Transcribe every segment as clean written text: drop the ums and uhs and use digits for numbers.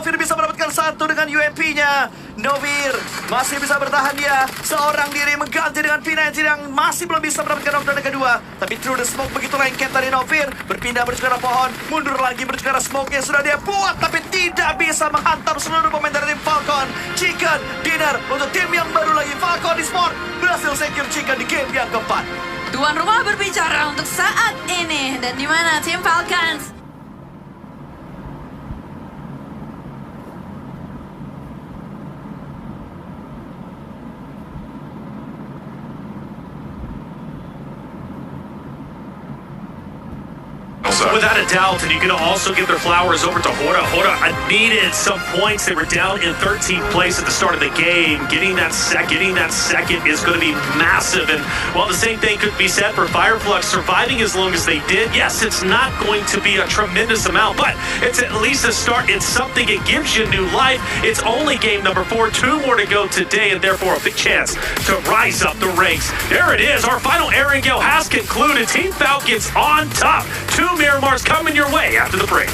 Novir bisa mendapatkan satu dengan UMP-nya. Novir masih bisa bertahan dia. Seorang diri mengganti dengan P90 yang masih belum bisa mendapatkan knockdown yang kedua. Tapi through the smoke begitu lengket dari Novir. Berpindah menuju ke arah pohon. Mundur lagi menuju ke arah smoke yang sudah dia buat. Tapi tidak bisa menghantam seluruh pemain dari tim Falcon. Chicken dinner untuk tim yang baru lagi. Falcon Esport berhasil secure Chicken di game yang keempat. Tuan rumah berbicara untuk saat ini. Dan di mana tim Falcons? Without a doubt, and you can also give their flowers over to Hora. Hora needed some points. They were down in 13th place at the start of the game. Getting that second is going to be massive. And while the same thing could be said for Fireflux surviving as long as they did, yes, it's not going to be a tremendous amount, but it's at least a start. It's something. It gives you new life. It's only game number 4. 2 more to go today, and therefore a big chance to rise up the ranks. There it is. Our final airing go has concluded. Team Falcons on top. 2 Miramars coming your way after the break.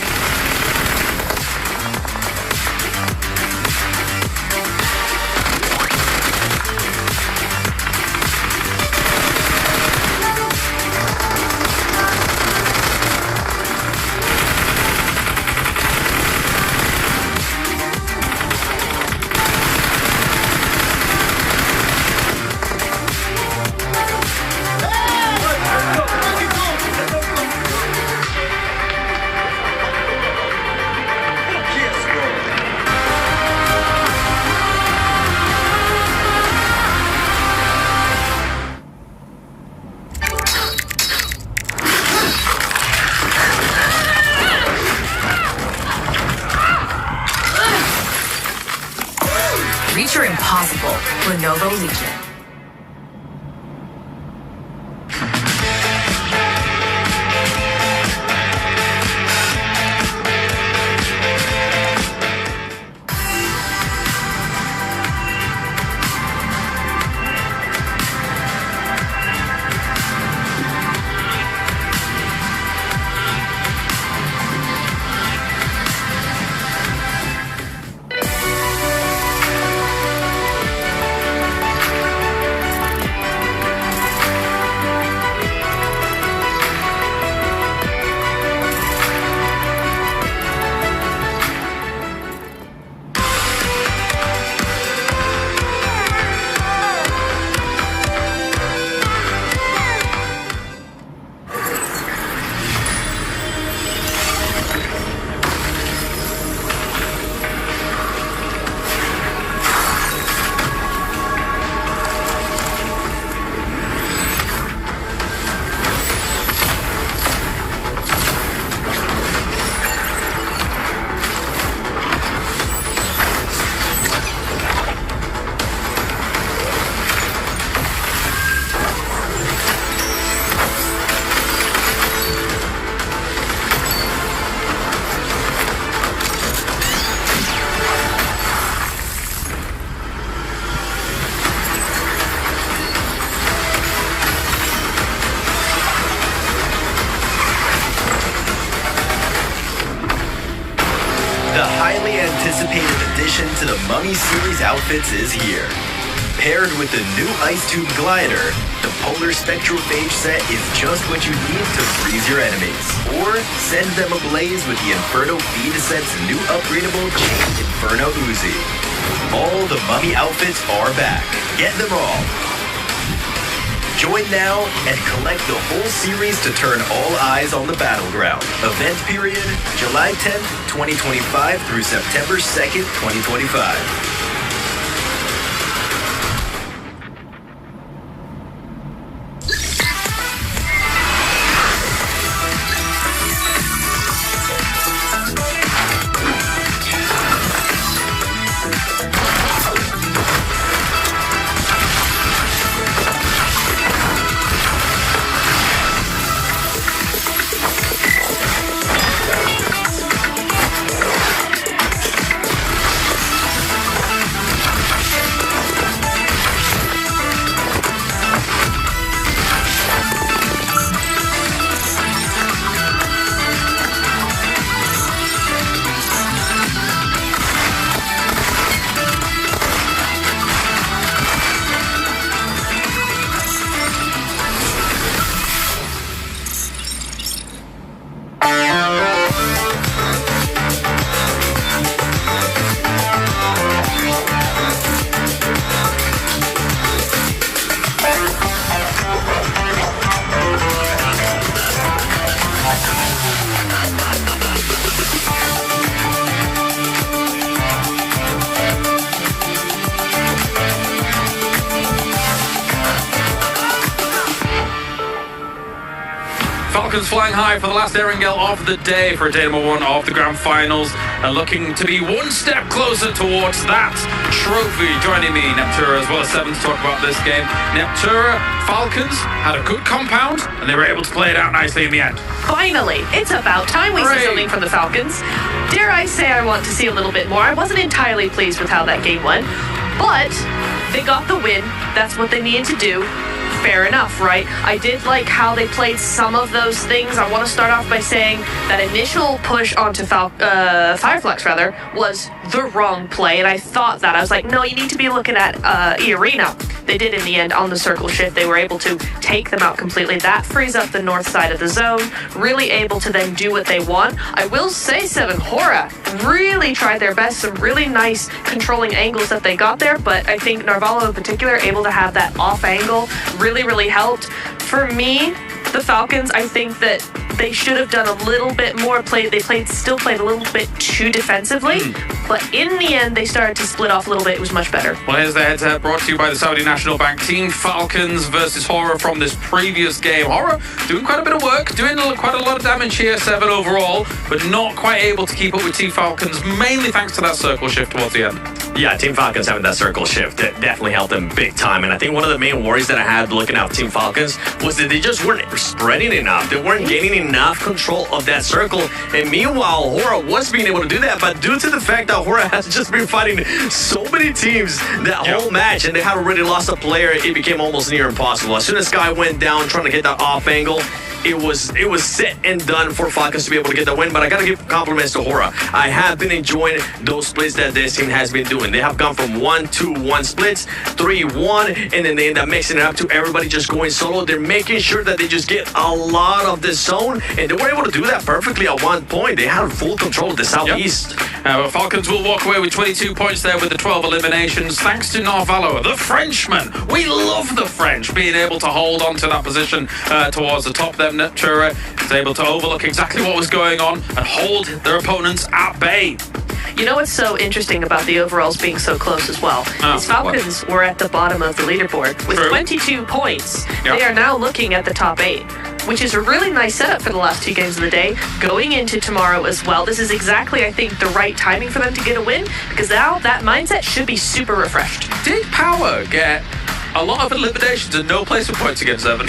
Reach your impossible. Lenovo Legion. The highly anticipated addition to the Mummy Series outfits is here. Paired with the new Ice Tube Glider, the Polar Spectrophage set is just what you need to freeze your enemies. Or send them ablaze with the Inferno Feed Set's new upgradable Chain Inferno Uzi. All the Mummy outfits are back. Get them all. Join now and collect the whole series to turn all eyes on the battleground. Event period, July 10th, 2025 through September 2nd, 2025. Falcons flying high for the last Erangel of the day for day number 1 of the grand finals and looking to be one step closer towards that trophy. Joining me, Neptura, as well as Seven, to talk about this game. Neptura, Falcons had a good compound and they were able to play it out nicely in the end. Finally, it's about time we see something from the Falcons. Dare I say I want to see a little bit more. I wasn't entirely pleased with how that game went, but they got the win. That's what they needed to do. Fair enough, right? I did like how they played some of those things. I want to start off by saying that initial push onto Fireflex, rather, was the wrong play, and I thought that. I was like, no, you need to be looking at E-Arena. They did in the end on the circle shift. They were able to take them out completely. That frees up the north side of the zone, really able to then do what they want. I will say, Seven, Hora really tried their best. Some really nice controlling angles that they got there, but I think Narvalo in particular, able to have that off angle, really helped. For me, the Falcons, I think that they should have done a little bit more play. They still played a little bit too defensively, but in the end, they started to split off a little bit. It was much better. Well, here's the head-to-head brought to you by the Saudi National Bank. Team Falcons versus Hora from this previous game. Hora doing quite a bit of work, doing quite a lot of damage here, 7 overall, but not quite able to keep up with Team Falcons, mainly thanks to that circle shift towards the end. Yeah, Team Falcons having that circle shift, that definitely helped them big time. And I think one of the main worries that I had looking at Team Falcons was that they just weren't spreading enough. They weren't gaining enough control of that circle. And meanwhile, Hora was being able to do that. But due to the fact that Hora has just been fighting so many teams that whole match, and they had already lost a player, it became almost near impossible. As soon as Sky went down trying to get that off angle, it was set and done for Falcons to be able to get the win. But I gotta give compliments to Hora. I have been enjoying those splits that this team has been doing. They have gone from 1-2-1 splits, 3-1, and then they end up mixing it up to everybody just going solo. They're making sure that they just get a lot of the zone, and they were able to do that perfectly at one point. They had full control of the southeast. Well, Falcons will walk away with 22 points there with the 12 eliminations, thanks to Narvalo, the Frenchman. We love the French being able to hold on to that position towards the top there. Neptura is able to overlook exactly what was going on and hold their opponents at bay. You know what's so interesting about the overalls being so close as well? Is Falcons were at the bottom of the leaderboard with 22 points. They are now looking at the top 8, which is a really nice setup for the last 2 games of the day. Going into tomorrow as well, this is exactly, I think, the right timing for them to get a win, because now that mindset should be super refreshed. Did Power get a lot of eliminations and no placement points against 7?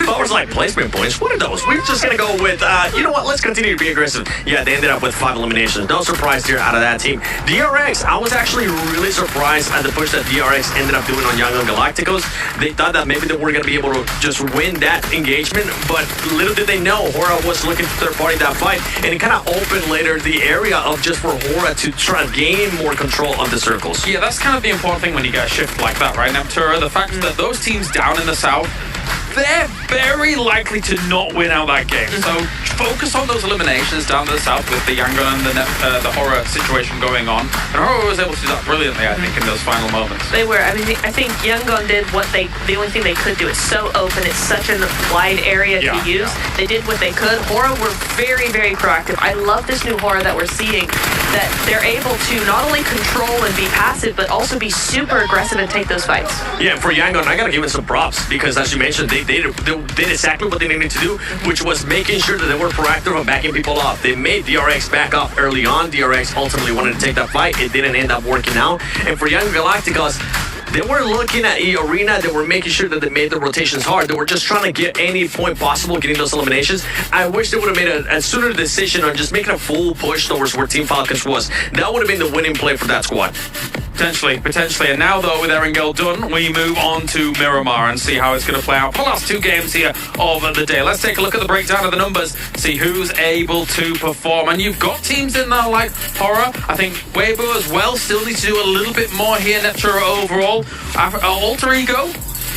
Power's like, placement points? What are those? We're just gonna go with, you know what, let's continue to be aggressive. Yeah, they ended up with 5 eliminations. No surprise here out of that team. DRX, I was actually really surprised at the push that DRX ended up doing on Young Galacticos. They thought that maybe they were gonna be able to just win that engagement, but little did they know, Hora was looking to third party that fight, and it kind of opened later the area of just for Hora to try and gain more control of the circles. Yeah, that's kind of the important thing when you get a shift like that, right, Neptura? The fact that those teams down in the south, they're very likely to not win out that game. So focus on those eliminations down to the south with the Yangon and the Hora situation going on. And Hora was able to do that brilliantly, I think, in those final moments. They were. I mean, I think Yangon did the only thing they could do. It's so open. It's such a wide area to use. They did what they could. Hora were very proactive. I love this new Hora that we're seeing, that they're able to not only control and be passive, but also be super aggressive and take those fights. Yeah, for Yangon, I gotta give it some props, because as you mentioned, they did exactly what they needed to do, which was making sure that they were proactive and backing people off. They made DRX back off early on. DRX ultimately wanted to take that fight. It didn't end up working out. And for Young Galacticos, they were looking at E-Arena. They were making sure that they made the rotations hard. They were just trying to get any point possible getting those eliminations. I wish they would have made a sooner decision on just making a full push towards where Team Falcons was. That would have been the winning play for that squad. Potentially. And now, though, with Erangel done, we move on to Miramar and see how it's going to play out for the last 2 games here of the day. Let's take a look at the breakdown of the numbers, see who's able to perform. And you've got teams in there like Hora. I think Weibo as well still needs to do a little bit more here. Neptura overall. Alter Ego,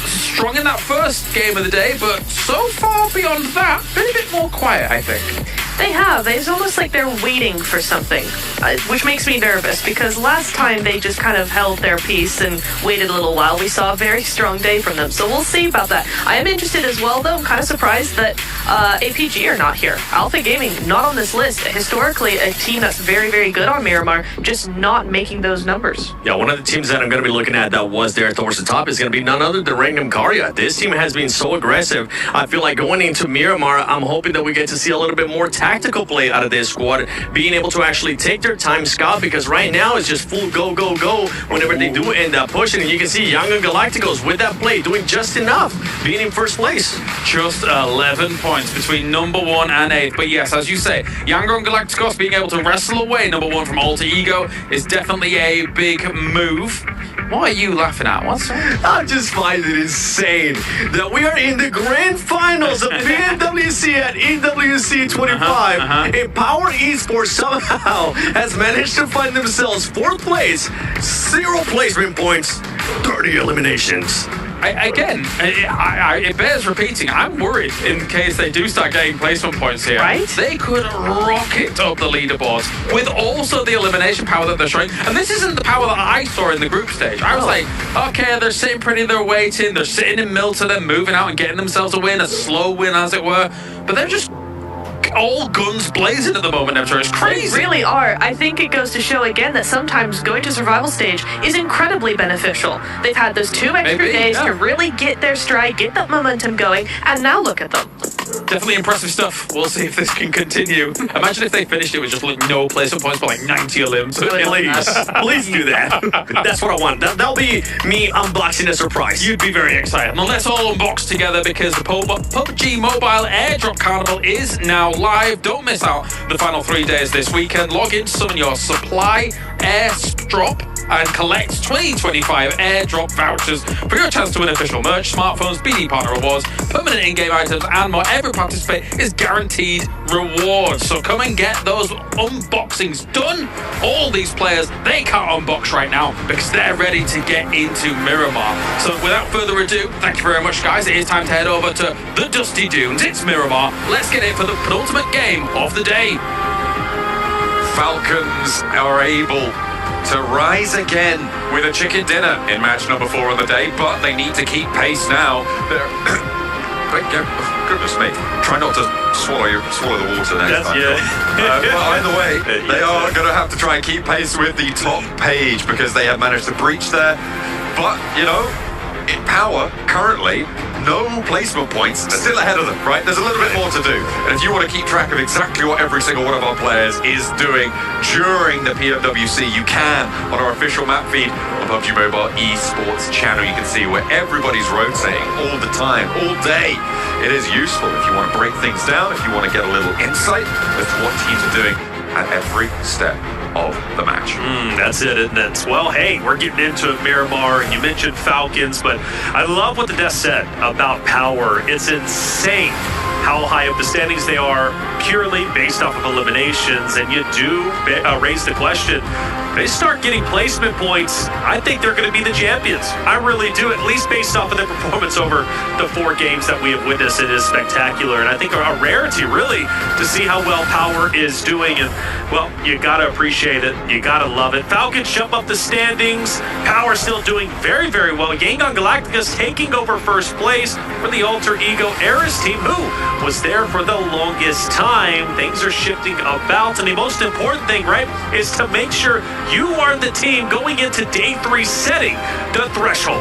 strong in that first game of the day, but so far beyond that, been a bit more quiet, I think. They have. It's almost like they're waiting for something, which makes me nervous because last time they just kind of held their peace and waited a little while. We saw a very strong day from them, so we'll see about that. I am interested as well, though. I'm kind of surprised that APG are not here. Alpha Gaming, not on this list. Historically, a team that's very, very good on Miramar, just not making those numbers. Yeah, one of the teams that I'm going to be looking at that was there towards the top is going to be none other than Rangam Karya. This team has been so aggressive. I feel like going into Miramar, I'm hoping that we get to see a little bit more tactical play out of this squad, being able to actually take their time scout, because right now it's just full go, go, go whenever they do end up pushing. And you can see Young and Galacticos with that play doing just enough, being in first place. Just 11 points between number 1 and 8. But yes, as you say, Yango and Galacticos being able to wrestle away number 1 from Alter Ego is definitely a big move. What are you laughing at? What's that? I just find it insane that we are in the grand finals of PMWC at EWC 25, and Power Esports somehow has managed to find themselves 4th place, 0 placement points, 30 eliminations. It bears repeating. I'm worried in case they do start getting placement points here. Right? They could rocket up the leaderboards with also the elimination power that they're showing. And this isn't the power that I saw in the group stage. I was like, okay, they're sitting pretty, they're waiting, they're sitting in Milta, they're moving out and getting themselves a win, a slow win as it were. But they're just all guns blazing at the moment, Neptune. It's crazy. They really are. I think it goes to show again that sometimes going to survival stage is incredibly beneficial. They've had those 2 extra days to really get their stride, get that momentum going, and now look at them. Definitely impressive stuff. We'll see if this can continue. Imagine if they finished it with just like no placement points, but like 90 elims. Please do that. That's what I want. That'll be me unboxing a surprise. You'd be very excited. Well, let's all unbox together because the PUBG Mobile Airdrop Carnival is now live. Don't miss out the final 3 days this weekend. Log in to summon your supply airdrop and collect 2025 airdrop vouchers for your chance to win official merch, smartphones, BD partner rewards, permanent in-game items, and more. Every participate is guaranteed rewards. So come and get those unboxings done. All these players, they can't unbox right now because they're ready to get into Miramar. So without further ado, thank you very much, guys. It is time to head over to the Dusty Dunes. It's Miramar. Let's get in for the penultimate game of the day. Falcons are able to rise again with a chicken dinner in match number 4 of the day, but they need to keep pace now. Goodness me, try not to swallow the water next time. But either way, they are going to have to try and keep pace with the top page because they have managed to breach there. But, you know, in Power, currently, no placement points, still ahead of them, right? There's a little bit more to do. And if you want to keep track of exactly what every single one of our players is doing during the PMWC, you can on our official map feed on PUBG Mobile Esports channel. You can see where everybody's rotating all the time, all day. It is useful if you want to break things down, if you want to get a little insight as to what teams are doing at every step of the match. That's it, and that's, well, hey, we're getting into Miramar, and you mentioned Falcons, but I love what the desk said about Power. It's insane how high up the standings they are purely based off of eliminations, and you do raise the question, they start getting placement points, I think they're going to be the champions. I really do, at least based off of their performance over the 4 games that we have witnessed. It is spectacular, and I think a rarity, really, to see how well Power is doing, and, well, you got to appreciate it. You got to love it. Falcons jump up the standings. Power still doing very, very well. Yangon Galacticos taking over first place for the Alter Ego Eris team, who was there for the longest time. Things are shifting about, and the most important thing, right, is to make sure you are the team going into day 3 setting the threshold.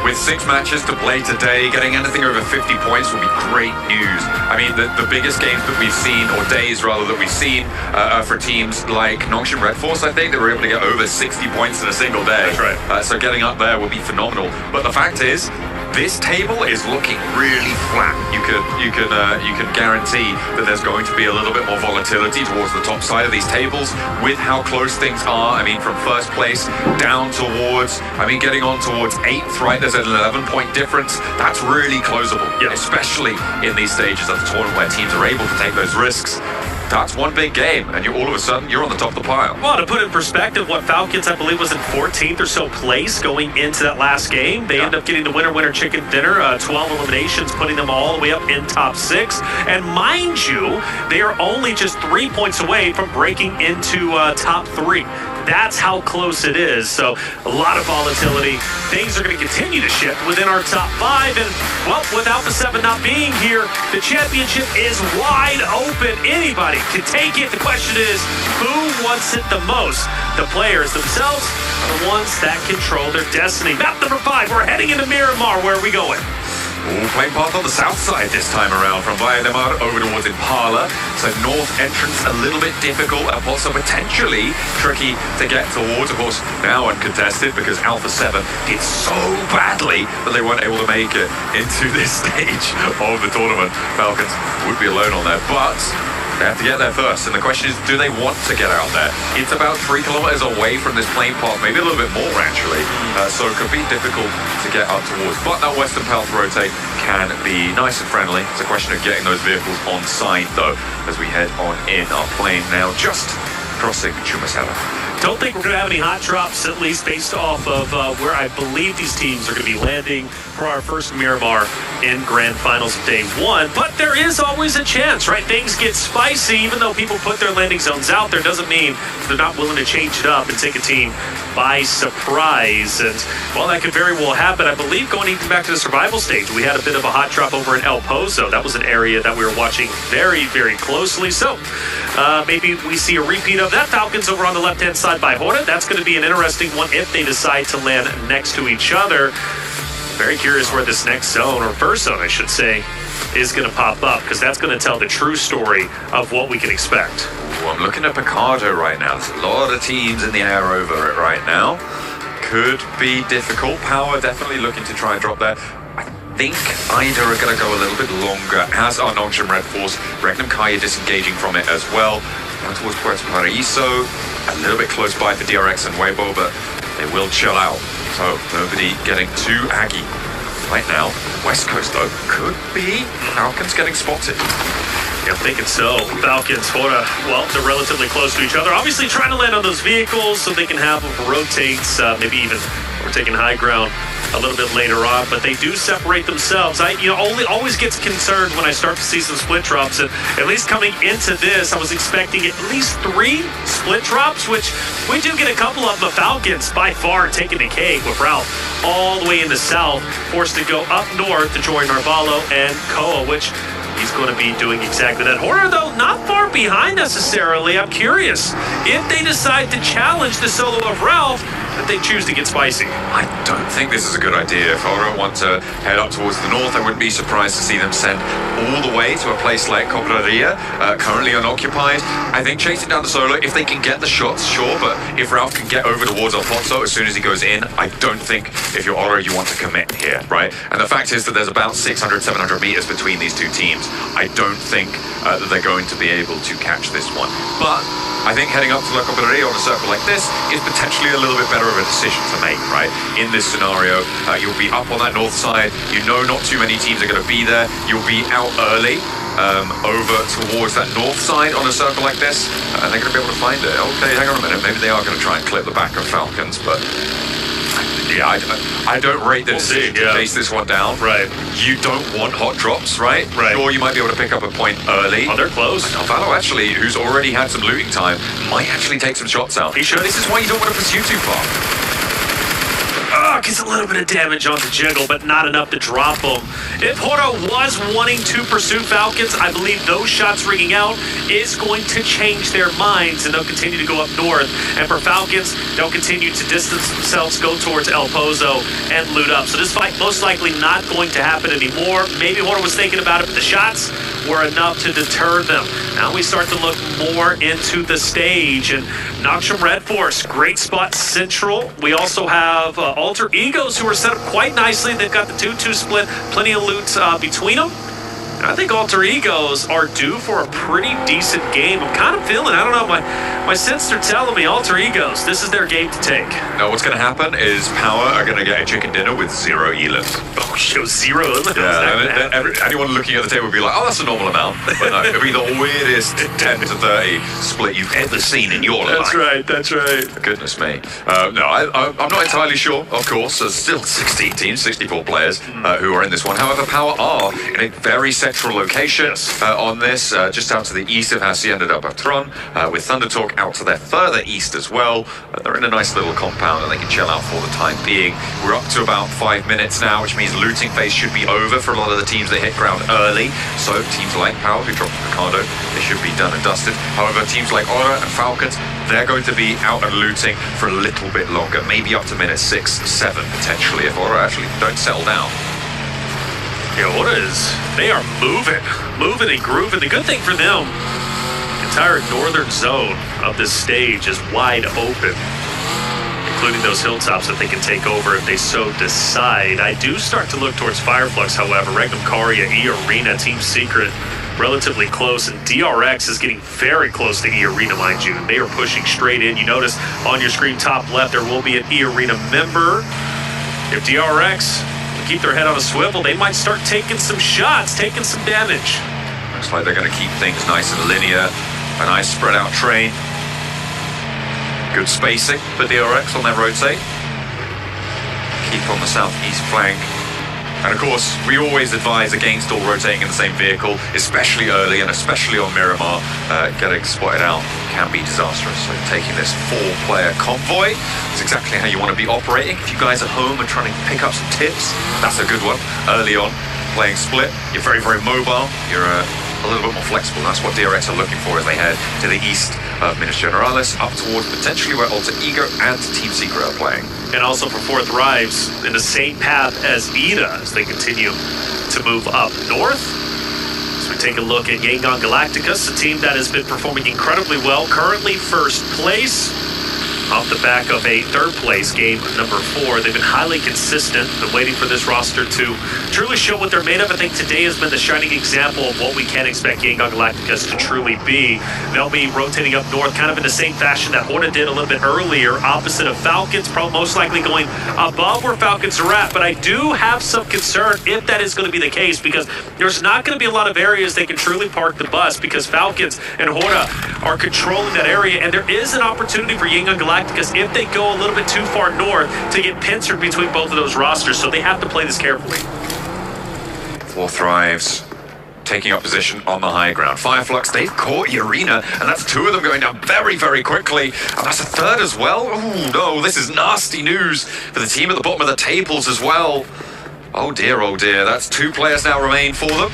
With 6 matches to play today, getting anything over 50 points will be great news. I mean, the biggest games that we've seen, or days rather, that we've seen for teams like Nongshim Red Force, I think, they were able to get over 60 points in a single day. That's right. So getting up there will be phenomenal. But the fact is, this table is looking really flat. You can guarantee that there's going to be a little bit more volatility towards the top side of these tables with how close things are. I mean, from first place down towards, getting on towards 8th, right? There's an 11-point difference. That's really closable, especially in these stages of the tournament where teams are able to take those risks. that's one big game, and all of a sudden, you're on the top of the pile. Well, to put in perspective, what Falcons, I believe, was in 14th or so place going into that last game. They end up getting the winner chicken dinner, 12 eliminations, putting them all the way up in top 6. And mind you, they are only just 3 points away from breaking into top 3. That's how close it is. So a lot of volatility. Things are going to continue to shift within our top 5. And, well, with Alpha 7 not being here, the championship is wide open. Anybody can take it. The question is, who wants it the most? The players themselves are the ones that control their destiny. Map number 5, we're heading into Miramar. Where are we going? Playing path on the south side this time around, from Valle de Mar over towards Impala. So north entrance a little bit difficult, and also potentially tricky to get towards. Of course, now uncontested because Alpha 7 did so badly that they weren't able to make it into this stage of the tournament. Falcons would be alone on there, but they have to get there first, and the question is, do they want to get out there? It's about 3 kilometers away from this plane path, maybe a little bit more actually, so it could be difficult to get up towards. But that western path rotate can be nice and friendly. It's a question of getting those vehicles on side though, as we head on in. Our plane now just crossing Chumasela. Don't think we're going to have any hot drops, at least based off of where I believe these teams are going to be landing for our first Miramar in Grand Finals of Day 1. But there is always a chance, right? Things get spicy. Even though people put their landing zones out there, doesn't mean they're not willing to change it up and take a team by surprise. And, well, that could very well happen. I believe going even back to the survival stage, we had a bit of a hot drop over in El Pozo. That was an area that we were watching very, very closely. So maybe we see a repeat of that. Falcons over on the left-hand side by Hora. That's going to be an interesting one if they decide to land next to each other. Very curious where this next zone, or first zone I should say, is going to pop up, because that's going to tell the true story of what we can expect. Ooh, I'm looking at Picardo right now. There's a lot of teams in the air over it right now. Could be difficult. Power definitely looking to try and drop there. I think Ida are going to go a little bit longer, as are Nongshim Red Force. Regnum Kaya disengaging from it as well. Down towards Puerto Paraíso. A little bit close by for DRX and Weibo, but they will chill out. So nobody getting too aggy right now. West Coast though could be Falcons getting spotted. Yeah, I'm thinking so. Falcons, Hora, well, they're relatively close to each other. Obviously trying to land on those vehicles so they can have rotates, maybe even we're taking high ground a little bit later on, but they do separate themselves. I always gets concerned when I start to see some split drops, and at least coming into this, I was expecting at least 3 split drops, which we do get a couple of the Falcons by far taking the cake with Ralph all the way in the south, forced to go up north to join Narvalo and Koa, which he's going to be doing exactly that. Hora, though, not far behind necessarily. I'm curious if they decide to challenge the solo of Ralph, that they choose to get spicy. I don't think this is a good idea. If Hora want to head up towards the north, I wouldn't be surprised to see them send all the way to a place like Cobraria, currently unoccupied. I think chasing down the solo, if they can get the shots, sure, but if Ralph can get over towards El Pozo as soon as he goes in, I don't think if you're Hora, you want to commit here, right? And the fact is that there's about 600, 700 meters between these two teams. I don't think that they're going to be able to catch this one. But I think heading up to La Cobraria on a circle like this is potentially a little bit better of a decision to make, right? In this scenario, you'll be up on that north side. You know not too many teams are going to be there. You'll be out early over towards that north side on a circle like this, and they're going to be able to find it. Okay, hang on a minute. Maybe they are going to try and clip the back of Falcons, but yeah, I don't rate the decision to chase this one down. Right. You don't want hot drops, right? Right. Or you might be able to pick up a point early. Oh, they're close. Narvalo actually, who's already had some looting time, might actually take some shots out. He should. This is why you don't want to pursue too far. Gets a little bit of damage on the Jiggle, but not enough to drop him. If Hora was wanting to pursue Falcons, I believe those shots ringing out is going to change their minds, and they'll continue to go up north. And for Falcons, they'll continue to distance themselves, go towards El Pozo, and loot up. So this fight most likely not going to happen anymore. Maybe Hora was thinking about it, but the shots were enough to deter them. Now we start to look more into the stage, and Nongshim Red Force, great spot central. We also have Alter Egos, who are set up quite nicely. They've got the 2-2 split, plenty of loot between them. I think Alter Egos are due for a pretty decent game. I'm kind of feeling, I don't know, my sense are telling me Alter Egos, this is their game to take. Now, what's going to happen is Power are going to get a chicken dinner with 0 elims. Oh, show 0 elims. Yeah, anyone looking at the table would be like, oh, that's a normal amount. But no, it'll be the weirdest 10 to 30 split you've ever seen in your life. That's right. Goodness me. No, I'm not entirely sure, of course. There's still 16 teams, 64 players who are in this one. However, Power are in a very central location on this, just out to the east of Hacienda del Patron, with Thunder Talk out to their further east as well. They're in a nice little compound and they can chill out for the time being. We're up to about 5 minutes now, which means looting phase should be over for a lot of the teams that hit ground early. So teams like Power, who dropped Ricardo, they should be done and dusted. However, teams like Aura and Falcons, they're going to be out and looting for a little bit longer, maybe up to minute 6, 7 potentially, if Aura actually don't settle down. Yeah, they are moving and grooving. The good thing for them, the entire northern zone of this stage is wide open, including those hilltops that they can take over if they so decide. I do start to look towards Fireflux, however. Regnum Caria, E-Arena, Team Secret, relatively close, and DRX is getting very close to E-Arena, mind you. They are pushing straight in. You notice on your screen top left, there will be an E-Arena member. If DRX keep their head on a swivel, they might start taking some shots, taking some damage. Looks like they're going to keep things nice and linear. A nice spread out train. Good spacing for DRX on their rotate. Keep on the southeast flank. And of course, we always advise against all rotating in the same vehicle, especially early and especially on Miramar. Getting spotted out can be disastrous. So taking this 4-player convoy is exactly how you want to be operating. If you guys are home and trying to pick up some tips, that's a good one. Early on, playing split, you're very, very mobile. You're a little bit more flexible. That's what DRX are looking for as they head to the east of Minas Generalis, up towards potentially where Alter Ego and Team Secret are playing. And also for Fourth Rives in the same path as Ida as they continue to move up north. So we take a look at Yangon Galacticus, a team that has been performing incredibly well, currently first place. Off the back of a third place game, number 4. They've been highly consistent, been waiting for this roster to truly show what they're made of. I think today has been the shining example of what we can expect Yangon Galacticus to truly be. They'll be rotating up north kind of in the same fashion that Horda did a little bit earlier, opposite of Falcons, probably most likely going above where Falcons are at. But I do have some concern if that is going to be the case, because there's not going to be a lot of areas they can truly park the bus, because Falcons and Horda are controlling that area, and there is an opportunity for Yangon Galacticus if they go a little bit too far north to get pincered between both of those rosters, so they have to play this carefully. Fourth Rives taking up position on the high ground. Fireflux, they've caught E-Arena, and that's 2 of them going down very, very quickly. And that's a 3rd as well. Oh no, this is nasty news for the team at the bottom of the tables as well. Oh dear, that's 2 players now remain for them.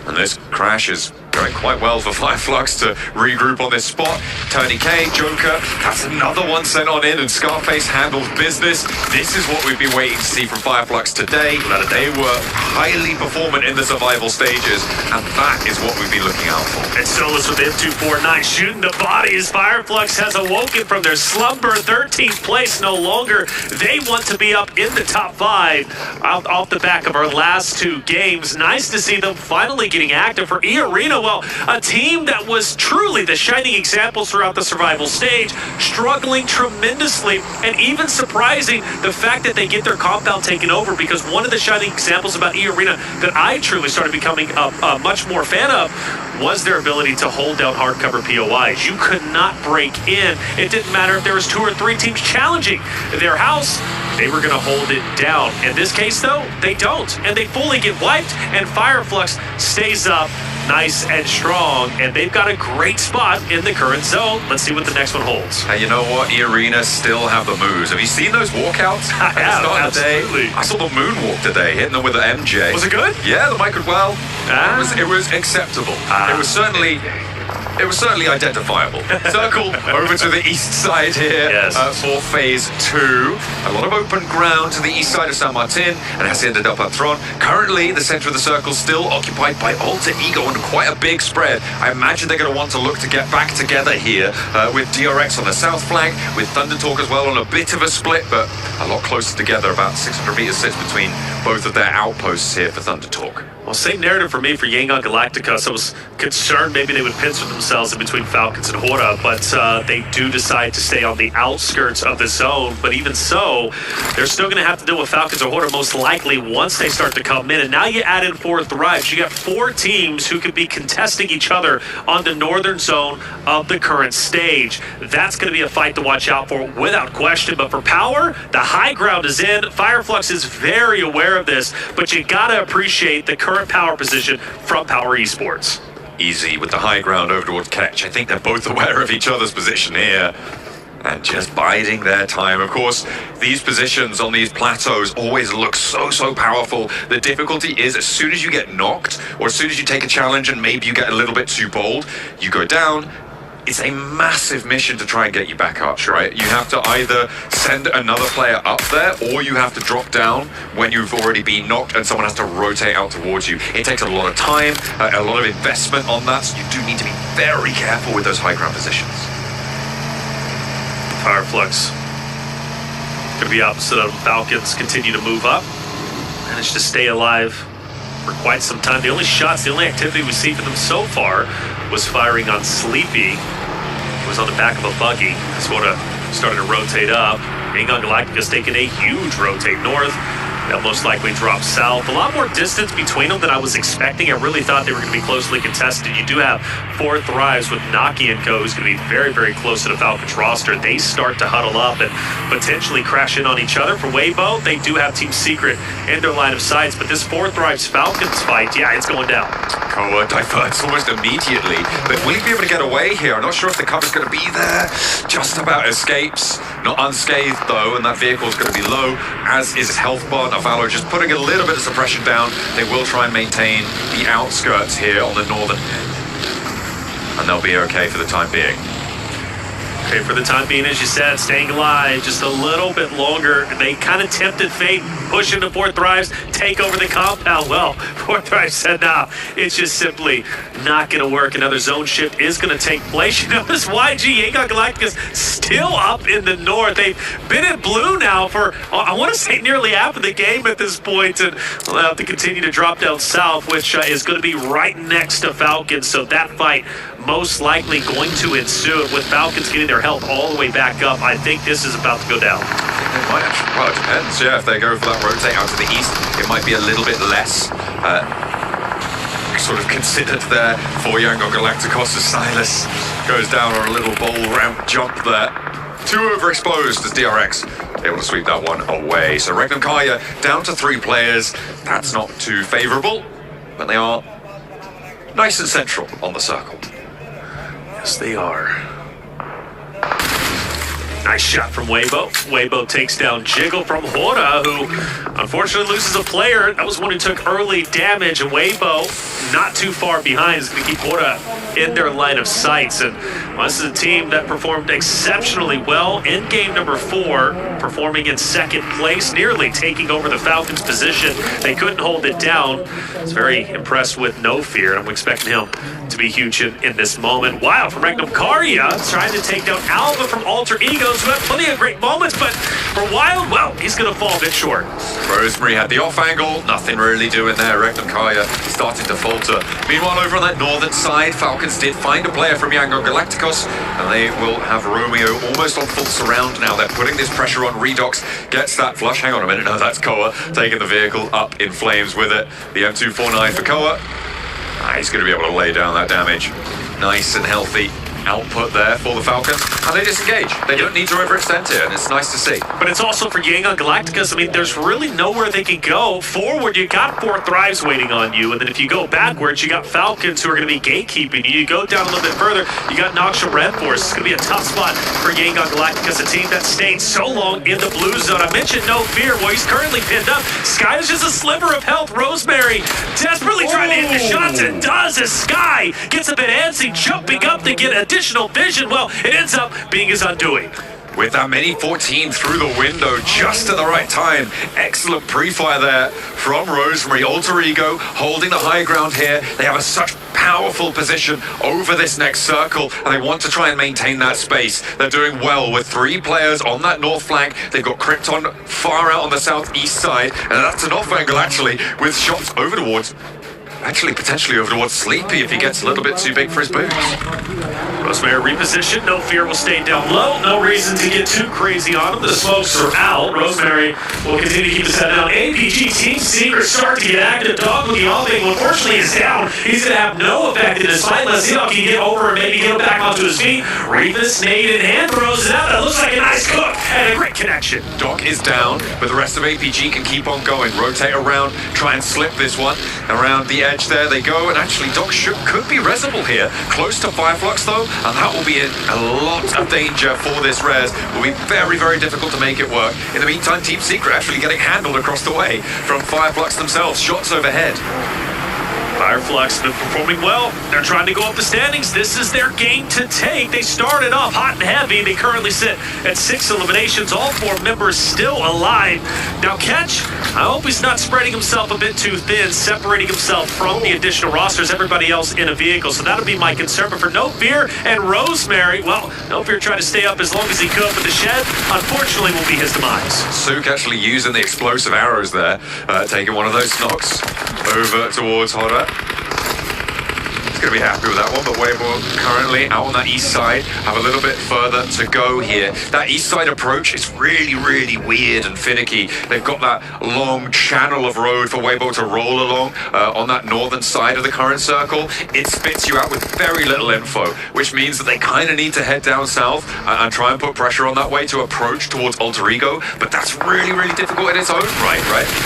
And this crash is going quite well for Fireflux to regroup on this spot. Tony K, Joker, that's another one sent on in, and Scarface handles business. This is what we've been waiting to see from Fireflux today. They were highly performant in the survival stages, and that is what we've been looking out for. And Solus with M249 shooting the bodies. Fireflux has awoken from their slumber. 13th place no longer. They want to be up in the top 5 off the back of our last 2 games. Nice to see them finally getting active for E-Arena. Well, a team that was truly the shining example throughout the survival stage, struggling tremendously, and even surprising the fact that they get their compound taken over, because one of the shining examples about E-Arena that I truly started becoming a much more fan of was their ability to hold down hardcover POIs. You could not break in. It didn't matter if there was 2 or 3 teams challenging their house, they were going to hold it down. In this case, though, they don't, and they fully get wiped, and Fireflux stays up nice and strong, and they've got a great spot in the current zone. Let's see what the next one holds. Hey, you know what? E-Arena still have the moves. Have you seen those walkouts? I have, absolutely. I saw the moonwalk today, hitting them with the MJ. Was it good? Yeah, the mic was well. It was acceptable. It was certainly identifiable. Circle over to the east side here for phase 2. A lot of open ground to the east side of San Martin and Hacienda del Patron. Currently, the center of the circle still occupied by Alter Ego and quite a big spread. I imagine they're going to want to look to get back together here with DRX on the south flank, with Thunder Talk as well on a bit of a split, but a lot closer together. About 600 meters sits between both of their outposts here for Thunder Talk. Well, same narrative for me for Yangon Galacticos. I was concerned maybe they would pincer themselves in between Falcons and Hora, but they do decide to stay on the outskirts of the zone. But even so, they're still going to have to deal with Falcons or Hora most likely once they start to come in. And now you add in 4 Thrives. You got 4 teams who could be contesting each other on the northern zone of the current stage. That's going to be a fight to watch out for without question. But for Power, the high ground is in. Fireflux is very aware of this, but you got to appreciate the current power position from Power Esports. Easy with the high ground over towards Ketch. I think they're both aware of each other's position here and just biding their time. Of course, these positions on these plateaus always look so powerful. The difficulty is as soon as you get knocked or as soon as you take a challenge and maybe you get a little bit too bold, you go down. It's a massive mission to try and get you back up, right? You have to either send another player up there or you have to drop down when you've already been knocked and someone has to rotate out towards you. It takes a lot of time, a lot of investment on that, so you do need to be very careful with those high ground positions. Fireflux going to be opposite of Falcons, continue to move up, manage to stay alive for quite some time. The only shots, the only activity we see from them so far was firing on Sleepy. He was on the back of a buggy. Sort of started to rotate up. Yangon Galacticos taking a huge rotate north. They'll most likely drop south. A lot more distance between them than I was expecting. I really thought they were going to be closely contested. You do have 4 Thrives with Naki and Co, who's going to be very close to the Falcons roster. They start to huddle up and potentially crash in on each other. For Weibo, they do have Team Secret in their line of sights, but this 4 Thrives Falcons fight, yeah, it's going down. Koa diverts almost immediately, but will he be able to get away here? I'm not sure if the cover's going to be there. Just about escapes. Not unscathed though, and that vehicle's going to be low, as is his health bar. Valor just putting a little bit of suppression down. They will try and maintain the outskirts here on the northern end. And they'll be okay for the time being. Okay, for the time being, as you said, staying alive just a little bit longer. They kind of tempted fate, push into 4 Thrives, take over the compound. Well, 4 Thrives said, nah, it's just simply not going to work. Another zone shift is going to take place. You notice YG, Yangon Galacticos, still up in the north. They've been in blue now for, I want to say, nearly half of the game at this point, and they'll have to continue to drop down south, which is going to be right next to Falcons. So that fight most likely going to ensue. With Falcons getting their health all the way back up, I think this is about to go down. It might actually, well, it depends. Yeah, if they go for that rotate out to the east, it might be a little bit less sort of considered there for Yangon Galacticos as Silas goes down on a little bowl ramp jump there. Too overexposed as DRX able to sweep that one away. So Regnum Kaya down to 3 players. That's not too favorable, but they are nice and central on the circle. Yes, they are. Nice shot from Weibo. Weibo takes down Jiggle from Hora, who unfortunately loses a player. That was one who took early damage, and Weibo, not too far behind, is going to keep Hora in their line of sights. And well, this is a team that performed exceptionally well in game number 4, performing in 2nd place, nearly taking over the Falcons' position. They couldn't hold it down. I was very impressed with No Fear. I'm expecting him to be huge in this moment. Wow, from Regnum Karya, trying to take down Alva from Alter Egos, who had plenty of great moments, but for Wild, well, he's going to fall a bit short. Rosemary had the off angle, nothing really doing there. Regnum Kaya starting to falter. Meanwhile, over on that northern side, Falcons did find a player from Yangon Galacticos, and they will have Romeo almost on full surround now. They're putting this pressure on. Redox gets that flush. Hang on a minute, no, that's Koa taking the vehicle up in flames with it. The M249 for Koa. He's going to be able to lay down that damage. Nice and healthy output there for the Falcons, and they disengage. They don't need to overextend here, and it's nice to see. But it's also for Yangon Galacticos. I mean, there's really nowhere they can go. Forward, you got 4 Thrives waiting on you, and then if you go backwards, you got Falcons who are going to be gatekeeping you. You go down a little bit further, you got Noxia Red Force. It's going to be a tough spot for Yangon Galacticos, a team that stayed so long in the blue zone. I mentioned No Fear. Well, he's currently pinned up. Sky is just a sliver of health. Rosemary desperately trying to hit the shots, and does as Sky gets a bit antsy, jumping up to get additional vision. Well, it ends up being his undoing. With that mini 14 through the window just at the right time. Excellent pre-fire there from Rosemary. Alter Ego holding the high ground here. They have such powerful position over this next circle, and they want to try and maintain that space. They're doing well with 3 players on that north flank. They've got Krypton far out on the southeast side, and that's an off angle actually with shots over towards actually potentially over towards Sleepy if he gets a little bit too big for his boots. Rosemary repositioned. No Fear will stay down low. No reason to get too crazy on him. The smokes are out. Rosemary will continue to keep his head down. APG Team Secret start to get active. Dog with the all-thing, unfortunately, is down. He's going to have no effect in this fight. Let's see if he can get over and maybe get him back onto his feet. Revis, nade in hand, throws it out. That looks like a nice cook and a great connection. Doc is down, but the rest of APG can keep on going. Rotate around, try and slip this one. Around the edge there they go, and actually Doc could be resible here. Close to Fireflux though, and that will be in a lot of danger for this res. Will be very, very difficult to make it work. In the meantime, Team Secret actually getting handled across the way from Fireflux themselves. Shots overhead. Fireflux been performing well. They're trying to go up the standings. This is their game to take. They started off hot and heavy. They currently sit at 6 eliminations. All 4 members still alive. Now Catch, I hope he's not spreading himself a bit too thin, separating himself from the additional rosters, everybody else in a vehicle. So that'll be my concern. But for No Fear and Rosemary, well, No Fear tried to stay up as long as he could, but the shed, unfortunately, will be his demise. Sook actually using the explosive arrows there, taking one of those knocks over towards Horror. He's going to be happy with that one, but Weibo currently out on that east side, have a little bit further to go here. That east side approach is really, really weird and finicky. They've got that long channel of road for Weibo to roll along on that northern side of the current circle. It spits you out with very little info, which means that they kind of need to head down south and try and put pressure on that way to approach towards Alter Ego, but that's really, really difficult in its own right?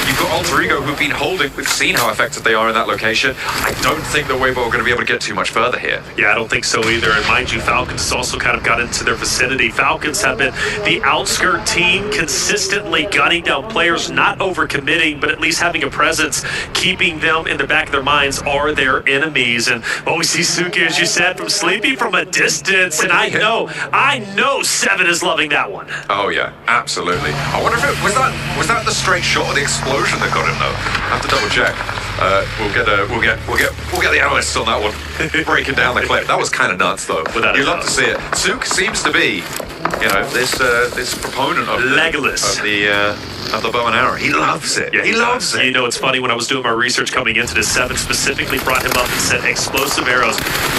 You've got Alter Ego who've been holding, we've seen how effective they are in that location. I don't think that Weibo are going to be able to get too much further here. Yeah, I don't think so either. And mind you, Falcons also kind of got into their vicinity. Falcons have been the outskirt team, consistently gunning down players, not overcommitting, but at least having a presence, keeping them in the back of their minds are their enemies. And we see Suki, as you said, from Sleepy from a distance. And I know Seven is loving that one. Oh yeah, absolutely. I wonder if it was that the straight shot of the explosion that got him though. I have to double check. We'll get the analysts on that one. Breaking down the clip. That was kind of nuts though. You love to see it. Sook seems to be, this proponent of Legolas of the bow and arrow. He loves it. Yeah, he loves it. You know, it's funny, when I was doing my research coming into this, Seven specifically brought him up and said explosive arrows.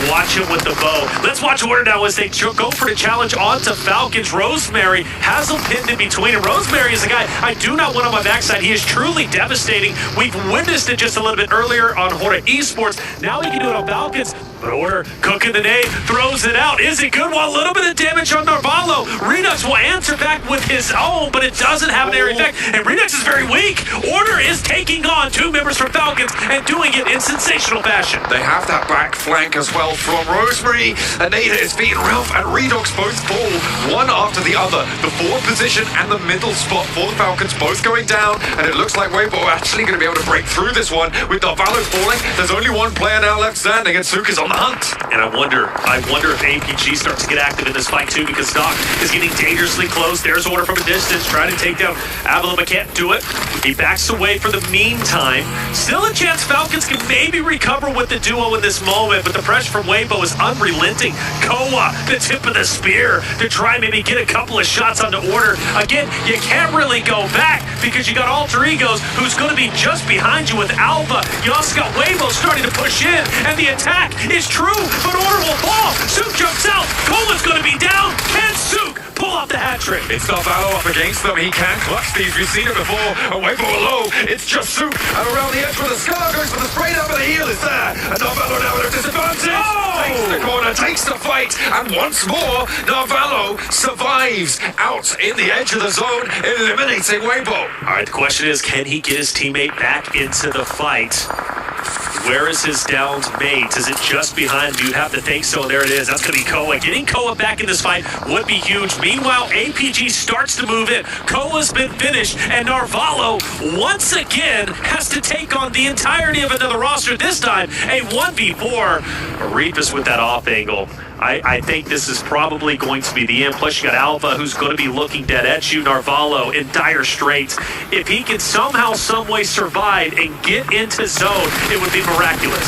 Watch him with the bow. Let's watch Order now as they go for the challenge onto Falcons. Rosemary has him pinned in between, and Rosemary is a guy I do not want on my backside. He is truly devastating. We've witnessed it just a little bit earlier on Horror Esports. Now he can do it on Falcons. But Order cooking the nade, throws it out. Is it good? Well, a little bit of damage on Narvalo. Redux will answer back with his own, but it doesn't have an area effect. And Redux is very weak. Order is taking on 2 members from Falcons and doing it in sensational fashion. They have that back flank as well from Rosemary. Anita is beating Ralph and Redux both fall, one after the other. The forward position and the middle spot for the Falcons both going down, and it looks like Weibo are actually going to be able to break through this one with Narvalo falling. There's only one player now left standing, and Sook is on the hunt. And I wonder if APG starts to get active in this fight too, because Doc is getting dangerously close. There's Order from a distance, trying to take down Avalon, but can't do it. He backs away for the meantime. Still a chance Falcons can maybe recover with the duo in this moment, but the pressure from Weibo is unrelenting. Koa, the tip of the spear, to try maybe get a couple of shots onto Order. Again, you can't really go back because you got Alter Egos, who's going to be just behind you with Alpha. You also got Weibo starting to push in, and the attack is true, but Order will fall. Sook jumps out. Koa's going to be down. Can Sook pull off the hat trick? It's Narvalo up against them. He can clutch these. We've seen it before. Weibo low. It's just Sook. And around the edge where the scar goes for the spray down, but the heel is there. And Narvalo now at a disadvantage. Takes the corner, takes the fight. And once more, Narvalo survives out in the edge of the zone, eliminating Weibo. All right, the question is, can he get his teammate back into the fight? Where is his downs mate? Is it just behind him? You'd have to think so. There it is. That's going to be Koa. Getting Koa back in this fight would be huge. Meanwhile, APG starts to move in. Koa's been finished, and Narvalo once again has to take on the entirety of another roster. This time, a 1v4. Revis with that off angle. I think this is probably going to be the end. Plus, you got Alpha, who's going to be looking dead at you. Narvalo in dire straits. If he can somehow, someway survive and get into zone, it would be miraculous.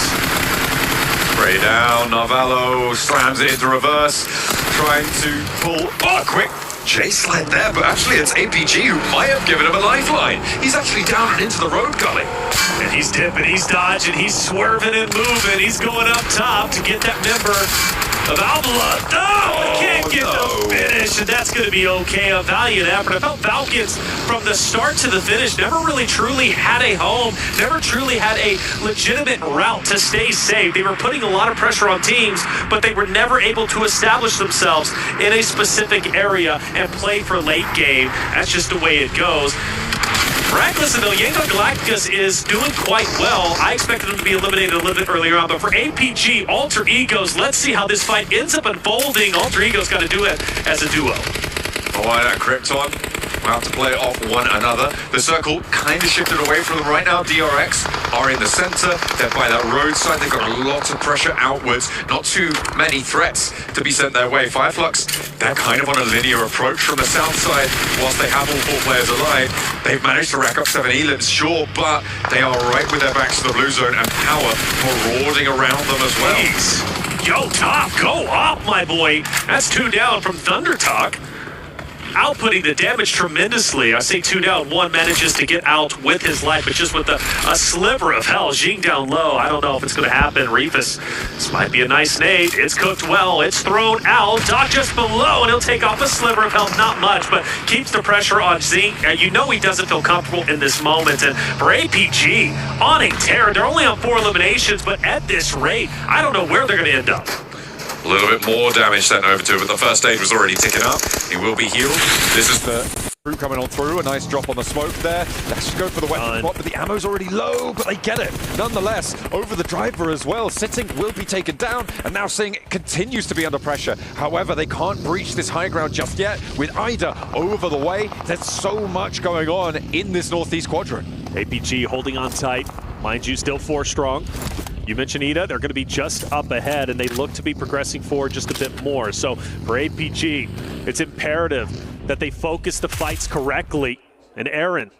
Spray down. Narvalo slams it into reverse, trying to pull. Oh, quick J slide there, but actually it's APG who might have given him a lifeline. He's actually down and into the road gully. And he's dipping, he's dodging, he's swerving and moving. He's going up top to get that member of Alvala. Oh, can't get the finish, and that's going to be okay. A valiant effort. I felt Falcons from the start to the finish never really truly had a home, never truly had a legitimate route to stay safe. They were putting a lot of pressure on teams, but they were never able to establish themselves in a specific area and play for late game. That's just the way it goes. Reckless, though, Yango Galacticus is doing quite well. I expected him to be eliminated a little bit earlier on, but for APG, Alter Egos, let's see how this fight ends up unfolding. Alter Egos got to do it as a duo. Oh, that Krypton. We'll have to play off one another. The circle kind of shifted away from them right now. DRX are in the center. They're by that roadside. They've got a lot of pressure outwards. Not too many threats to be sent their way. Fireflux, they're kind of on a linear approach from the south side. Whilst they have all 4 players alive, they've managed to rack up 7 elims, sure, but they are right with their backs to the blue zone, and power marauding around them as well. Jeez. Yo, Top, go up, my boy. That's 2 down from Thunder Talk. Outputting the damage tremendously. I say 2 down, 1 manages to get out with his life, but just with a sliver of hell. Jing down low. I don't know if it's going to happen. Reefus, this might be a nice nade. It's cooked well. It's thrown out. Doc just below, and he'll take off a sliver of health. Not much, but keeps the pressure on Zing. You know he doesn't feel comfortable in this moment. And for APG, on a tear, they're only on 4 eliminations, but at this rate, I don't know where they're going to end up. A little bit more damage sent over to him, but the first stage was already ticking up. He will be healed. This is the Crew coming on through, a nice drop on the smoke there. That should go for the weapon spot, but the ammo's already low, but they get it. Nonetheless, over the driver as well. Sitting will be taken down, and now Sing continues to be under pressure. However, they can't breach this high ground just yet. With Ida over the way, there's so much going on in this northeast quadrant. APG holding on tight. Mind you, still 4 strong. You mentioned Ida, they're going to be just up ahead, and they look to be progressing forward just a bit more. So for APG, it's imperative that they focus the fights correctly. And Aaron,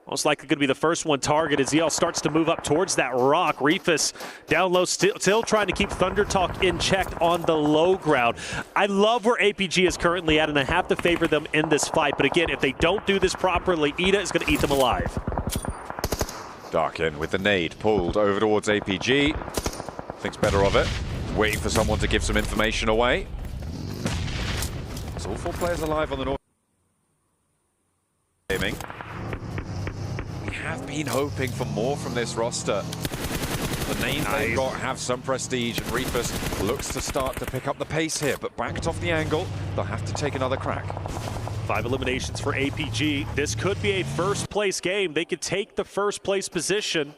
most likely going to be the first one targeted. ZL starts to move up towards that rock. Reefus down low, still trying to keep Thunder Talk in check on the low ground. I love where APG is currently at, and I have to favor them in this fight. But again, if they don't do this properly, Ida is going to eat them alive. Dark in with the nade pulled over towards APG. Thinks better of it. Waiting for someone to give some information away. It's all 4 players alive on the north. Gaming. We have been hoping for more from this roster. The names they've got have some prestige, and Reefus looks to start to pick up the pace here, but backed off the angle, they'll have to take another crack. 5 eliminations for APG. This could be a first place game. They could take the first place position.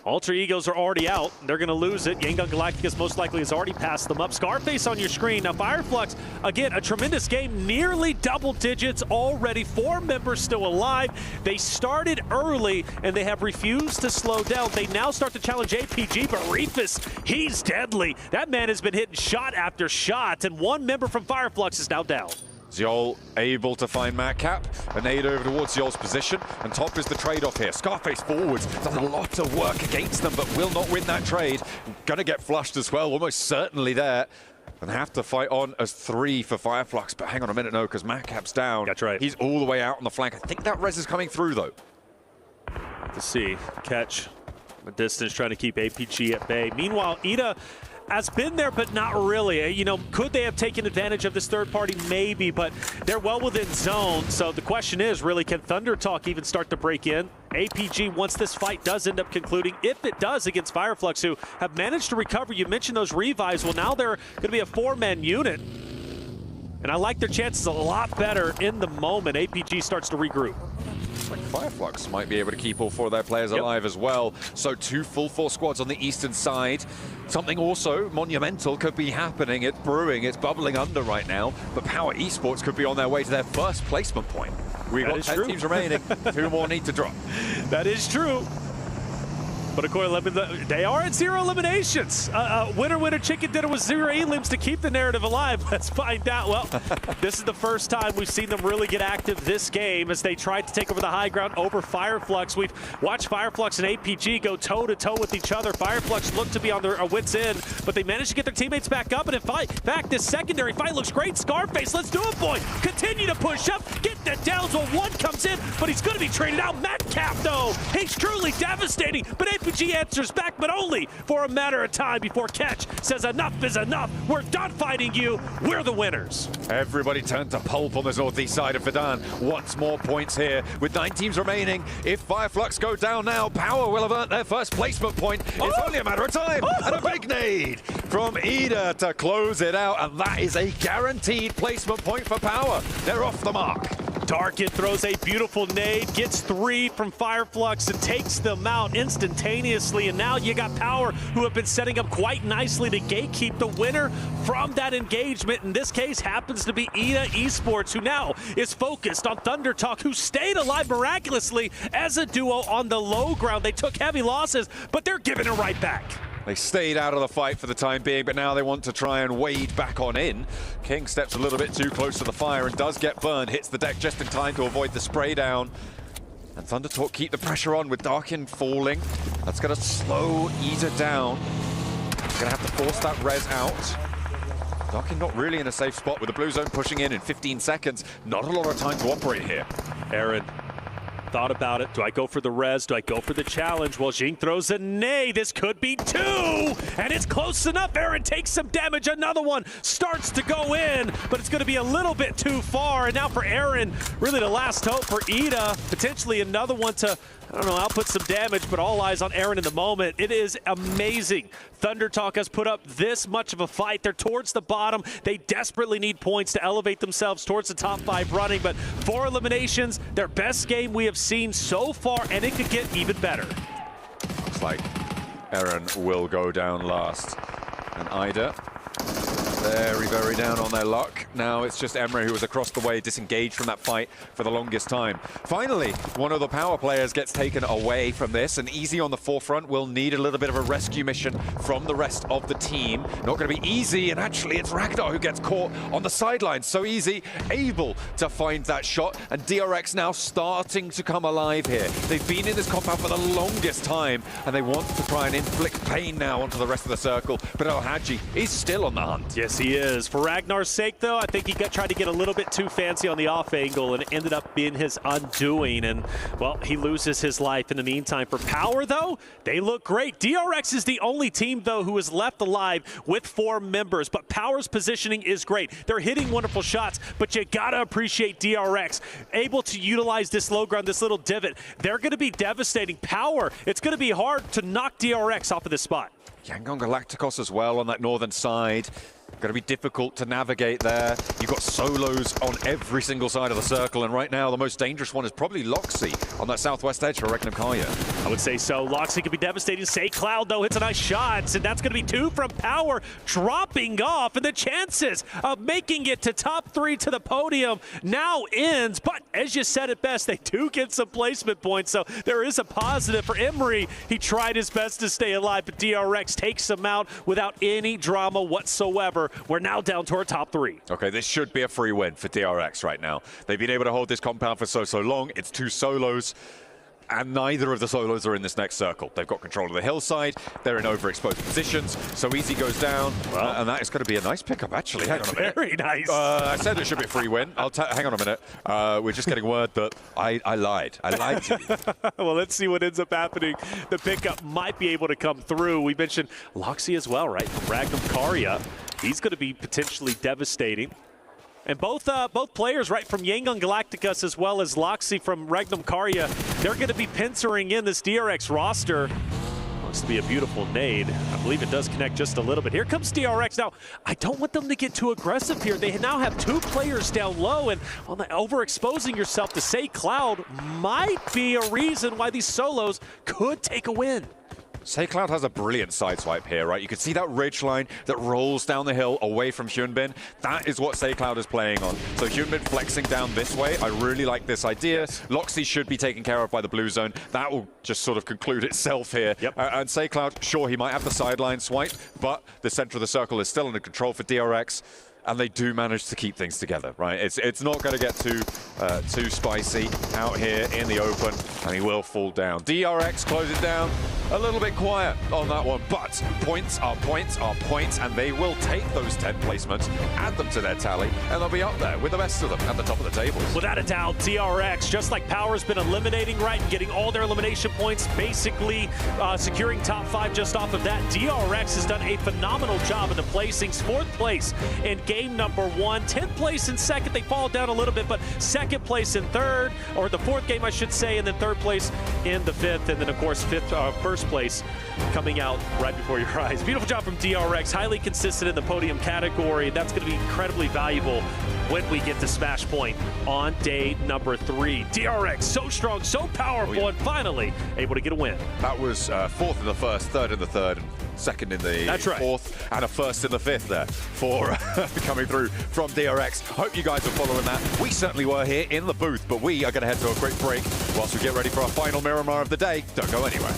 Alter Egos are already out. They're going to lose it. Yangon Galacticus most likely has already passed them up. Scarface on your screen. Now Fireflux, again, a tremendous game. Nearly double digits already. 4 members still alive. They started early, and they have refused to slow down. They now start to challenge APG, but Reefus, he's deadly. That man has been hitting shot after shot, and 1 member from Fireflux is now down. Zyol able to find Madcap. A nade over towards Zyol's position, and top is the trade-off here. Scarface forwards, does a lot of work against them, but will not win that trade. Gonna get flushed as well, almost certainly there. And have to fight on as 3 for Fireflux, but hang on a minute, no, because Madcap's down. That's right. He's all the way out on the flank. I think that res is coming through, though. To see, catch the distance, trying to keep APG at bay. Meanwhile, Ida has been there, but not really. You know, could they have taken advantage of this third party? Maybe, but they're well within zone. So the question is, really, can Thunder Talk even start to break in? APG, once this fight does end up concluding, if it does against Fireflux, who have managed to recover. You mentioned those revives. Well, now they're going to be a 4-man unit. And I like their chances a lot better in the moment. APG starts to regroup. Like Fireflux might be able to keep all 4 of their players alive as well. So 2 full force squads on the eastern side. Something also monumental could be happening. It's brewing, it's bubbling under right now. But Power Esports could be on their way to their first placement point. We've got 10 teams remaining. 2 more need to drop. That is true. But of course, they are at 0 eliminations. Winner chicken dinner with 0 elims to keep the narrative alive. Let's find out. Well, this is the first time we've seen them really get active this game as they tried to take over the high ground over Fireflux. We've watched Fireflux and APG go toe-to-toe with each other. Fireflux looked to be on their wits' end, but they managed to get their teammates back up and in fight. Back, this secondary fight looks great. Scarface, let's do it, boy. Continue to push up, get the downs while one comes in, but he's going to be traded out. Metcalf, though, he's truly devastating, but APG answers back, but only for a matter of time before Catch says enough is enough. We're done fighting you. We're the winners. Everybody turned to pulp on the northeast side of Verdan. Wants more points here with 9 teams remaining. If Fireflux go down now, Power will have earned their first placement point. It's only a matter of time. And a big nade from Ida to close it out, and that is a guaranteed placement point for Power. They're off the mark. Darkin throws a beautiful nade, gets 3 from Fireflux and takes them out instantaneously. And now you got Power, who have been setting up quite nicely to gatekeep the winner from that engagement. In this case, happens to be Ida Esports, who now is focused on Thunder Talk, who stayed alive miraculously as a duo on the low ground. They took heavy losses, but they're giving it right back. They stayed out of the fight for the time being, but now they want to try and wade back on in. King steps a little bit too close to the fire and does get burned, hits the deck just in time to avoid the spray down. And Thunder Talk keep the pressure on with Darkin falling. That's going to slow Ida down. Going to have to force that res out. Darkin not really in a safe spot with the blue zone pushing in 15 seconds. Not a lot of time to operate here. Aaron thought about it. Do I go for the res? Do I go for the challenge? Well, Jing throws a nay. This could be 2, and it's close enough. Aaron takes some damage. Another one starts to go in, but it's going to be a little bit too far. And now for Aaron, really the last hope for Ida. Potentially another one to, I don't know, output some damage, but all eyes on Aaron in the moment. It is amazing. Thunder Talk has put up this much of a fight. They're towards the bottom. They desperately need points to elevate themselves towards the top 5 running, but 4 eliminations, their best game we have seen so far, and it could get even better. Looks like Aaron will go down last. And Ida, very down on their luck. Now it's just Emre who was across the way, disengaged from that fight for the longest time. Finally, one of the Power players gets taken away from this, and Easy on the forefront will need a little bit of a rescue mission from the rest of the team. Not going to be easy, and actually it's Ragnar who gets caught on the sidelines. So Easy able to find that shot, and DRX now starting to come alive here. They've been in this compound for the longest time, and they want to try and inflict pain now onto the rest of the circle, but El Hadji is still on the hunt. Yes, he is. For Ragnar's sake, though, I think he tried to get a little bit too fancy on the off angle, and it ended up being his undoing. And, well, he loses his life in the meantime. For Power, though, they look great. DRX is the only team, though, who is left alive with 4 members. But Power's positioning is great. They're hitting wonderful shots, but you gotta appreciate DRX. Able to utilize this low ground, this little divot. They're going to be devastating. Power, it's going to be hard to knock DRX off of this spot. Yangon Galacticos as well on that northern side. Going to be difficult to navigate there. You've got solos on every single side of the circle, and right now the most dangerous one is probably Loxy on that southwest edge for Regnum Karya. I would say so. Loxy could be devastating. Say Cloud, though, hits a nice shot, and that's going to be 2 from Power, dropping off, and the chances of making it to top 3 to the podium now ends. But as you said it best, they do get some placement points, so there is a positive for Emery. He tried his best to stay alive, but DRX takes him out without any drama whatsoever. We're now down to our top 3. Okay, this should be a free win for DRX right now. They've been able to hold this compound for so long. It's 2 solos, and neither of the solos are in this next circle. They've got control of the hillside. They're in overexposed positions. So Easy goes down, and that is going to be a nice pickup, actually. Hang on a minute. Very nice. I said it should be a free win. Hang on a minute. We're just getting word that I lied. I lied to you. Well, let's see what ends up happening. The pickup might be able to come through. We mentioned Loxy as well, right? From Regnum Karya. He's going to be potentially devastating. And both players, right, from Yangon Galacticus as well as Loxy from Regnum Karya, they're going to be pincering in this DRX roster. Looks to be a beautiful nade. I believe it does connect just a little bit. Here comes DRX. Now, I don't want them to get too aggressive here. They now have 2 players down low, and overexposing yourself to Say Cloud might be a reason why these solos could take a win. SayCloud has a brilliant sideswipe here, right? You can see that ridge line that rolls down the hill away from Hyunbin. That is what SayCloud is playing on. So Hyunbin flexing down this way, I really like this idea. Loxy should be taken care of by the blue zone. That will just sort of conclude itself here. And SayCloud, sure, he might have the sideline swipe, but the center of the circle is still under control for DRX. And they do manage to keep things together, right? It's not going to get too spicy out here in the open, and he will fall down. DRX close it down. A little bit quiet on that one, but points are points are points, and they will take those 10 placements, add them to their tally, and they'll be up there with the best of them at the top of the table. Without a doubt, DRX, just like Power's been eliminating, right, and getting all their elimination points, basically securing top 5 just off of that. DRX has done a phenomenal job in the placings. 4th place in game number 1, 10th place in 2nd. They fall down a little bit, but 2nd place in 3rd, or the 4th game, I should say, and then 3rd place in the 5th, and then, of course, 1st place coming out right before your eyes. Beautiful job from DRX, highly consistent in the podium category. That's going to be incredibly valuable when we get to Smash Point on day number 3. DRX, so strong, so powerful, and finally able to get a win. That was 4th in the 1st, 3rd in the 3rd, and 2nd in the 4th, and a 1st in the 5th there for coming through from DRX. Hope you guys are following that. We certainly were here in the booth, but we are going to head to a quick break whilst we get ready for our final Miramar of the day. Don't go anywhere.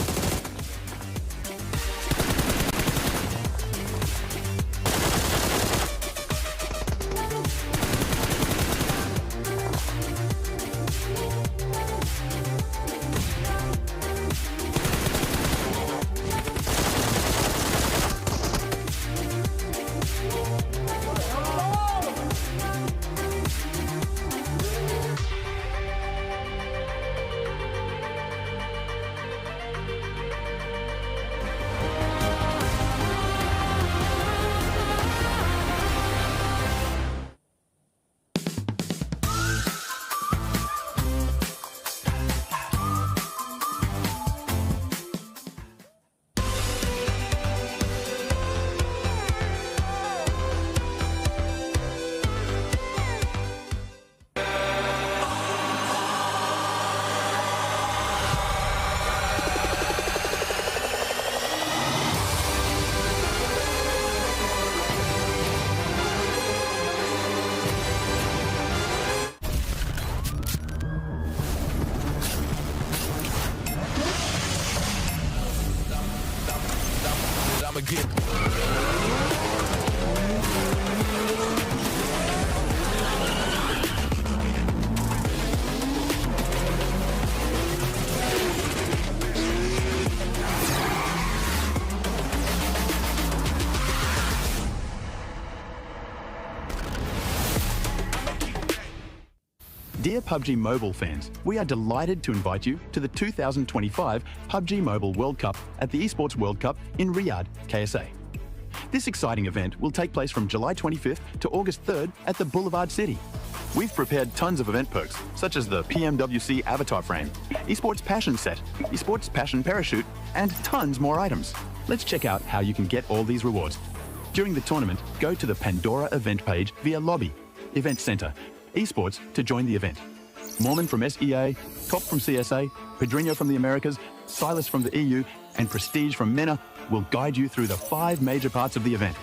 Dear PUBG Mobile fans, we are delighted to invite you to the 2025 PUBG Mobile World Cup at the Esports World Cup in Riyadh, KSA. This exciting event will take place from July 25th to August 3rd at the Boulevard City. We've prepared tons of event perks, such as the PMWC Avatar Frame, Esports Passion Set, Esports Passion Parachute, and tons more items. Let's check out how you can get all these rewards. During the tournament, go to the Pandora event page via Lobby, Event Center, Esports to join the event. Mormon from SEA, Top from CSA, Pedrinho from the Americas, Silas from the EU, and Prestige from MENA will guide you through the 5 major parts of the event.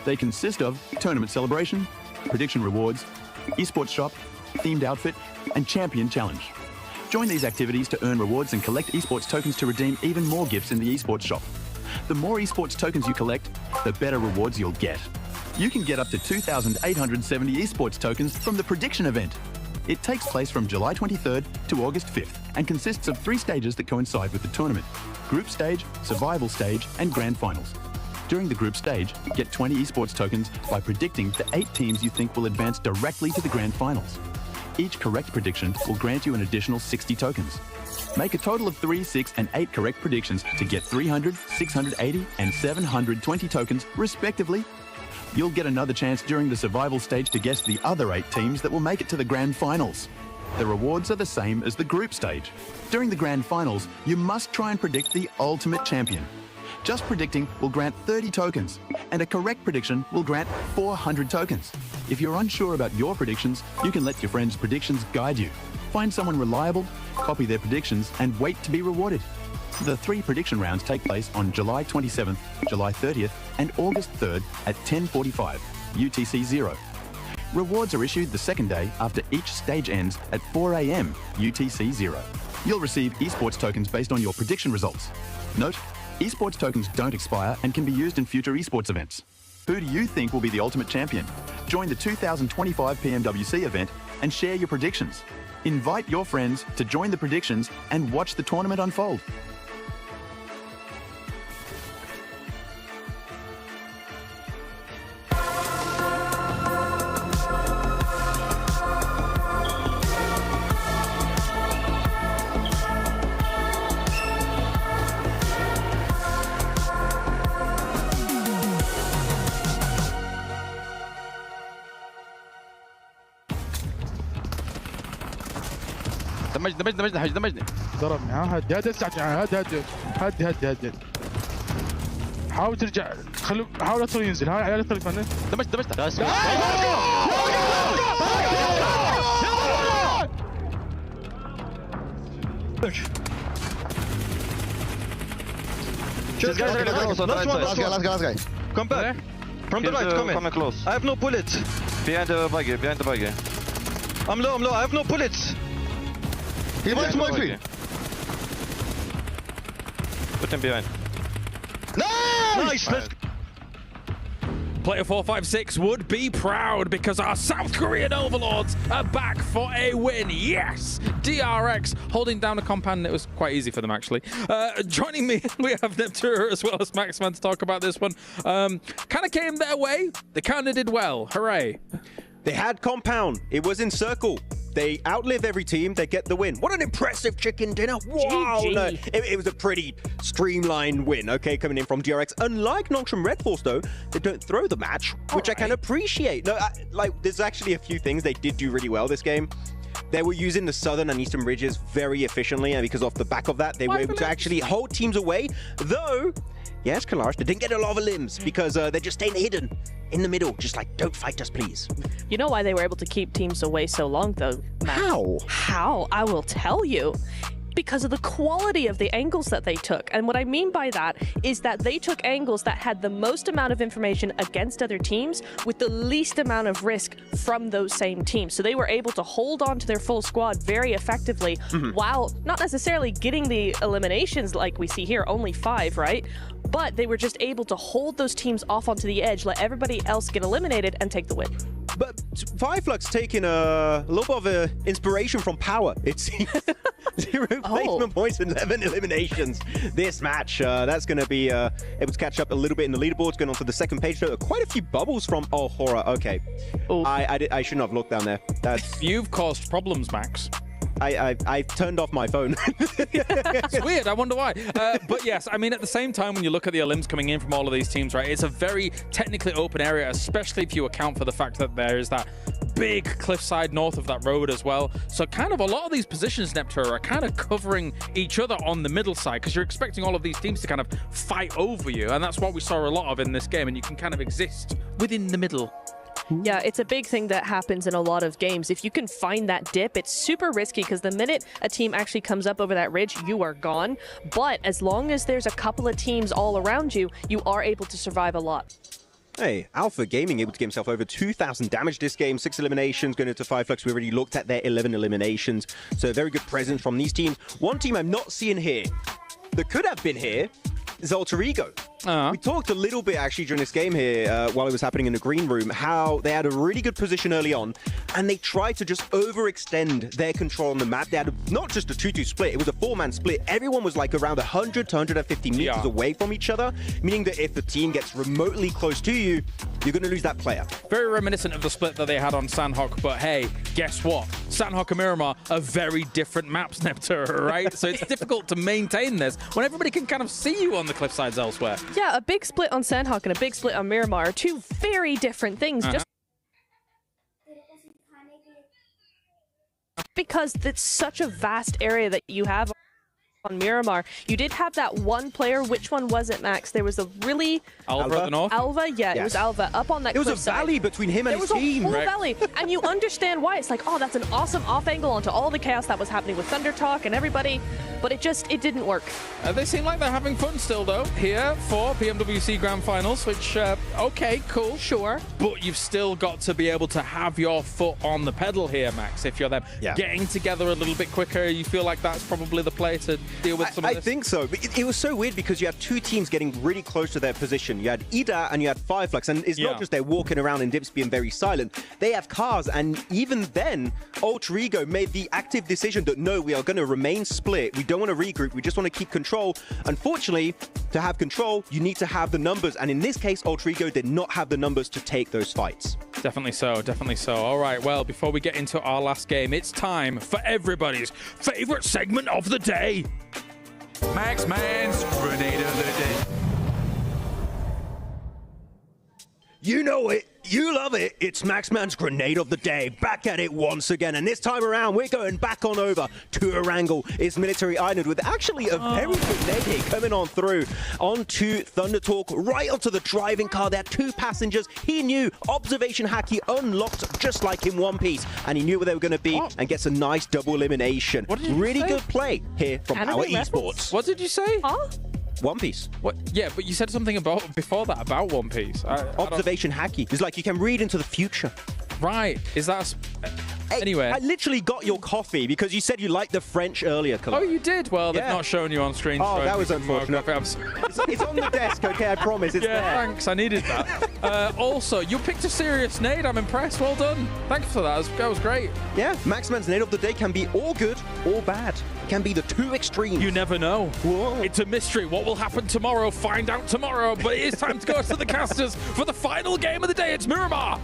They consist of tournament celebration, prediction rewards, esports shop, themed outfit, and champion challenge. Join these activities to earn rewards and collect esports tokens to redeem even more gifts in the esports shop. The more esports tokens you collect, the better rewards you'll get. You can get up to 2,870 esports tokens from the prediction event. It takes place from July 23rd to August 5th and consists of 3 stages that coincide with the tournament: group stage, survival stage, and grand finals. During the group stage, get 20 esports tokens by predicting the 8 teams you think will advance directly to the grand finals. Each correct prediction will grant you an additional 60 tokens. Make a total of 3, 6, and 8 correct predictions to get 300, 680, and 720 tokens, respectively. You'll get another chance during the survival stage to guess the other 8 teams that will make it to the grand finals. The rewards are the same as the group stage. During the grand finals, you must try and predict the ultimate champion. Just predicting will grant 30 tokens, and a correct prediction will grant 400 tokens. If you're unsure about your predictions, you can let your friends' predictions guide you. Find someone reliable, copy their predictions, and wait to be rewarded. The 3 prediction rounds take place on July 27th, July 30th, and August 3rd at 10:45 UTC 0. Rewards are issued the second day after each stage ends at 4 a.m. UTC 0. You'll receive esports tokens based on your prediction results. Note, esports tokens don't expire and can be used in future esports events. Who do you think will be the ultimate champion? Join the 2025 PMWC event and share your predictions. Invite your friends to join the predictions and watch the tournament unfold. دمجني ضربني. هدي هدي حاول ترجع. حاول ادخل ينزل. حاول ادخل يفنن. دمجت Last guy. Come back. From the right, come in. Close. I have no bullets. Behind the buggy. I'm low. I have no bullets. He might smoke me. Put him behind. Nice! Let's Player 456 would be proud because our South Korean overlords are back for a win. Yes! DRX holding down a compound. It was quite easy for them, actually. Joining me, we have Neptura as well as Maxman to talk about this one. Kind of came their way. They kind of did well. Hooray. They had compound. It was in circle. They outlive every team. They get the win. What an impressive chicken dinner. Wow. No, it was a pretty streamlined win, okay, coming in from DRX. Unlike Nongshim Red Force, though, they don't throw the match, which I can appreciate. No, there's actually a few things they did do really well this game. They were using the southern and eastern ridges very efficiently, and because off the back of that, they were able to actually hold teams away. Though, yes, Kalash, they didn't get a lot of limbs because they're just staying hidden in the middle, just like, don't fight us, please. You know why they were able to keep teams away so long, though, Matt? How? How? I will tell you. Because of the quality of the angles that they took. And what I mean by that is that they took angles that had the most amount of information against other teams with the least amount of risk from those same teams. So they were able to hold on to their full squad very effectively while not necessarily getting the eliminations like we see here, only 5, right? But they were just able to hold those teams off onto the edge, let everybody else get eliminated and take the win. But Fireflux taking a little bit of inspiration from Power, it seems. 0 placement points, 11 eliminations. This match, that's going to be able to catch up a little bit in the leaderboards, going on to the second page. So quite a few bubbles from horror. Okay. I shouldn't have looked down there. You've caused problems, Max. I turned off my phone. It's weird. I wonder why. But yes, I mean, at the same time, when you look at the elims coming in from all of these teams, right, it's a very technically open area, especially if you account for the fact that there is that big cliffside north of that road as well. So kind of a lot of these positions, Neptura, are kind of covering each other on the middle side because you're expecting all of these teams to kind of fight over you. And that's what we saw a lot of in this game. And you can kind of exist within the middle. Yeah, it's a big thing that happens in a lot of games. If you can find that dip, it's super risky because the minute a team actually comes up over that ridge, you are gone. But as long as there's a couple of teams all around you, you are able to survive a lot. Hey, Alpha Gaming able to get himself over 2,000 damage this game, 6 eliminations going into Fireflux. We already looked at their 11 eliminations, so a very good presence from these teams. One team I'm not seeing here that could have been here is Alter Ego. We talked a little bit actually during this game here while it was happening in the green room, how they had a really good position early on and they tried to just overextend their control on the map. They had not just a 2-2 split, it was a 4-man split. Everyone was like around 100 to 150 meters away from each other, meaning that if the team gets remotely close to you, you're going to lose that player. Very reminiscent of the split that they had on Sandhawk, but hey, guess what? Sandhawk and Miramar are very different maps, Neptura, right? So it's difficult to maintain this when everybody can kind of see you on the cliffsides elsewhere. Yeah, a big split on Sandhawk and a big split on Miramar are two very different things. Just because it's such a vast area that you have. on Miramar. You did have that one player. Which one was it, Max? There was a really... Alva at the north? Alva, yeah, it was Alva up on that cliff. There was a valley between him and his team. There was a whole valley. And you understand why. It's like, oh, that's an awesome off angle onto all the chaos that was happening with Thunder Talk and everybody. But it didn't work. They seem like they're having fun still, though, here for PMWC Grand Finals, which, okay, cool. Sure. But you've still got to be able to have your foot on the pedal here, Max, if you're them. Yeah. Getting together a little bit quicker, you feel like that's probably the play to deal with some of this? I think so. But it was so weird because you had two teams getting really close to their position. You had Ida and you had Fireflux, and it's not just they're walking around and Dips being very silent. They have cars, and even then, Alter Ego made the active decision that no, we are going to remain split. We don't want to regroup. We just want to keep control. Unfortunately, to have control, you need to have the numbers, and in this case, Alter Ego did not have the numbers to take those fights. Definitely so, definitely so. All right, well, before we get into our last game, it's time for everybody's favorite segment of the day. Max Man's Grenade of the Day. You know it. You love it. It's Maxman's Grenade of the Day. Back at it once again. And this time around, we're going back on over to Erangel. It's Military Island with actually a very good nade hit coming on through onto Thunder Talk, right onto the driving car. There are two passengers. He knew Observation Hacky unlocked just like in One Piece. And he knew where they were going to be and gets a nice double elimination. Really good play here from Power Esports. What did you say? Huh? One Piece. What? Yeah, but you said something about before that about One Piece. Observation Hacky. It's like you can read into the future. Right. Is that... Anyway. I literally got your coffee because you said you liked the French earlier, Kalon. Oh, you did? Well, they've not shown you on screen. Oh, so that was unfortunate. It's on the desk, okay? I promise. It's there. Thanks. I needed that. Also, you picked a serious nade. I'm impressed. Well done. Thanks for that. That was great. Yeah, Maxman's nade of the day can be all good or bad. Can be the two extremes. You never know. Whoa. It's a mystery. What will happen tomorrow? Find out tomorrow. But it is time to go to the casters for the final game of the day. It's Miramar.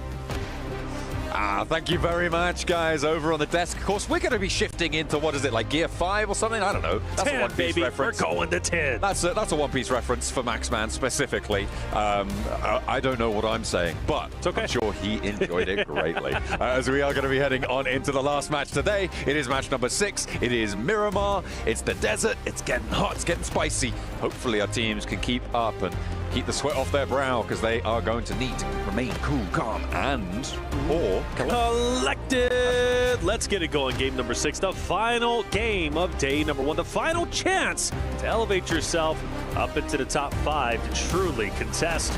Thank you very much, guys, over on the desk. Of course, we're going to be shifting into, what is it, like Gear 5 or something? I don't know. That's 10, a One Piece baby. reference. We're going to 10. That's a One Piece reference for Maxman specifically. I don't know what I'm saying, but I'm sure he enjoyed it greatly. As we are going to be heading on into the last match today. It is match number 6. It is Miramar. It's the desert. It's getting hot. It's getting spicy. Hopefully our teams can keep up and keep the sweat off their brow, because they are going to need to remain cool, calm, and or collected. Let's get it going. Game number 6, the final game of day number 1, the final chance to elevate yourself up into the top 5 to truly contest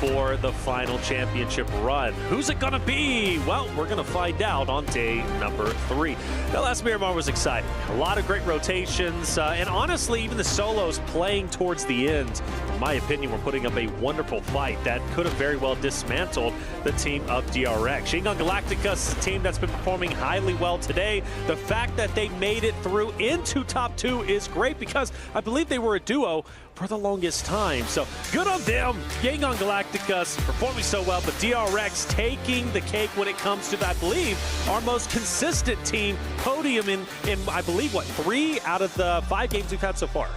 for the final championship run. Who's it gonna be? Well, we're gonna find out on day number 3. The last Miramar was exciting. A lot of great rotations, and honestly, even the solos playing towards the end, in my opinion, were putting up a wonderful fight that could have very well dismantled the team of DRX. Shingon Galactica's team that's been performing highly well today. The fact that they made it through into top 2 is great, because I believe they were a duo for the longest time. So good on them. Shingon Galactica's performing so well, but DRX taking the cake when it comes to, I believe, our most consistent team podium in I believe, what, 3 out of the 5 games we've had so far.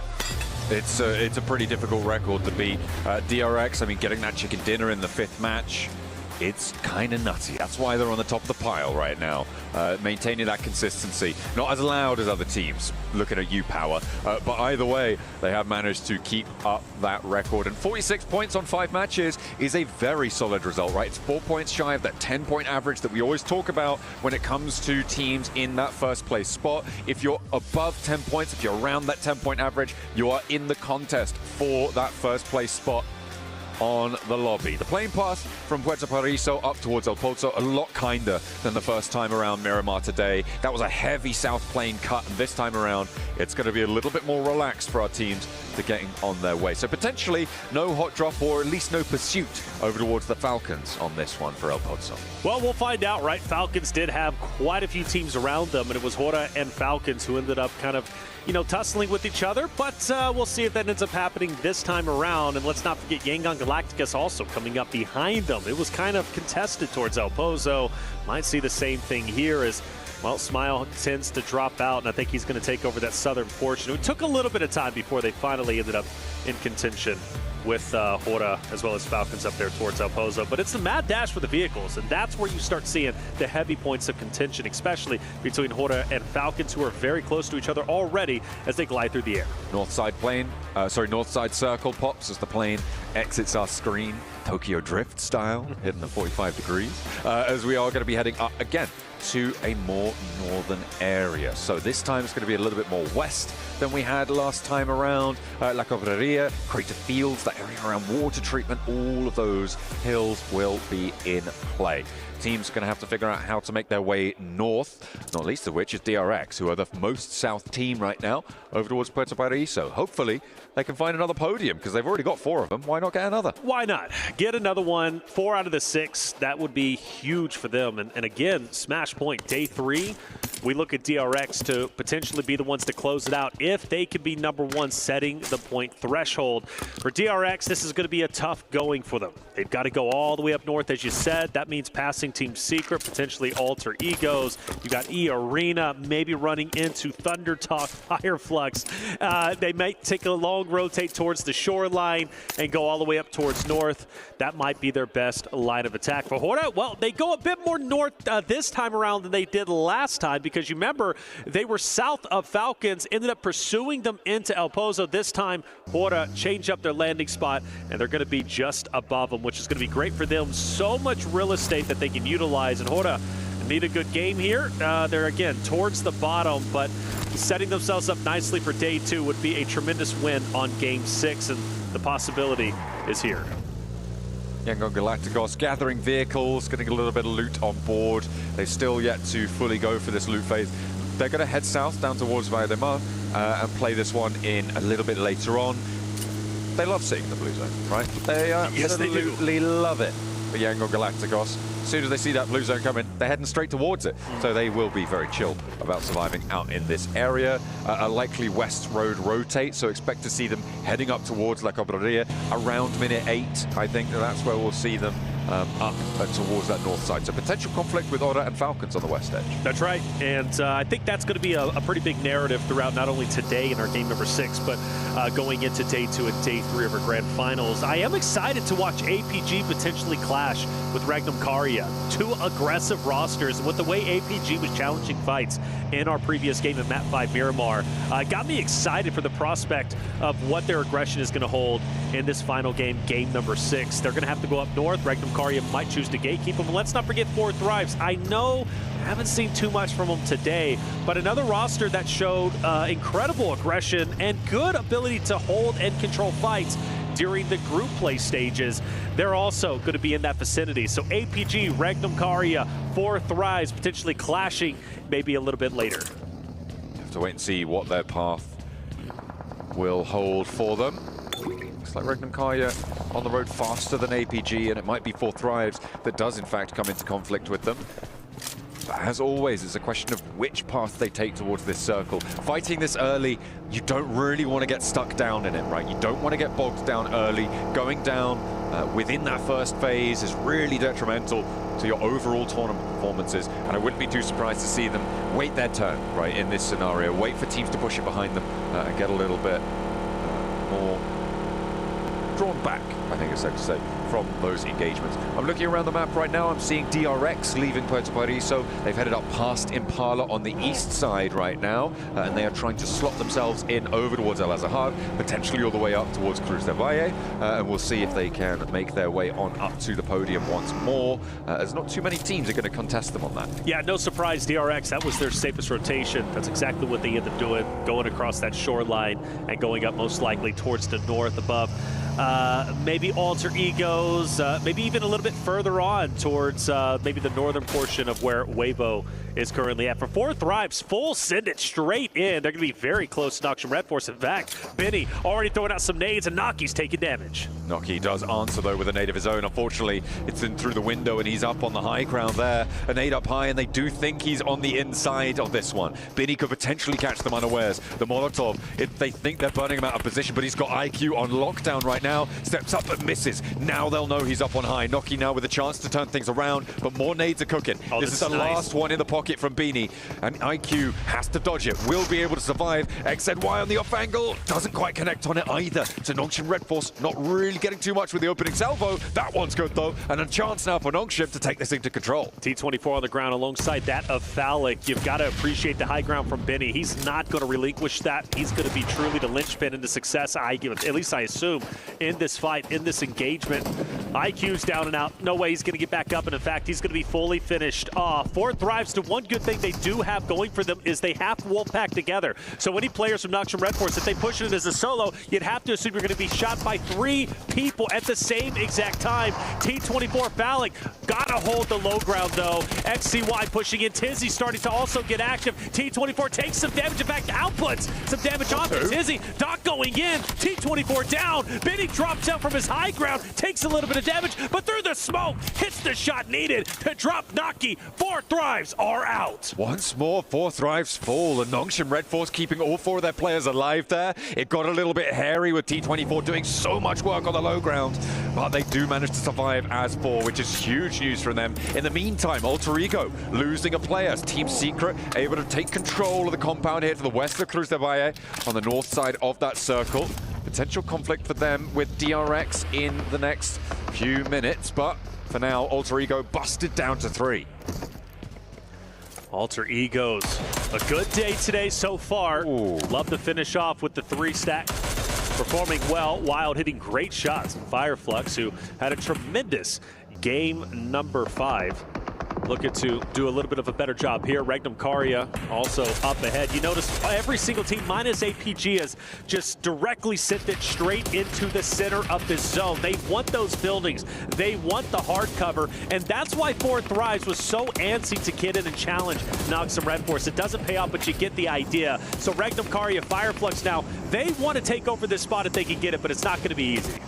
It's a pretty difficult record to beat. DRX, I mean, getting that chicken dinner in the 5th match, it's kind of nutty. That's why they're on the top of the pile right now, maintaining that consistency. Not as loud as other teams, looking at you, Power. But either way, they have managed to keep up that record. And 46 points on 5 matches is a very solid result, right? It's 4 points shy of that 10-point average that we always talk about when it comes to teams in that first place spot. If you're above 10 points, if you're around that 10-point average, you are in the contest for that first place spot on the lobby. The plane path from Puerto Paraiso up towards El Pozo, a lot kinder than the first time around Miramar today. That was a heavy south plane cut, and this time around, it's going to be a little bit more relaxed for our teams to getting on their way. So potentially no hot drop, or at least no pursuit over towards the Falcons on this one for El Pozo. Well, we'll find out, right? Falcons did have quite a few teams around them, and it was Hora and Falcons who ended up kind of, you know, tussling with each other, but we'll see if that ends up happening this time around. And let's not forget Shingon Galacticus also coming up behind them. It was kind of contested towards El Pozo. Might see the same thing here as, well, Smile tends to drop out, and I think he's going to take over that southern portion. It took a little bit of time before they finally ended up in contention with Hora as well as Falcons up there towards El Pozo. But it's the mad dash for the vehicles, and that's where you start seeing the heavy points of contention, especially between Hora and Falcons, who are very close to each other already as they glide through the air. North side circle pops as the plane exits our screen, Tokyo Drift style, hitting the 45 degrees, as we are going to be heading up again to a more northern area. So this time it's going to be a little bit more west than we had last time around. La Cobreria, Crater Fields, that area around water treatment, all of those hills will be in play. Teams are going to have to figure out how to make their way north, not least of which is DRX, who are the most south team right now, over towards Puerto Paraíso. Hopefully they can find another podium, because they've already got 4 of them. Why not get another? Why not? Get another one. 4 out of the 6. That would be huge for them. And again, smash point, day 3. We look at DRX to potentially be the ones to close it out if they could be number 1 setting the point threshold. For DRX, this is going to be a tough going for them. They've got to go all the way up north, as you said. That means passing Team Secret, potentially Alter Egos. You got E Arena, maybe running into Thunder Talk, Fireflux. They might take a long rotate towards the shoreline and go all the way up towards north. That might be their best line of attack. For Hora, well, they go a bit more north this time around than they did last time, because you remember they were south of Falcons, ended up pursuing them into El Pozo. This time, Hora changed up their landing spot, and they're going to be just above them, which is going to be great for them. So much real estate that they can utilize, and Hora need a good game here. They're, again, towards the bottom, but setting themselves up nicely for day 2 would be a tremendous win on game 6, and the possibility is here. Yangon Galacticos gathering vehicles, getting a little bit of loot on board. They've still yet to fully go for this loot phase. They're going to head south down towards Valle de Mar and play this one in a little bit later on. They love seeing the blue zone, right? They absolutely love it for Yangon Galacticos. As soon as they see that blue zone coming, they're heading straight towards it. So they will be very chill about surviving out in this area. A likely west road rotate, so expect to see them heading up towards La Cobreria around minute 8. I think that's where we'll see them up towards that north side. So potential conflict with Hora and Falcons on the west edge. That's right, and I think that's going to be a pretty big narrative throughout not only today in our game number 6, but going into day 2 and day 3 of our grand finals. I am excited to watch APG potentially clash with Regnum Caria. 2 aggressive rosters, and with the way APG was challenging fights in our previous game in Map 5 Miramar, got me excited for the prospect of what their aggression is going to hold in this final game, game number 6. They're going to have to go up north. Regnum Caria might choose to gatekeep them. Let's not forget 4 Thrives. I know I haven't seen too much from them today, but another roster that showed incredible aggression and good ability to hold and control fights during the group play stages. They're also going to be in that vicinity. So APG, Regnum Caria, 4 Thrives potentially clashing maybe a little bit later. Have to wait and see what their path will hold for them. Looks like Regnum Caria on the road faster than APG, and it might be 4 Thrives that does in fact come into conflict with them. But as always, it's a question of which path they take towards this circle. Fighting this early, you don't really want to get stuck down in it, right? You don't want to get bogged down early. Going down within that first phase is really detrimental to your overall tournament performances, and I wouldn't be too surprised to see them wait their turn, right, in this scenario. Wait for teams to push it behind them and get a little bit more drawn back, I think it's safe to say, from those engagements. I'm looking around the map right now. I'm seeing DRX leaving Puerto Paraíso. They've headed up past Impala on the east side right now, and they are trying to slot themselves in over towards El Azahar, potentially all the way up towards Cruz del Valle, and we'll see if they can make their way on up to the podium once more. There's not too many teams that are going to contest them on that. Yeah, no surprise, DRX, that was their safest rotation. That's exactly what they ended up doing, going across that shoreline and going up most likely towards the north above. Maybe Alter Egos, maybe even a little bit further on towards maybe the northern portion of where Weibo is currently at. For 4 Thrives, full send it straight in. They're going to be very close to Noxian Red Force. In fact, Benny already throwing out some nades, and Naki's taking damage. Naki does answer, though, with a nade of his own. Unfortunately, it's in through the window, and he's up on the high ground there. A nade up high, and they do think he's on the inside of this one. Benny could potentially catch them unawares. The Molotov, if they think they're burning him out of position, but he's got IQ on lockdown right now. Steps up but misses. Now they'll know he's up on high. Naki now with a chance to turn things around, but more nades are cooking. This is the last one in the pocket rocket from Beanie, and IQ has to dodge it. Will be able to survive. XZY on the off angle doesn't quite connect on it either. So Nongshim Red Force not really getting too much with the opening salvo. That one's good though, and a chance now for Nongshim to take this into control. T24 on the ground alongside that of Phallic. You've got to appreciate the high ground from Benny. He's not going to relinquish that. He's going to be truly the linchpin into success, at least I assume, in this fight, in this engagement. IQ's down and out. No way he's going to get back up, and in fact, he's going to be fully finished off. 4 Thrives to one good thing they do have going for them is they have Wolfpack together. So any players from Nongshim Red Force, if they push it as a solo, you'd have to assume you're going to be shot by 3 people at the same exact time. T24 Phallic got to hold the low ground though. XCY pushing in. Tizzy starting to also get active. T24 takes some damage. In fact, outputs some damage onto Tizzy. Doc going in. T24 down. Benny drops out from his high ground, takes a little bit of damage, but through the smoke, hits the shot needed to drop Naki. 4 Thrives are out. Once more, 4 Thrives fall, and Nongshim Red Force keeping all 4 of their players alive there. It got a little bit hairy with T24 doing so much work on the low ground, but they do manage to survive as 4, which is huge news from them. In the meantime, Alter Ego losing a player. Team Secret able to take control of the compound here to the west of Cruz de Valle on the north side of that circle. Potential conflict for them with DRX in the next few minutes, but for now, Alter Ego busted down to 3. Alter Egos, a good day today so far. Ooh. Love to finish off with the 3 stack. Performing well, Wild hitting great shots. Fireflux, who had a tremendous game number 5. Looking to do a little bit of a better job here. Regnum Karya also up ahead. You notice every single team minus APG has just directly sent it straight into the center of this zone. They want those buildings. They want the hard cover. And that's why 4 Thrives was so antsy to get in and challenge Nongshim Red Force. It doesn't pay off, but you get the idea. So Regnum Karya, Fireflux now, they want to take over this spot if they can get it, but it's not going to be easy.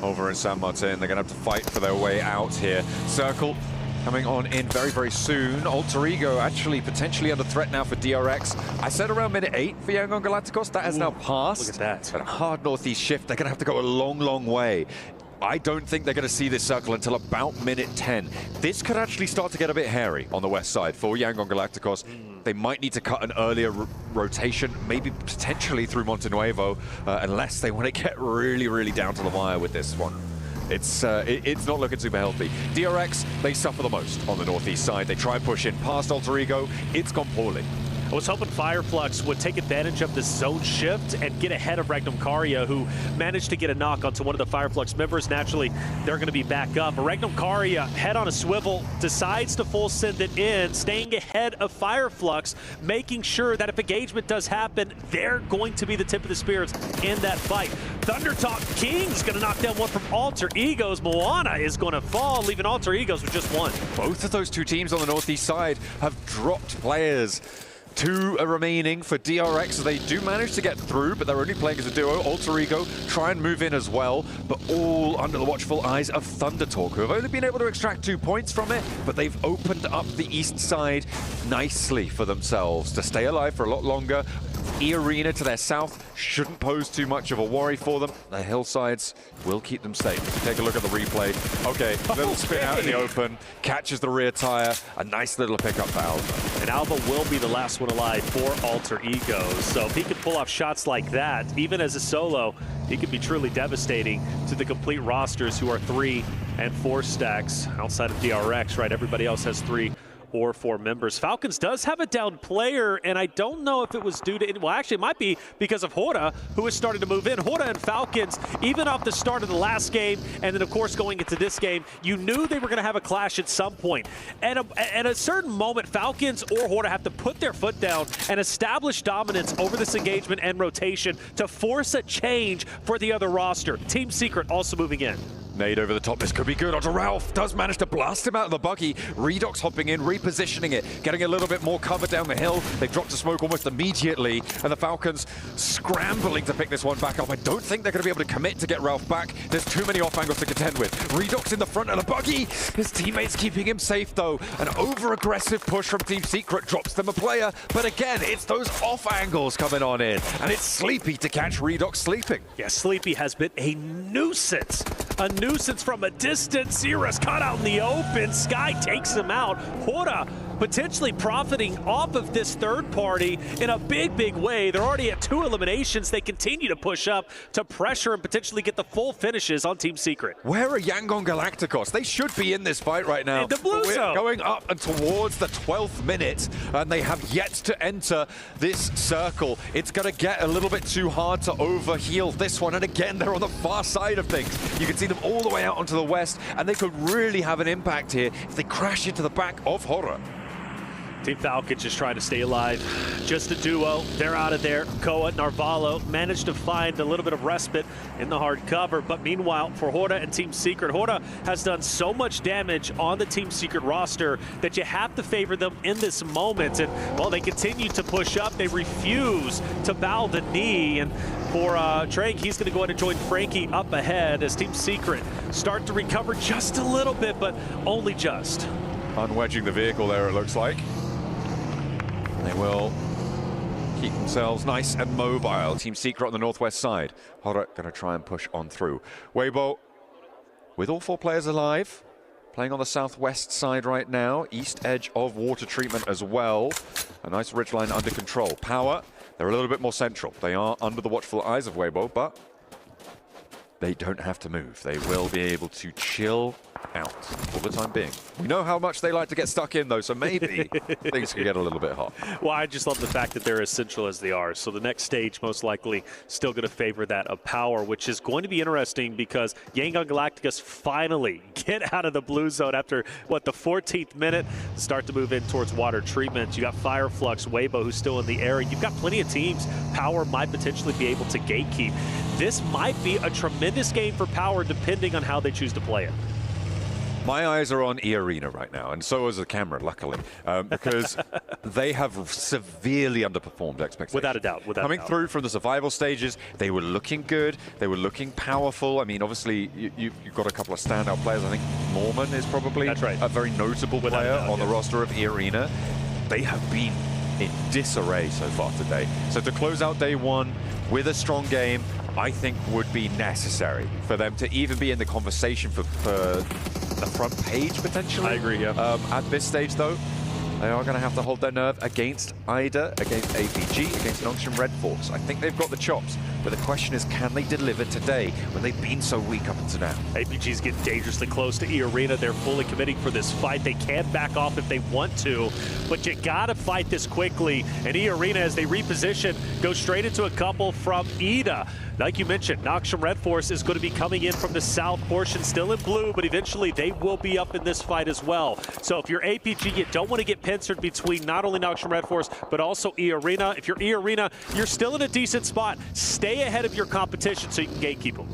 Over in San Martin, they're going to have to fight for their way out here. Circle coming on in very, very soon. Alter Ego actually potentially under threat now for DRX. I said around minute 8 for Yangon Galacticos. That has now passed. Look at that. But a hard northeast shift. They're going to have to go a long, long way. I don't think they're going to see this circle until about minute 10. This could actually start to get a bit hairy on the west side for Yangon Galacticos. They might need to cut an earlier rotation, maybe potentially through Monte Nuevo, unless they want to get really, really down to the wire with this one. It's not looking super healthy. DRX, they suffer the most on the northeast side. They try and push in past Alter Ego. It's gone poorly. I was hoping Fireflux would take advantage of this zone shift and get ahead of Regnum Karya, who managed to get a knock onto one of the Fireflux members. Naturally, they're going to be back up. But Regnum Karya, head on a swivel, decides to full send it in, staying ahead of Fireflux, making sure that if engagement does happen, they're going to be the tip of the spears in that fight. Thundertalk King's going to knock down one from Alter Egos. Moana is going to fall, leaving Alter Egos with just 1. Both of those 2 teams on the northeast side have dropped players. 2 are remaining for DRX. They do manage to get through, but they're only playing as a duo. Alter Ego try and move in as well, but all under the watchful eyes of Thundertalk, who have only been able to extract 2 points from it, but they've opened up the east side nicely for themselves to stay alive for a lot longer. E-Arena to their south shouldn't pose too much of a worry for them. The hillsides will keep them safe. Take a look at the replay. Okay, little spin out in the open, catches the rear tire, a nice little pickup for Alva. And Alva will be the last one alive for Alter Ego. So if he can pull off shots like that, even as a solo, he could be truly devastating to the complete rosters who are 3 and 4 stacks outside of DRX, right? Everybody else has 3 or 4 members. Falcons does have a down player, and I don't know if it was due to, well, actually it might be because of Hora, who is starting to move in. Hora and Falcons, even off the start of the last game, and then of course going into this game, you knew they were going to have a clash at some point. And at a certain moment, Falcons or Hora have to put their foot down and establish dominance over this engagement and rotation to force a change for the other roster. Team Secret also moving in. Nade over the top, this could be good. Onto Ralph, does manage to blast him out of the buggy. Redox hopping in, repositioning it, getting a little bit more cover down the hill. They drop to smoke almost immediately, and the Falcons scrambling to pick this one back up. I don't think they're going to be able to commit to get Ralph back. There's too many off angles to contend with. Redox in the front of the buggy. His teammates keeping him safe though. An over-aggressive push from Team Secret drops them a player, but again, it's those off angles coming on in, and it's Sleepy to catch Redox sleeping. Yeah, Sleepy has been a nuisance. A nuisance from a distance. Zera's caught out in the open. Sky takes him out. Hora potentially profiting off of this third party in a big way. They're already at 2 eliminations. They continue to push up to pressure and potentially get the full finishes on Team Secret. Where are Yangon Galacticos? They should be in this fight right now. In the blue zone. We're going up and towards the 12th minute, and they have yet to enter this circle. It's going to get a little bit too hard to overheal this one, and again, they're on the far side of things. You can see them all the way out onto the west, and they could really have an impact here if they crash into the back of Horror. Team Falcons just trying to stay alive. Just a duo. They're out of there. Koa, Narvalo managed to find a little bit of respite in the hard cover. But meanwhile, for Horda and Team Secret, Horda has done so much damage on the Team Secret roster that you have to favor them in this moment. And while they continue to push up, they refuse to bow the knee. And for Trank, he's going to go ahead and join Frankie up ahead as Team Secret start to recover just a little bit, but only just. Unwedging the vehicle there, it looks like. They will keep themselves nice and mobile. Team Secret on the northwest side. Horror going to try and push on through. Weibo, with all 4 players alive, playing on the southwest side right now. East edge of water treatment as well. A nice ridgeline under control. Power, they're a little bit more central. They are under the watchful eyes of Weibo, but they don't have to move. They will be able to chill out for the time being. We know how much they like to get stuck in, though, so maybe things can get a little bit hot. Well, I just love the fact that they're as central as they are. So the next stage most likely still going to favor that of Power, which is going to be interesting because Yangon Galacticos finally get out of the blue zone after, what, the 14th minute, start to move in towards water treatment. You got Fireflux, Weibo, who's still in the air. You've got plenty of teams. Power might potentially be able to gatekeep. This might be a tremendous game for Power depending on how they choose to play it. My eyes are on E-Arena right now, and so is the camera, luckily, because they have severely underperformed expectations. Without a doubt. Coming through from the survival stages, they were looking good, they were looking powerful. I mean, obviously, you've got a couple of standout players. I think Mormon is probably a very notable player on the roster of E-Arena. They have been in disarray so far today. So to close out day 1 with a strong game, I think would be necessary for them to even be in the conversation for the front page, potentially. I agree, yeah. At this stage, though, they are going to have to hold their nerve against IDA, against APG, against Nongshim Red Force. I think they've got the chops, but the question is, can they deliver today when they've been so weak up until now? APG's getting dangerously close to E-Arena. They're fully committing for this fight. They can back off if they want to, but you got to fight this quickly. And E-Arena, as they reposition, goes straight into a couple from IDA. Like you mentioned, Nongshim Red Force is going to be coming in from the south portion, still in blue, but eventually they will be up in this fight as well. So if you're APG, you don't want to get pincered between not only Nongshim Red Force, but also E-Arena. If you're E-Arena, you're still in a decent spot. Stay ahead of your competition so you can gatekeep them.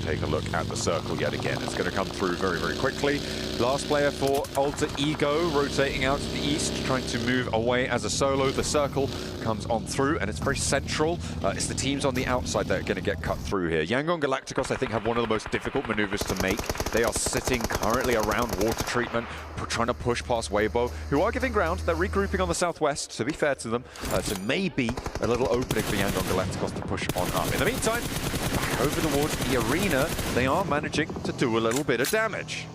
Take a look at the circle yet again. It's going to come through very quickly. Last player for Alter Ego, rotating out to the east, trying to move away as a solo. The circle comes on through, and it's very central. It's the teams on the outside that are going to get cut through here. Yangon Galacticos, I think, have one of the most difficult maneuvers to make. They are sitting currently around water treatment, trying to push past Weibo, who are giving ground. They're regrouping on the southwest, to be fair to them. So maybe a little opening for Yangon Galacticos to push on up. In the meantime, back over towards the arena, they are managing to do a little bit of damage.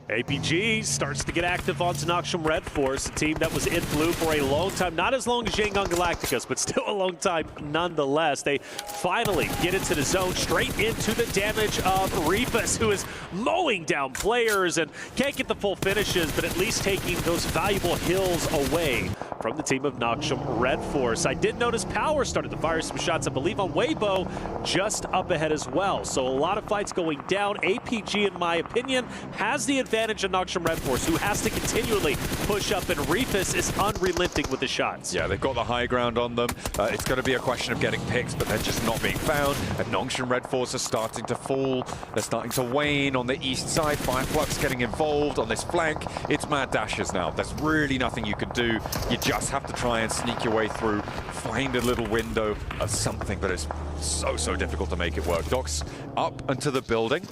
APG starts to get active onto Nongshim Red Force, a team that was in blue for a long time. Not as long as Yangon Galacticos, but still a long time nonetheless. They finally get into the zone, straight into the damage of Reefus, who is mowing down players and can't get the full finishes, but at least taking those valuable hills away from the team of Nongshim Red Force. I did notice Power started to fire some shots, I believe, on Weibo, just up ahead as well. So a lot of fights going down. APG, in my opinion, has the advantage of Nongshim Red Force, who has to continually push up, and Reefus is unrelenting with the shots. Yeah, they've got the high ground on them. It's going to be a question of getting picks, but they're just not being found. And Nongshim Red Force are starting to fall. They're starting to wane on the east side. Fireflux getting involved on this flank. It's mad dashes now. There's really nothing you can do. You just have to try and sneak your way through, find a little window of something, but it's so difficult to make it work. Doc's up into the building,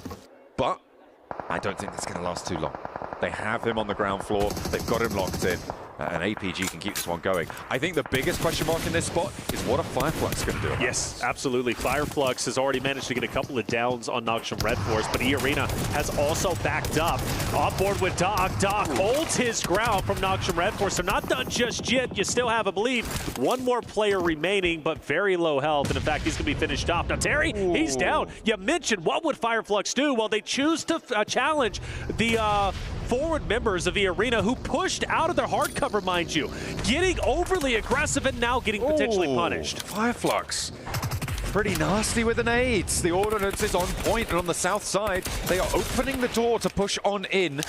but I don't think that's going to last too long. They have him on the ground floor. They've got him locked in. and APG can keep this one going. I think the biggest question mark in this spot is what are Fireflux going to do about Yes, this? absolutely. Fireflux has already managed to get a couple of downs on Noxium Red Force, but E-Arena has also backed up. On board with Doc. Doc holds his ground from Noxium Red Force. They're not done just yet. You still have, I believe, one more player remaining, but very low health. And in fact, he's going to be finished off. Now, Terry, he's down. You mentioned what would Fireflux do? Well, they choose to challenge the forward members of the arena who pushed out of their hardcover, mind you, getting overly aggressive and now getting potentially punished. Fireflux. Pretty nasty with the nades. The ordnance is on point, and on the south side, they are opening the door to push on in.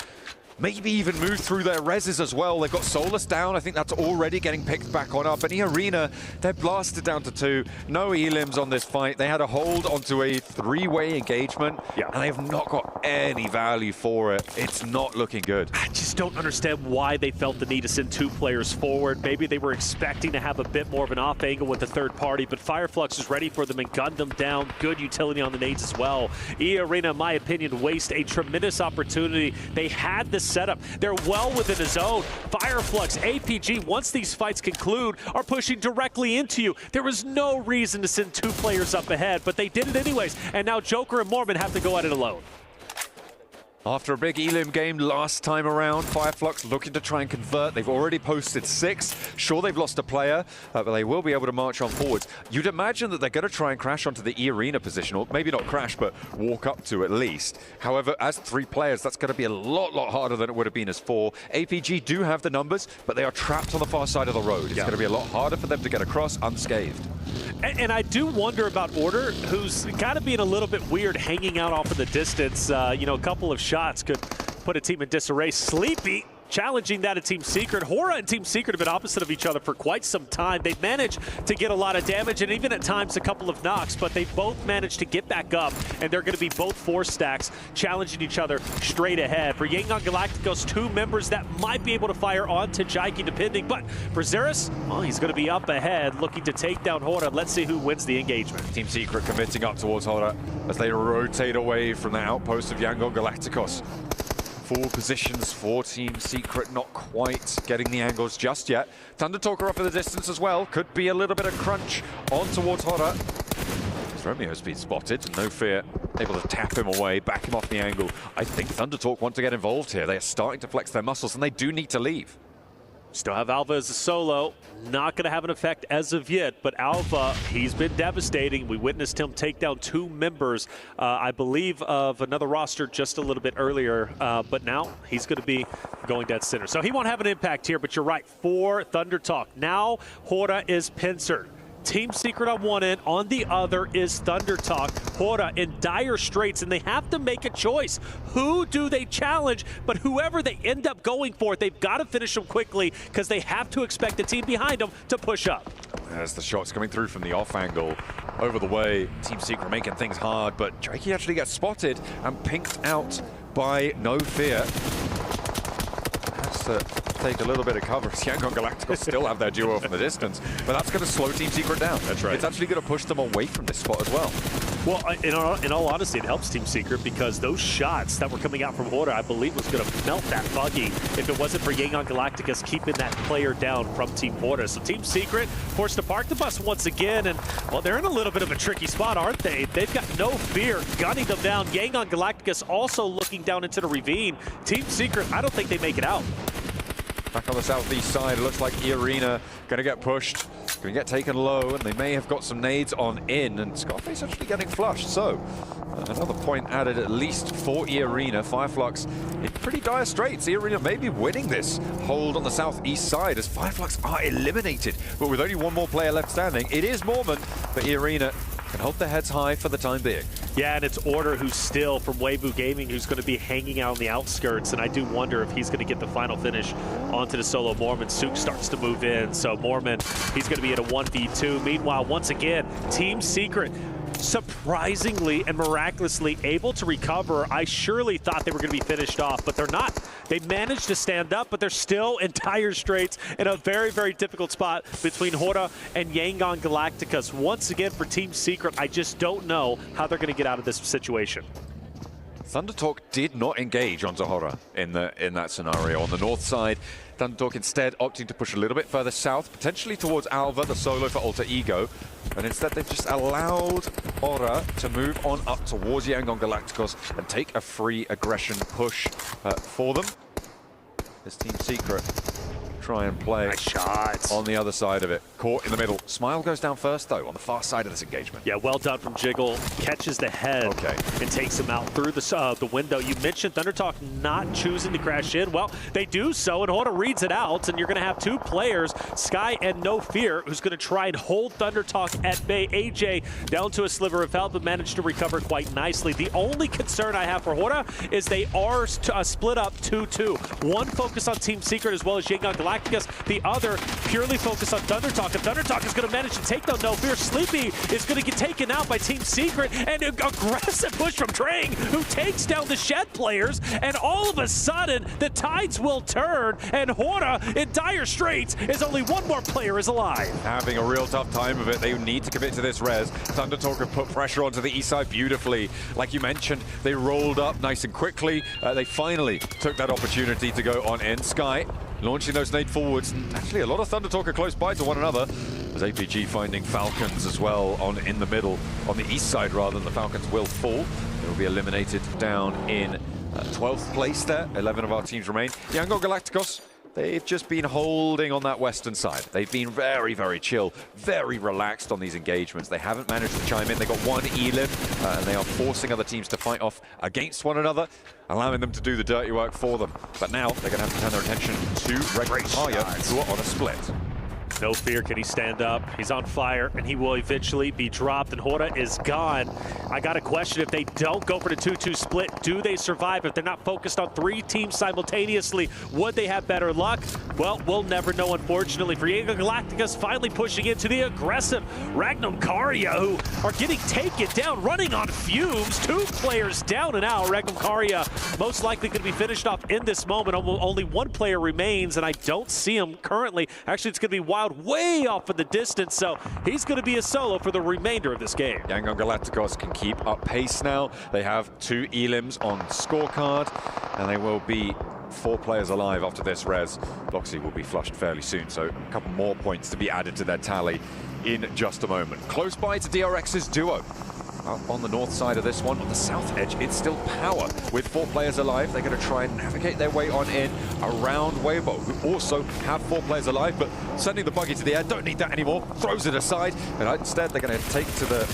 Maybe even move through their reses as well. They've got Solus down. I think that's already getting picked back on up. And E-Arena, they're blasted down to 2. No elims on this fight. They had a hold onto a 3-way engagement, and they have not got any value for it. It's not looking good. I just don't understand why they felt the need to send 2 players forward. Maybe they were expecting to have a bit more of an off angle with the third party, but Fireflux is ready for them and gunned them down. Good utility on the nades as well. E-Arena, in my opinion, waste a tremendous opportunity. They had the setup. They're well within the zone. Fireflux, APG, once these fights conclude, are pushing directly into you. There was no reason to send 2 players up ahead, but they did it anyways. And now Joker and Mormon have to go at it alone. After a big elim game last time around, Fireflux looking to try and convert. They've already posted 6. Sure, they've lost a player, but they will be able to march on forwards. You'd imagine that they're going to try and crash onto the E-Arena position, or maybe not crash, but walk up to at least. However, as 3 players, that's going to be a lot harder than it would have been as 4. APG do have the numbers, but they are trapped on the far side of the road. It's going to be a lot harder for them to get across unscathed. And I do wonder about Order, who's kind of being a little bit weird hanging out off in the distance. You know, a couple of shots could put a team in disarray. Sleepy challenging that at Team Secret. Hora and Team Secret have been opposite of each other for quite some time. They've managed to get a lot of damage and even at times a couple of knocks, but they both managed to get back up, and they're going to be both 4 stacks challenging each other straight ahead. For Yangon Galacticos, 2 members that might be able to fire onto Jaiki depending, but for Xeris, well, he's going to be up ahead looking to take down Hora. Let's see who wins the engagement. Team Secret committing up towards Hora as they rotate away from the outpost of Yangon Galacticos. 4 positions for Team Secret, not quite getting the angles just yet. Thundertalker off in the distance as well. Could be a little bit of crunch on towards Hora. Romeo's been spotted, no fear. Able to tap him away, back him off the angle. I think Thundertalk want to get involved here. They are starting to flex their muscles, and they do need to leave. Still have Alva as a solo. Not going to have an effect as of yet, but Alva, he's been devastating. We witnessed him take down 2 members, I believe, of another roster just a little bit earlier, but now he's going to be going dead center. So he won't have an impact here, but you're right, for Thunder Talk. Now Hora is pincered. Team Secret on one end, on the other is Thunder Talk. Hora in dire straits, and they have to make a choice. Who do they challenge? But whoever they end up going for, they've got to finish them quickly because they have to expect the team behind them to push up. As the shots coming through from the off angle, over the way, Team Secret making things hard, but Jaiki actually gets spotted and pinked out by No Fear. Has to take a little bit of cover. Yangon Galacticos still have their duo from the distance, but that's going to slow Team Secret down. That's right. It's actually going to push them away from this spot as well. Well, in all honesty, it helps Team Secret because those shots that were coming out from Hora, I believe, was going to melt that buggy if it wasn't for Yangon Galacticos keeping that player down from Team Hora. So Team Secret forced to park the bus once again, and, well, they're in a little bit of a tricky spot, aren't they? They've got No Fear gunning them down. Yangon Galacticos also looking down into the ravine. Team Secret, I don't think they make it out. Back on the southeast side, it looks like E-Arena going to get pushed, going to get taken low, and they may have got some nades on in, and Scarface actually getting flushed. So, another point added at least for E-Arena. Fireflux in pretty dire straits. E-Arena may be winning this hold on the southeast side as Fireflux are eliminated, but with only 1 more player left standing. It is Mormon, but E-Arena can hold their heads high for the time being. Yeah, and it's Order who's still from Weibo Gaming who's going to be hanging out on the outskirts, and I do wonder if he's going to get the final finish onto the solo Mormon. Sook starts to move in, so Mormon, he's going to be at a 1v2. Meanwhile, once again, Team Secret surprisingly and miraculously able to recover. I surely thought they were going to be finished off, but they're not. They managed to stand up, but they're still in dire straits in a very, very difficult spot between Hora and Yangon Galacticos. Once again, for Team Secret, I just don't know how they're going to get out of this situation. ThunderTalk did not engage on Zahora in that scenario. On the north side, ThunderTalk instead opting to push a little bit further south, potentially towards Alva, the solo for Alter Ego. And instead they've just allowed Aura to move on up towards Yangon Galacticos and take a free aggression push for them. This Team Secret try and play nice shots on the other side of it. Caught in the middle. Smile goes down first, though, on the far side of this engagement. Yeah, well done from Jiggle. Catches the head and takes him out through the window. You mentioned ThunderTalk not choosing to crash in. Well, they do so, and Horta reads it out, and you're going to have two players, Sky and No Fear, who's going to try and hold ThunderTalk at bay. AJ down to a sliver of health, but managed to recover quite nicely. The only concern I have for Horta is they are split up 2-2. One focus on Team Secret as well as Yangon Galacticos. The other purely focused on ThunderTalk. And ThunderTalk is going to manage to take down No Fear. Sleepy is going to get taken out by Team Secret. And an aggressive push from Drang, who takes down the Shed players. And all of a sudden, the tides will turn. And Horta, in dire straits, is only one more player is alive. Having a real tough time of it. They need to commit to this res. ThunderTalk have put pressure onto the east side beautifully. Like you mentioned, they rolled up nice and quickly. They finally took that opportunity to go on in. Sky launching those nade forwards. Actually, a lot of ThunderTalk are close by to one another. As APG finding Falcons as well in the middle, on the east side rather, than the Falcons will fall. They will be eliminated down in 12th place there. 11 of our teams remain. Yangon Galacticos, they've just been holding on that western side. They've been very, very chill, very relaxed on these engagements. They haven't managed to chime in. They got one Elim, and they are forcing other teams to fight off against one another, allowing them to do the dirty work for them. But now they're going to have to turn their attention to Red Fire, who are on a split. No Fear, can he stand up? He's on fire, and he will eventually be dropped, and Horta is gone. I got a question, if they don't go for the 2-2 split, do they survive? If they're not focused on three teams simultaneously, would they have better luck? Well, we'll never know, unfortunately. For Yangon Galacticos finally pushing into the aggressive Ragnum Karya, who are getting taken down, running on fumes. Two players down and out. Ragnum Karya most likely going to be finished off in this moment. Only one player remains, and I don't see him currently. Actually, it's going to be Wild way off in the distance, so he's going to be a solo for the remainder of this game. Yangon Galacticos can keep up pace now. They have two Elims on scorecard, and they will be 4 players alive after this res. Boxy will be flushed fairly soon, so a couple more points to be added to their tally in just a moment. Close by to DRX's duo. Up on the north side of this one, on the south edge, it's still Power. With 4 players alive, they're going to try and navigate their way on in around Weibo, who also have 4 players alive, but sending the buggy to the air, don't need that anymore, throws it aside, and instead they're going to take to the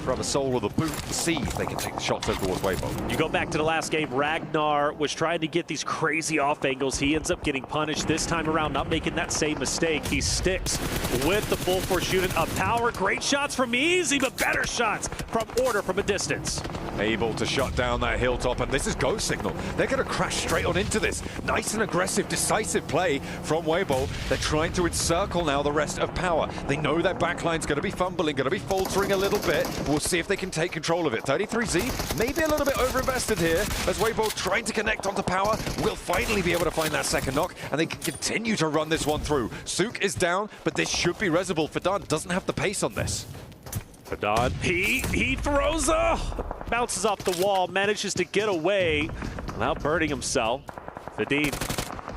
rather soul of the boot to see if they can take the shots over towards Weibo. You go back to the last game, Ragnar was trying to get these crazy off angles. He ends up getting punished this time around, not making that same mistake. He sticks with the full force shooting of Power. Great shots from Easy, but better shots from Order from a distance. Able to shut down that hilltop, and this is go signal. They're going to crash straight on into this. Nice and aggressive, decisive play from Weibo. They're trying to encircle now the rest of Power. They know their backline's going to be fumbling, going to be faltering a little bit. We'll see if they can take control of it. 33Z, maybe a little bit overinvested here, as Weibo trying to connect onto Power. Will finally be able to find that second knock, and they can continue to run this one through. Sook is down, but this should be resible. Fadan doesn't have the pace on this. Fadan, he throws, bounces off the wall, manages to get away without burning himself. Fadin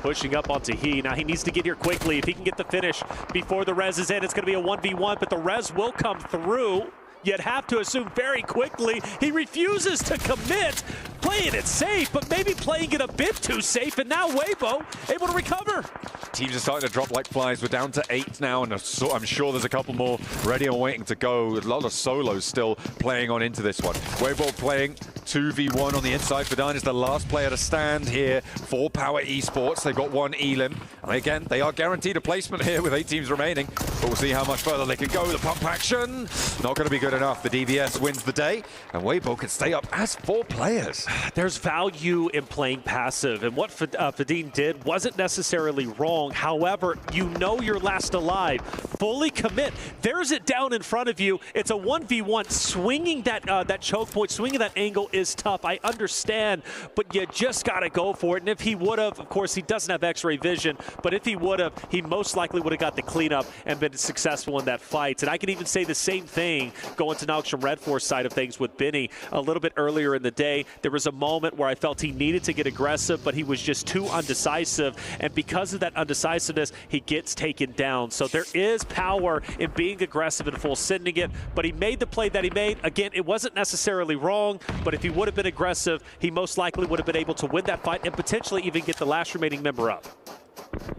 pushing up onto He. Now he needs to get here quickly. If he can get the finish before the res is in, it's going to be a 1v1, but the res will come through. You'd have to assume very quickly he refuses to commit, playing it safe, but maybe playing it a bit too safe, and now Weibo able to recover. Teams are starting to drop like flies. We're down to 8 now, and I'm sure there's a couple more ready and waiting to go. A lot of solos still playing on into this one. Weibo playing 2v1 on the inside. Fadan is the last player to stand here for Power Esports. They've got one Elim, and again, they are guaranteed a placement here with 8 teams remaining, but we'll see how much further they can go. The pump action, not going to be good enough. The DVS wins the day, and Weibo can stay up as 4 players. There's value in playing passive, and what Fadin did wasn't necessarily wrong. However, you know you're last alive. fully commit. There's it down in front of you. It's a 1v1. Swinging that choke point, swinging that angle is tough. I understand, but you just got to go for it. And if he would have, of course, he doesn't have X-ray vision, but if he would have, he most likely would have got the cleanup and been successful in that fight. And I can even say the same thing going to Nox from Red Force side of things with Benny. A little bit earlier in the day, there was a moment where I felt he needed to get aggressive, but he was just too undecisive. And because of that undecisiveness, he gets taken down. So there is power in being aggressive and full sending it, but he made the play that he made. Again, it wasn't necessarily wrong, but if he would have been aggressive, he most likely would have been able to win that fight and potentially even get the last remaining member up.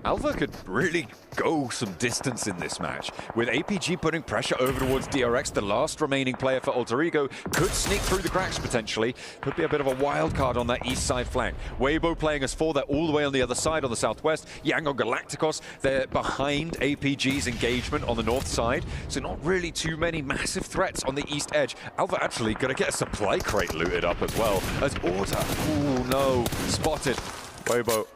Alpha could really go some distance in this match. With APG putting pressure over towards DRX, the last remaining player for Alter Ego could sneak through the cracks potentially. Could be a bit of a wild card on that east side flank. Weibo playing as 4, they're all the way on the other side on the southwest. Yangon Galacticos, they're behind APG's engagement on the north side. So not really too many massive threats on the east edge. Alpha actually gonna get a supply crate looted up as well as Orta. Ooh, no, spotted. Weibo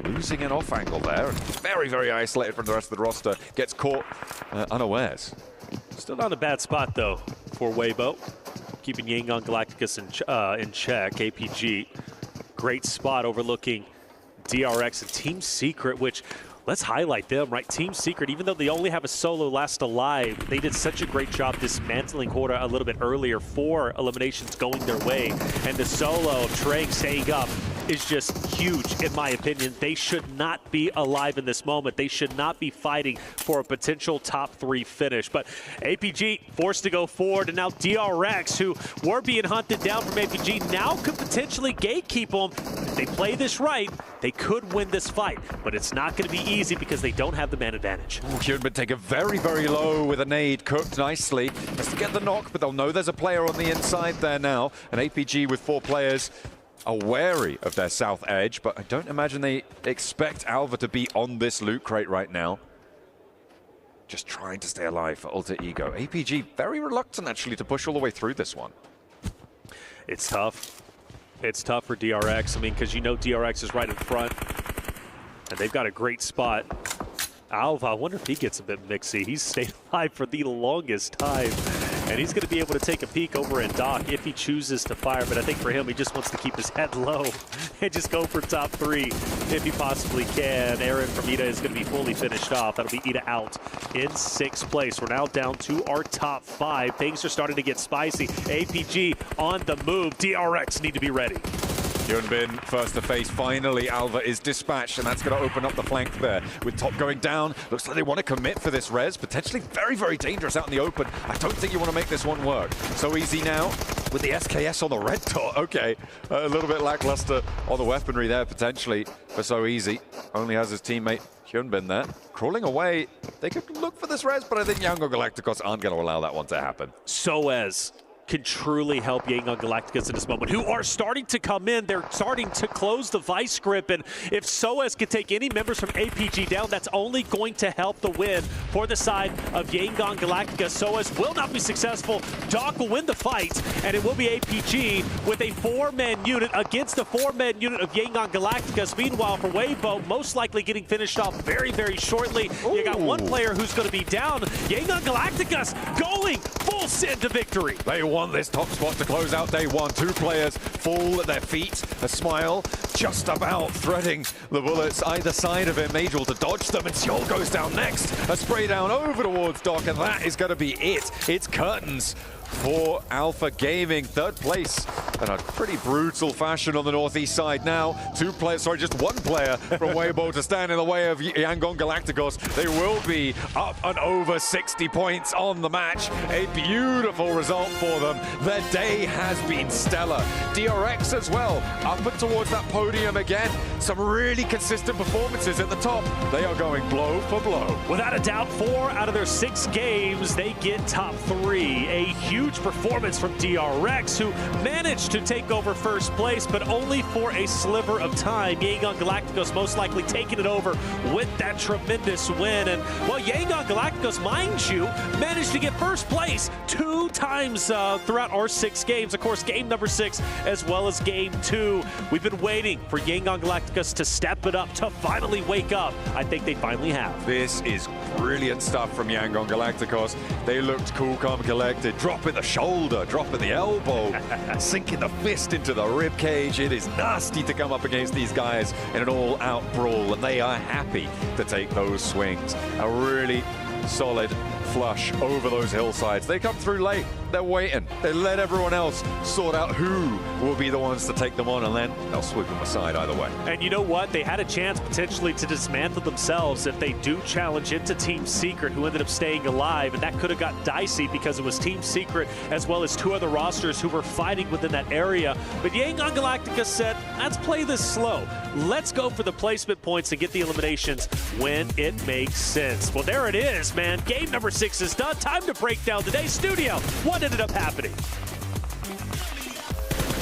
losing an off angle there, and very, very isolated from the rest of the roster. Gets caught unawares. Still not a bad spot, though, for Weibo. Keeping Yangon Galacticus in check. APG, great spot overlooking DRX and Team Secret, which, let's highlight them, right? Team Secret, even though they only have a solo last alive, they did such a great job dismantling Horda a little bit earlier, 4 eliminations going their way. And the solo of Trang staying up is just huge, in my opinion. They should not be alive in this moment. They should not be fighting for a potential top 3 finish. But APG forced to go forward, and now DRX, who were being hunted down from APG, now could potentially gatekeep them. If they play this right, they could win this fight, but it's not going to be easy because they don't have the man advantage. Hyunbin take a very, very low with a nade, cooked nicely. Has to get the knock, but they'll know there's a player on the inside there now. An APG with 4 players are wary of their south edge, but I don't imagine they expect Alva to be on this loot crate right now. Just trying to stay alive for Alter Ego. APG very reluctant actually to push all the way through this one. It's tough. It's tough for DRX. I mean, because you know DRX is right in front, and they've got a great spot. Alva, I wonder if he gets a bit mixy. He's stayed alive for the longest time, and he's going to be able to take a peek over at Doc if he chooses to fire. But I think for him, he just wants to keep his head low and just go for top 3 if he possibly can. Aaron from Ida is going to be fully finished off. That'll be Ida out in 6th place. We're now down to our top 5. Things are starting to get spicy. APG on the move. DRX need to be ready. Hyunbin first to face. Finally, Alva is dispatched, and that's going to open up the flank there. With top going down, looks like they want to commit for this res. Potentially very, very dangerous out in the open. I don't think you want to make this one work. So easy now with the SKS on the red dot. Okay, a little bit lackluster on the weaponry there potentially for So Easy. Only has his teammate Hyunbin there. Crawling away. They could look for this res, but I think Yangon Galacticos aren't going to allow that one to happen. Soez can truly help Yangon Galacticus in this moment, who are starting to come in. They're starting to close the vice grip, and if Soez can take any members from APG down, that's only going to help the win for the side of Yangon Galacticus. Soez will not be successful. Doc will win the fight, and it will be APG with a 4-man unit against the 4-man unit of Yangon Galacticus. Meanwhile, for Weibo, most likely getting finished off very, very shortly. Ooh. You got one player who's going to be down. Yangon Galacticus going full send to victory. They want this top spot to close out day 1. 2 players fall at their feet. A smile just about threading the bullets either side of him, able to dodge them, and Seoul goes down next. A spray down over towards Doc, and that is going to be it. It's curtains for Alpha Gaming. 3rd place in a pretty brutal fashion on the northeast side now. 2 players, sorry, just 1 player from Weibo to stand in the way of Yangon Galacticos. They will be up and over 60 points on the match. A beautiful result for them. Their day has been stellar. DRX as well, up and towards that podium again. Some really consistent performances at the top. They are going blow for blow. Without a doubt, 4 out of their 6 games, they get top 3. A huge performance from DRX, who managed managed to take over first place, but only for a sliver of time. Yangon Galacticos most likely taking it over with that tremendous win. And, well, Yangon Galacticos, mind you, managed to get first place 2 times throughout our 6 games. Of course, game number 6 as well as game 2. We've been waiting for Yangon Galacticos to step it up, to finally wake up. I think they finally have. This is brilliant stuff from Yangon Galacticos. They looked cool, calm, collected, dropping the shoulder, dropping the elbow, sinking the fist into the rib cage. It is nasty to come up against these guys in an all-out brawl, and they are happy to take those swings. A really solid flush over those hillsides. They come through late. They're waiting. They let everyone else sort out who will be the ones to take them on, and then they'll sweep them aside either way. And you know what? They had a chance potentially to dismantle themselves if they do challenge into Team Secret, who ended up staying alive, and that could have got dicey because it was Team Secret as well as 2 other rosters who were fighting within that area. But Yangon Galactica said, let's play this slow. Let's go for the placement points and get the eliminations when it makes sense. Well, there it is, man. Game number 6 is done. Time to break down today's studio. What ended up happening?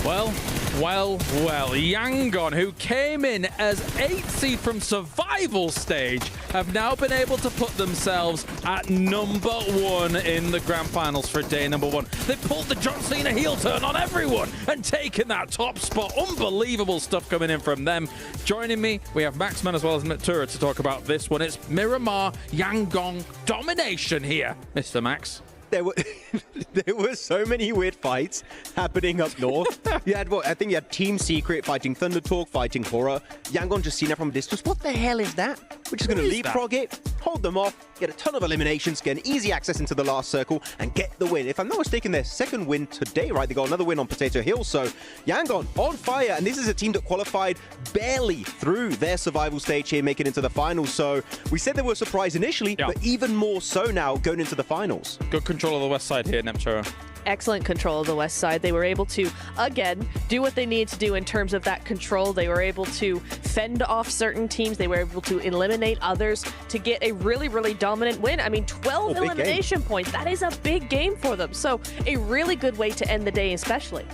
Well, Yangon, who came in as 8th seed from survival stage, have now been able to put themselves at number 1 in the grand finals for day number 1. They pulled the John Cena heel turn on everyone and taken that top spot. Unbelievable stuff coming in from them. Joining me, we have Maxman as well as Matura to talk about this one. It's Miramar Yangon domination here, Mr. Max. There were so many weird fights happening up north. You had I think you had Team Secret fighting Thunder Talk, fighting Horror. Yangon just seen it from a distance. What the hell is that? We're just going to leapfrog it, hold them off, get a ton of eliminations, get an easy access into the last circle, and get the win. If I'm not mistaken, their 2nd win today, right? They got another win on Potato Hill. So Yangon on fire, and this is a team that qualified barely through their survival stage here, making it into the finals. So we said they were a surprise initially, but even more so now going into the finals. Good control of the west side here, Neptura. Excellent control of the west side. They were able to, again, do what they need to do in terms of that control. They were able to fend off certain teams. They were able to eliminate others to get a really, really dominant win. I mean, 12 elimination points. That is a big game for them. So a really good way to end the day, especially.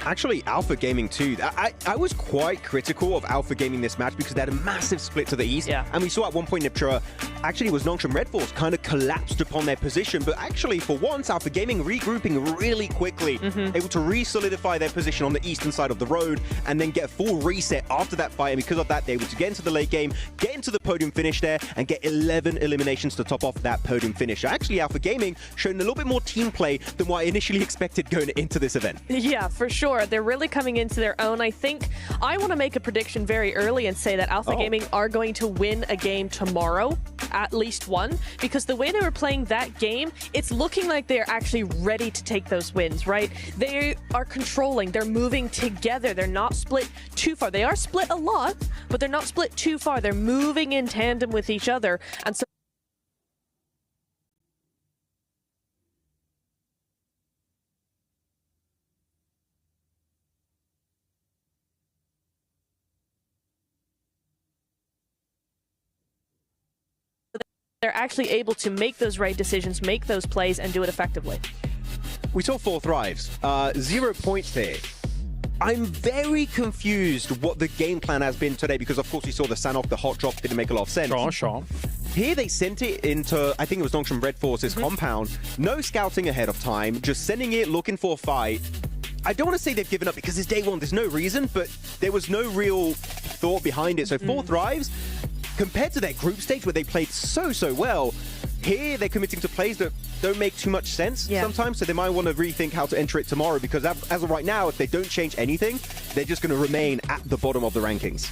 Actually, Alpha Gaming too. I was quite critical of Alpha Gaming this match because they had a massive split to the east. Yeah. And we saw at one point Niptura, actually it was Nongshim Red Force, kind of collapsed upon their position. But actually, for once, Alpha Gaming regrouping really quickly, able to re-solidify their position on the eastern side of the road and then get a full reset after that fight. And because of that, they were able to get into the late game, get into the podium finish there, and get 11 eliminations to top off that podium finish. Actually, Alpha Gaming showing a little bit more team play than what I initially expected going into this event. Yeah, for sure. They're really coming into their own. I think I want to make a prediction very early and say that Alpha Gaming are going to win a game tomorrow, at least one, because the way they were playing that game, it's looking like they're actually ready to take those wins, right? They are controlling, they're moving together, they're not split too far. They are split a lot, but they're not split too far. They're moving in tandem with each other, and so they're actually able to make those right decisions, make those plays, and do it effectively. We saw 4 thrives, 0 points here. I'm very confused what the game plan has been today because, of course, we saw the Sanok, the hot drop, didn't make a lot of sense. Sure. Here they sent it into, I think it was Nongshim Red Force's compound. No scouting ahead of time, just sending it, looking for a fight. I don't want to say they've given up because it's day 1, there's no reason, but there was no real thought behind it. So 4 thrives. Compared to their group stage where they played so well, here they're committing to plays that don't make too much sense sometimes, so they might want to rethink how to enter it tomorrow because as of right now, if they don't change anything, they're just going to remain at the bottom of the rankings.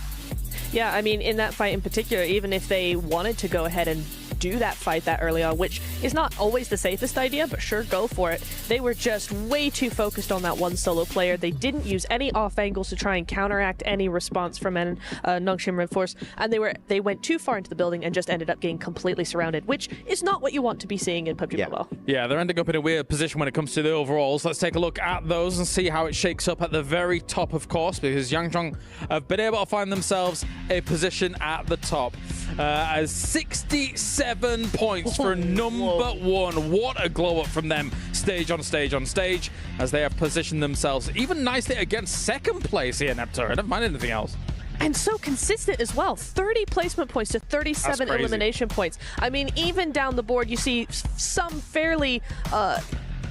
Yeah, I mean, in that fight in particular, even if they wanted to go ahead and do that fight that early on, which is not always the safest idea, but sure, go for it. They were just way too focused on that one solo player. They didn't use any off angles to try and counteract any response from Nongshim Red Force, and they went too far into the building and just ended up getting completely surrounded, which is not what you want to be seeing in PUBG Mobile. Yeah, they're ending up in a weird position when it comes to the overalls. Let's take a look at those and see how it shakes up at the very top, of course, because Yangon have been able to find themselves a position at the top. As 67 7 points for number one. What a glow up from them, stage on stage on stage, as they have positioned themselves even nicely against second place here, Neptune. Never mind anything else. And so consistent as well. 30 placement points to 37 elimination points. I mean, even down the board, you see some fairly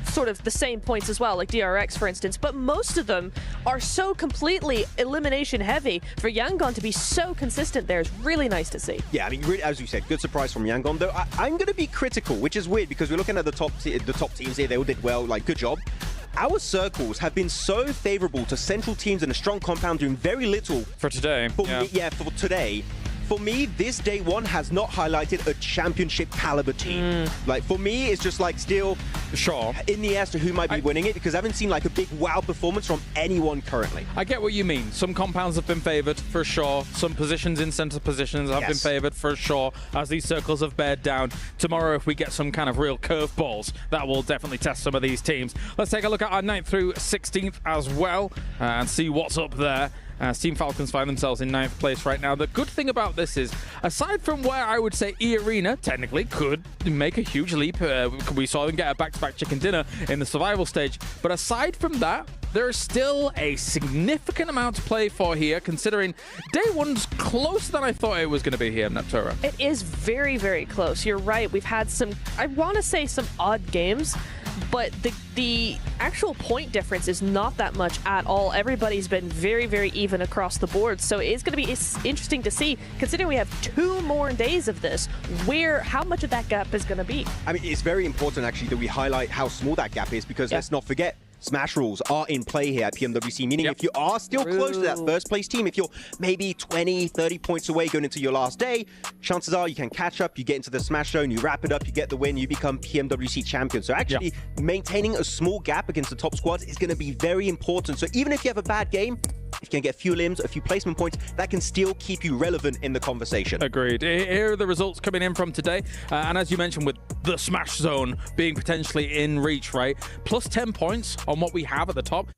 sort of the same points as well, like DRX, for instance, but most of them are so completely elimination heavy. For Yangon to be so consistent there is really nice to see. Yeah, I mean, really, as you said, good surprise from Yangon, though I'm going to be critical, which is weird because we're looking at the top teams here. They all did well, like, good job. Our circles have been so favorable to central teams in a strong compound doing very little. For today. For today. For me, this day one has not highlighted a championship caliber team. Like, for me, it's just like still in the air as to who might be winning it, because I haven't seen like a big wow performance from anyone currently. I get what you mean. Some compounds have been favored for sure. Some positions in center positions have been favored for sure, as these circles have bared down. Tomorrow, if we get some kind of real curveballs, that will definitely test some of these teams. Let's take a look at our 9th through 16th as well and see what's up there. Team Falcons find themselves in 9th place right now. The good thing about this is, aside from where I would say E-Arena technically could make a huge leap, we saw them get a back-to-back chicken dinner in the survival stage, but aside from that, there is still a significant amount to play for here, considering day one's closer than I thought it was going to be here, Neptura. It is very, very close. You're right. We've had some, I want to say some odd games, but the actual point difference is not that much at all. Everybody's been very, very even across the board. So it's going to be interesting to see, considering we have 2 more days of this, how much of that gap is going to be. I mean, it's very important actually that we highlight how small that gap is, because let's not forget, Smash rules are in play here at PMWC, meaning if you are still close to that first place team, if you're maybe 20, 30 points away going into your last day, chances are you can catch up, you get into the Smash zone, you wrap it up, you get the win, you become PMWC champion. So actually maintaining a small gap against the top squads is going to be very important. So even if you have a bad game, if you can get a few limbs, a few placement points, that can still keep you relevant in the conversation. Agreed. Here are the results coming in from today. And as you mentioned, with the Smash Zone being potentially in reach, right? Plus 10 points on what we have at the top.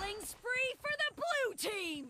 Killing spree for the blue team!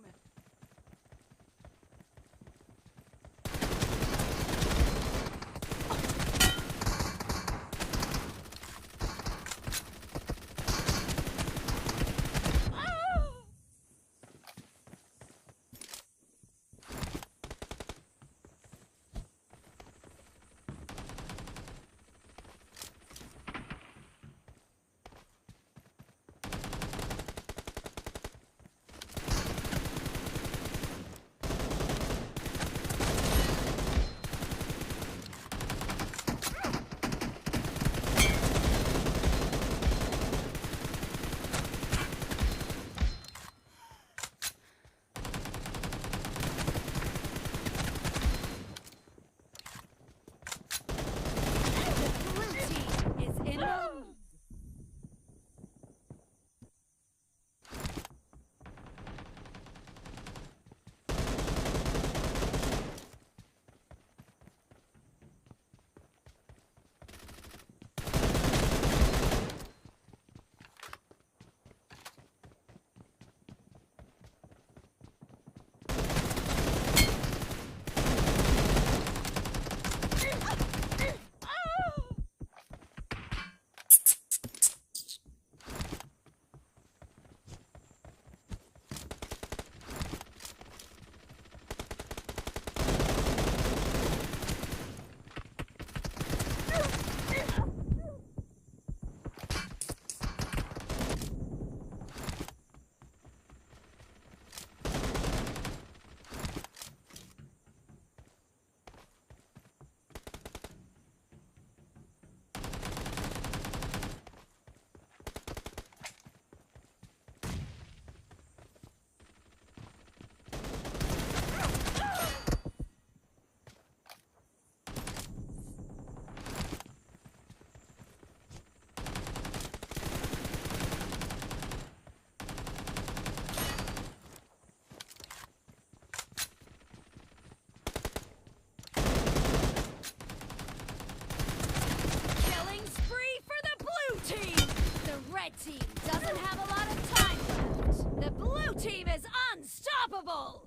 Team doesn't have a lot of time left. The blue team is unstoppable!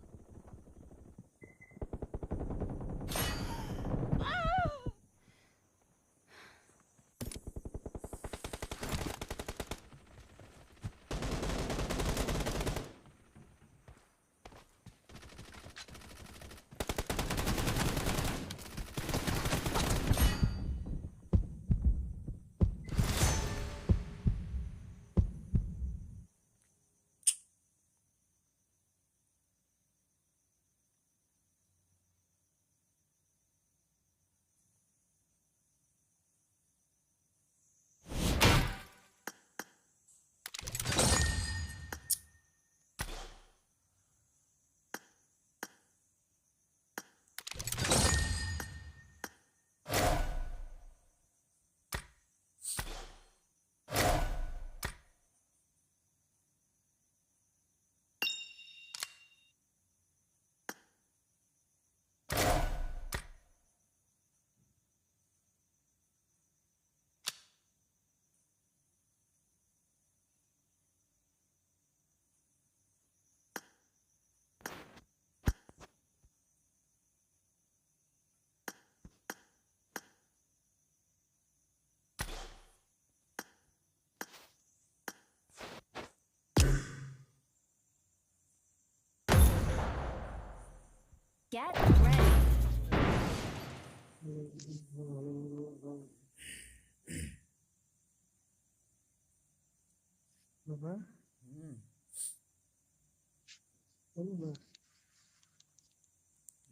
Get ready.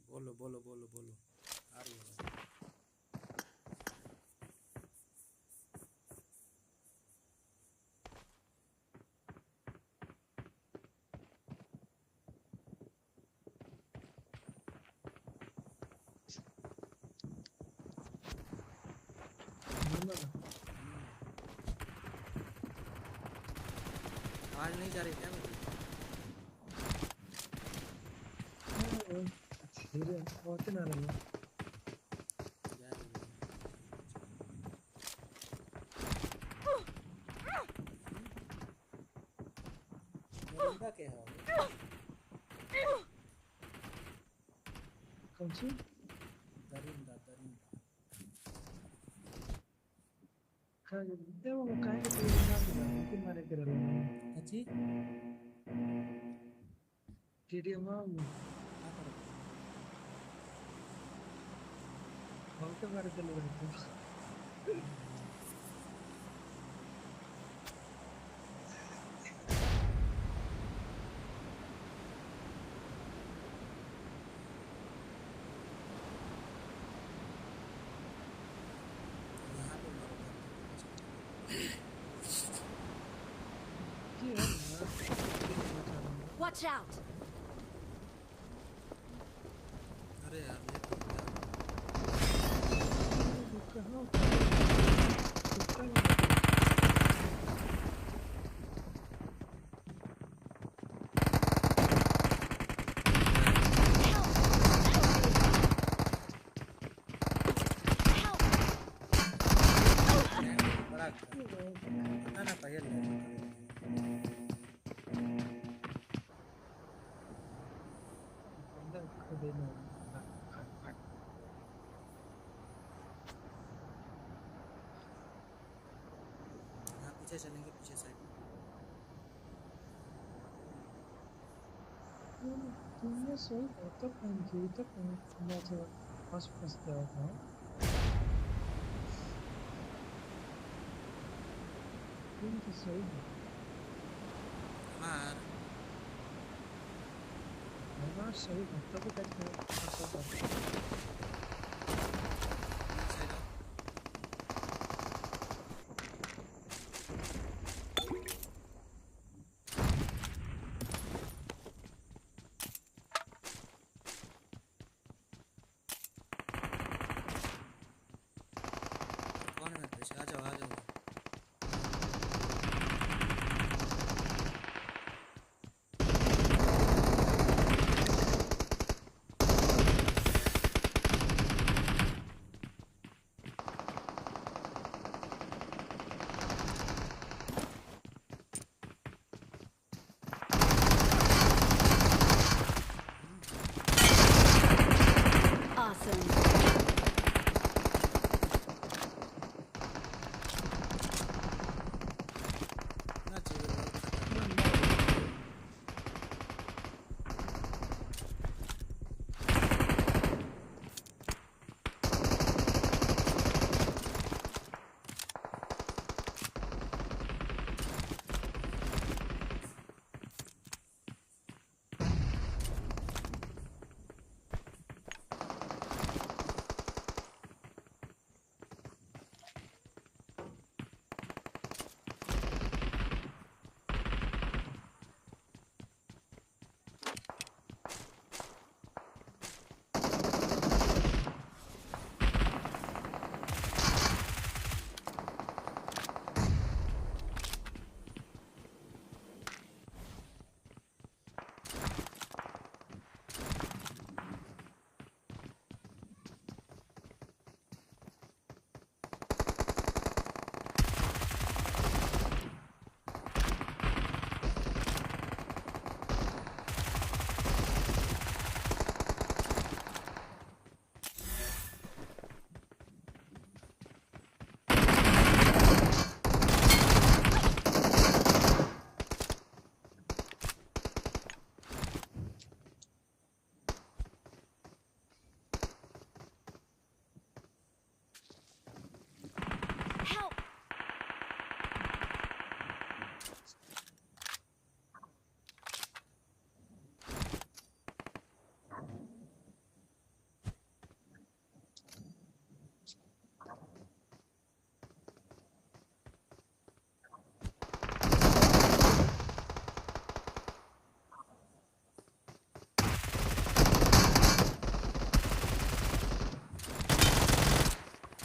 बोलो बोलो बोलो बोलो आ रही है आज नहीं जा रही क्या दरिंदा क्या है? कौन सी? दरिंदा काय देवा मग काय किती मारे करायला अच्छी टीडीएम बहुत मारे चले Watch out! अरे यार पता ना पहले पीछे चलेंगे पीछे साइड तुमने सही तो पंखी तो पंखी पास दिया था तुम सही हमारा सही तो भी करते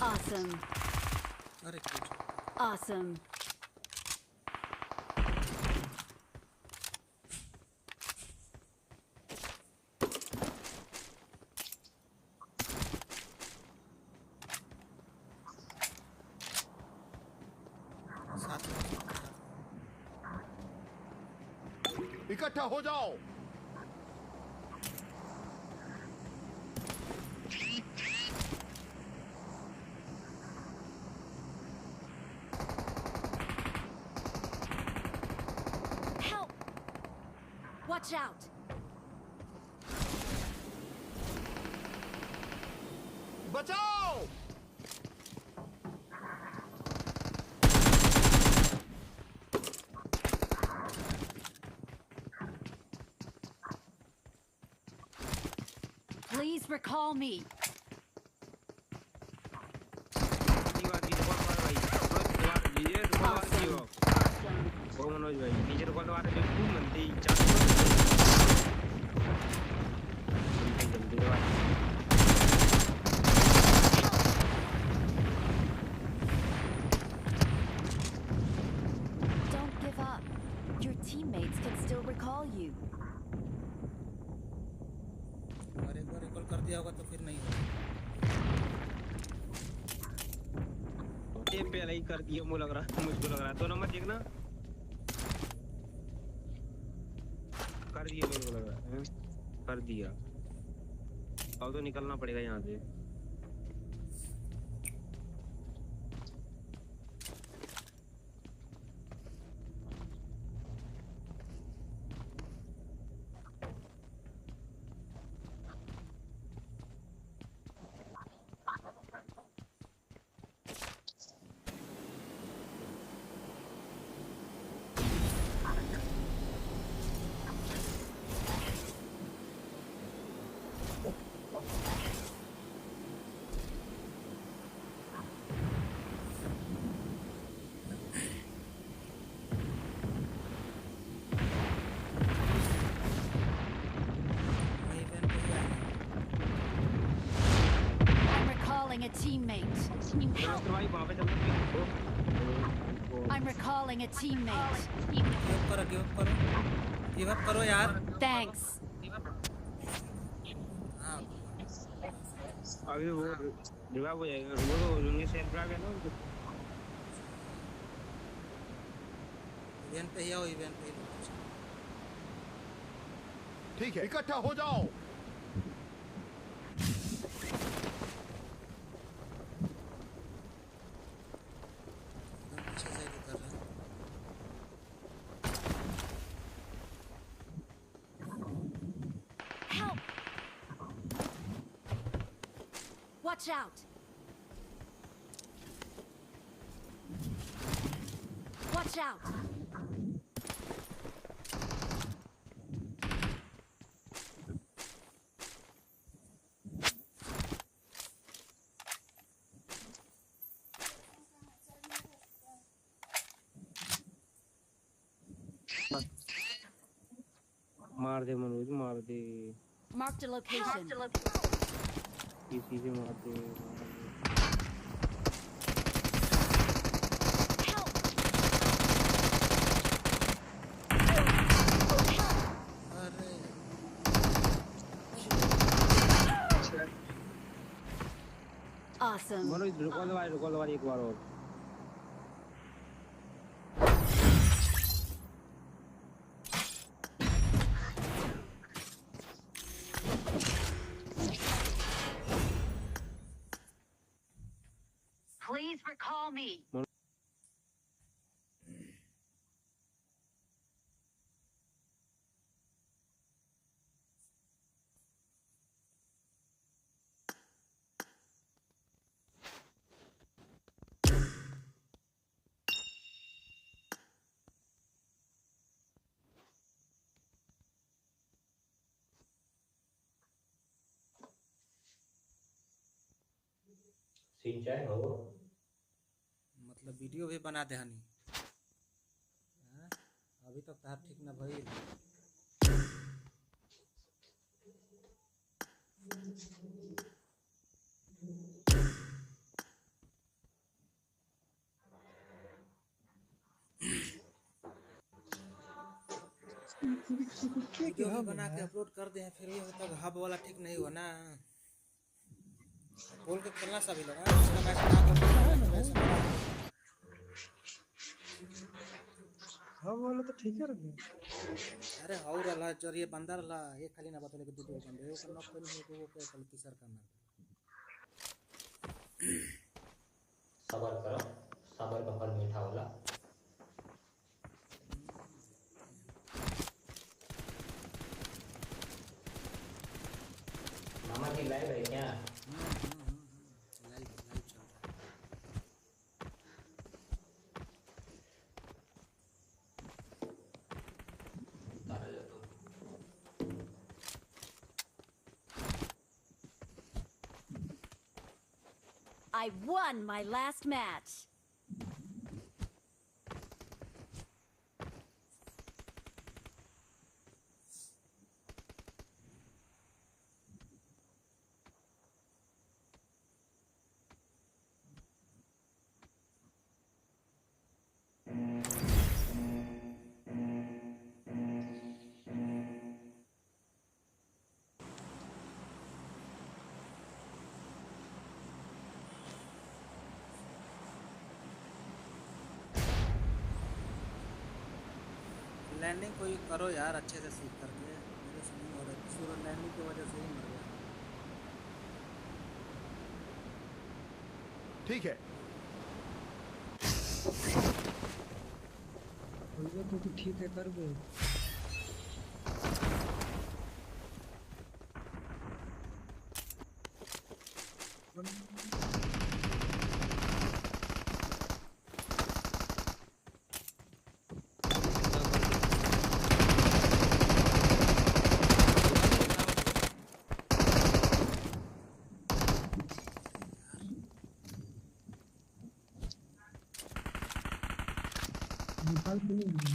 Awesome. Awesome. इकट्ठा हो जाओ। Help! Watch out! बचाओ! Please recall me. Don't give up. Your teammates can still recall you. और एक बार रिकॉल कर दिया होगा तो फिर नहीं होगा। ये पहले ही कर दिया मुझको लग रहा है 2 नंबर देखना कर दिया मेरे को लग रहा है कर दिया अब तो निकलना पड़ेगा यहाँ से I'm recalling a teammate. I'm recalling a teammate. Give up करो यार। Thanks. अभी वो रिवाइव हो जाएगा वो उन्हें सेल्फ ड्राइव है ना इवेंट पे ही आओ इवेंट पे ठीक है, इकट्ठा हो जाओ। Help! Watch out! Watch out! मार दे मनोज मार दे Marked a location. किसी से मार दे Awesome. मनोज रुको दो एक बार और Please recall me. सिंचाई हो मतलब वीडियो भी बना दे हनी अभी तक तार ठीक ना भइल वीडियो भी बना के अपलोड कर दे फिर ये होता है हब वाला ठीक नहीं हुआ ना बोल के खेलना सभी लोग इसका मैच बना कर हाँ वाला तो ठीक है रे अरे हाउ रहा जर ये बंदा रहा ये खाली ना बतले के दो बंदे वो करना कोई नहीं वो पे कल तीसर करना सबर करो सबर का फल मीठा होला मामा की लाइव है क्या लाइव चल रहा है I won my last match. Landing कोई करो यार अच्छे से सीख करके मेरे से नहीं हो रहा सूरज लैंडिंग की वजह से ही मर गया ठीक है तो ठीक है कर दो निकाल के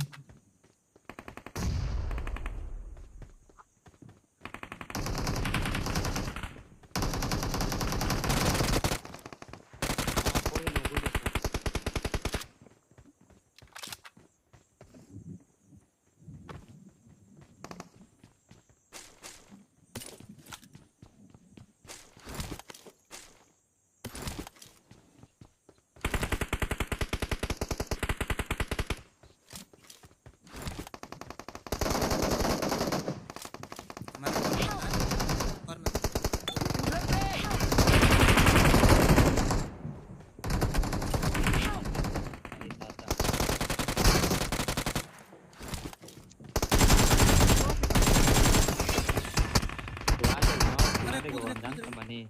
नहीं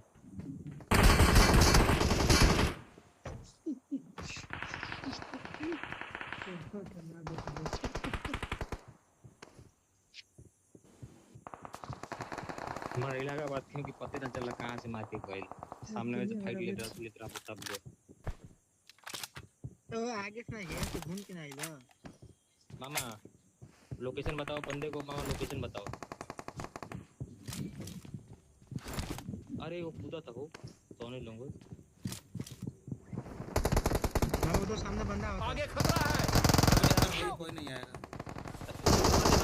हमारा इलाका बात क्योंकि पता न चला कहाँ से मार के कोई सामने से फाइट ले रहा ले रहा तब दो तो आगे से ये तो घूम के नहीं ला मामा लोकेशन बताओ बंदे को मामा लोकेशन बताओ अरे वो कूदा था वो तो नहीं लूंगा वो तो सामने बंदा आगे खतरा है कोई नहीं आएगा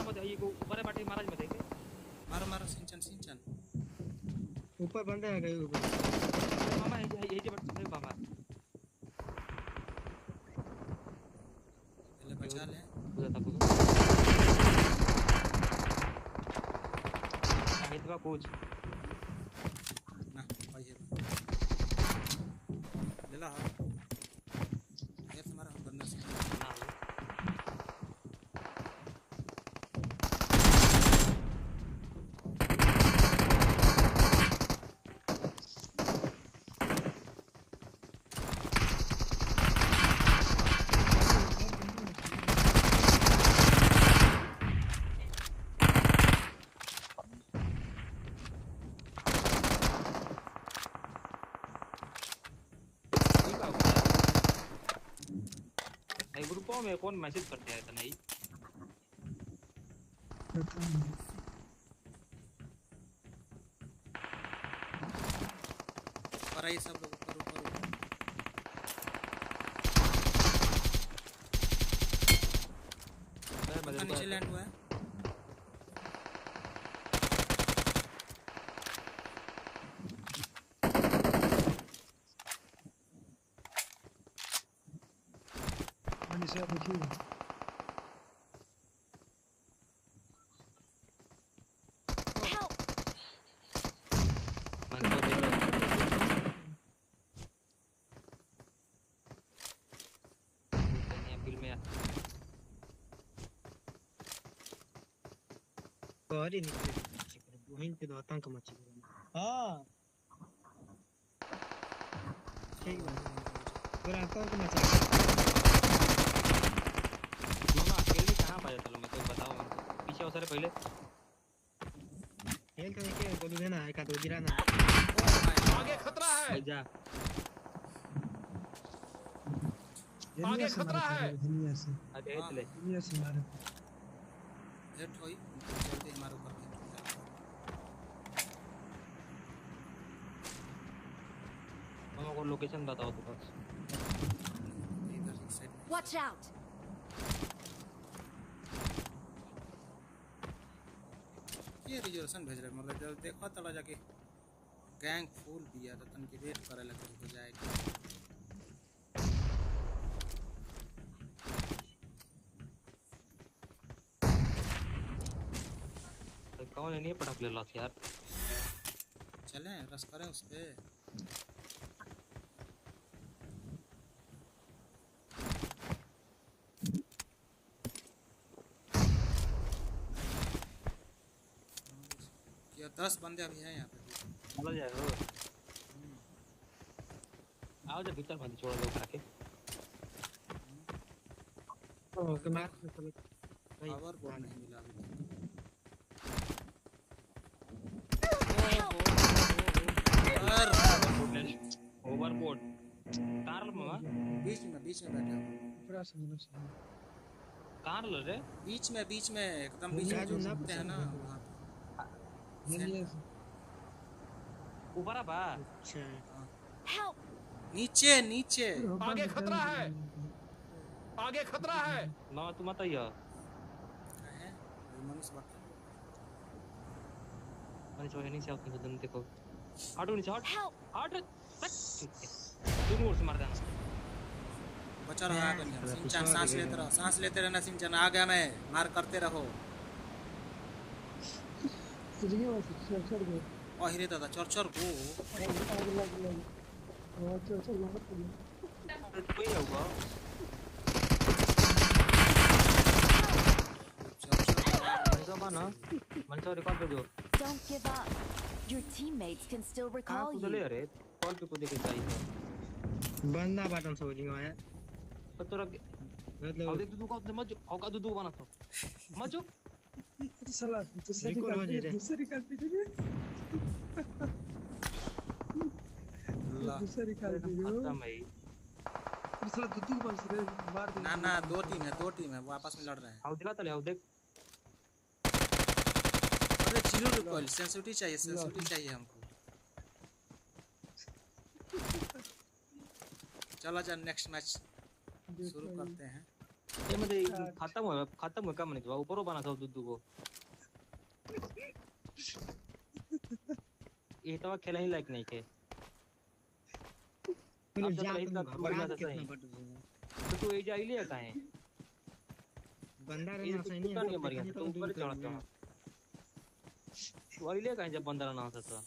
मत ये को ऊपर बैठे महाराज मत देखे मारो मारो सिंचन ऊपर बंदा है गए ऊपर मामा ये जो बैठे मामा पहले बचा ले कूदा था कूदा आगे तो कुछ ना भाई ले ला ये तुम्हारा बंदा से ग्रुपों में कौन मैसेज करते हैं इतना ही और ये सब लोग ऊपर नीचे लैंड हुआ है से देखिए कहरी निकले वहीं पे तो आतंक मच गया। हां ठीक है पूरा आतंक मच गया। मामा अकेले कहां पाया चलो मैं तो बताओ पीछे अवसर पहले खेल तो देखिए गोलू देना है का तो गिराना आगे खतरा है जा आगे खतरा है दुनिया से दुनिया से मारे हेड होई जल्दी हमारे ऊपर मामा को लोकेशन बताओ तो बस इधर एक साइड Watch out! ये रिजर्वेशन भेज रहे मतलब जब देखो तला जाके गैंग फुल दिया तो तन की वेट करे लगे हो जाएगा। कौन है नहीं पड़ा प्ले लॉस यार चलें रस करें उस पे क्या 10 बंदे अभी हैं यहाँ पे चला जाएगा आओ जब भीतर बंद छोड़ दो करके ओके मार पावर बोर्ड नहीं मिला अभी ओवरबोर्ड कार मामा बीच में बैठे हो पूरा समझ कार लो रे बीच में एकदम बीच में जो नपते हैं ना वहाँ ऊपर बा अच्छा नीचे आगे खतरा है मामा तू मत आइयो मनुष्य बात मैंने जो है नहीं चाहती हूँ तुम देखो हटो नीचे हट तू मोड़ से मार देना बचा रहा है सिंचन सांस लेते रहना सिंचन आ गया मैं मार करते रहो ओ हिरे दादा चोर गो कोई होगा मनसा रिकॉर्ड पे जो Don't give up. Your teammates can still recall तो you. ले रे कॉल पे कूदे के चाहिए बंदा बटन से होलिंग आया तो तोरा मतलब अब देख तू को मत औका दूध बना तो मत जो साला दूसरी कर दी दूसरी कर दी खत्म है साला दूध बन से मार दे ना दो टीम है वो आपस में लड़ रहे हैं आओ दिला तले आओ देख अरे जीरो रिकॉइल सेंसिटिविटी चाहिए हमको चलो जा नेक्स्ट मैच शुरू करते हैं ये मुझे खत्म हो कम नहीं तो ऊपर बना था दूध को ये तो खेला ही लायक नहीं के अब तो इसका घर बढ़िया था सही तो तू ए जा ही ले काहे बंदा रहना सही नहीं है मर गया तो ऊपर चढ़ता हूं तू आई ले काहे जब बंदा रहना होता तो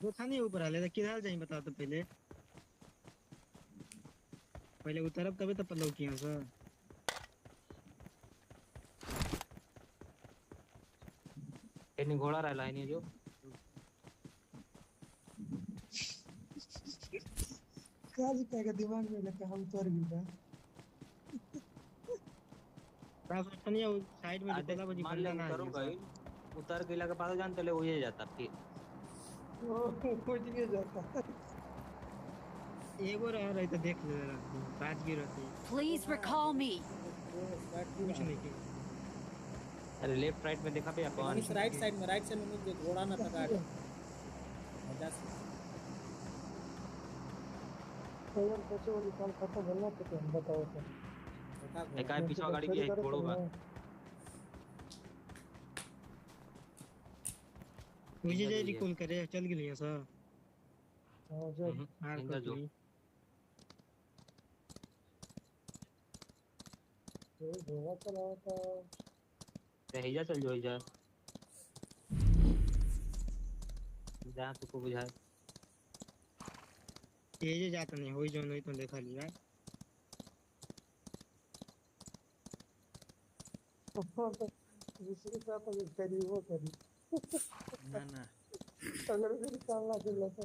वो खाने ऊपर आ ले तो किधर जाई बता तो पहले उतरब तबे तो पल्लव किया सर एनी घोड़ा रहला है नहीं जो काज का दिमाग में लगा हम तोड़ गया राजस्थानिया साइड में निकला बजी बंदा ना उतर के लगा पास जान चले हो ही जाता फिर ओ कोई नहीं जाता एगो रह रही तो देख ले बात भी रहती Please recall me. कुछ नहीं की अरे लेफ्ट राइट में देखा पे अपन इस राइट साइड में मुझे घोड़ा ना पकड़ मजा से और बच्चों को निकाल खत्म होना तो हम बताओ तो एक आए पीछे गाड़ी की एक घोड़ो बा मुझे जे रिकॉल करे चल गेलिए सर हां जो इंदा जो गोवा चला था तेजा चल जो जा जा तो को बुझाए तेज जाता नहीं होई जो नहीं तो देखा लिया दूसरे का तो करी वो करी ना ना अगर भी निकालना चल तो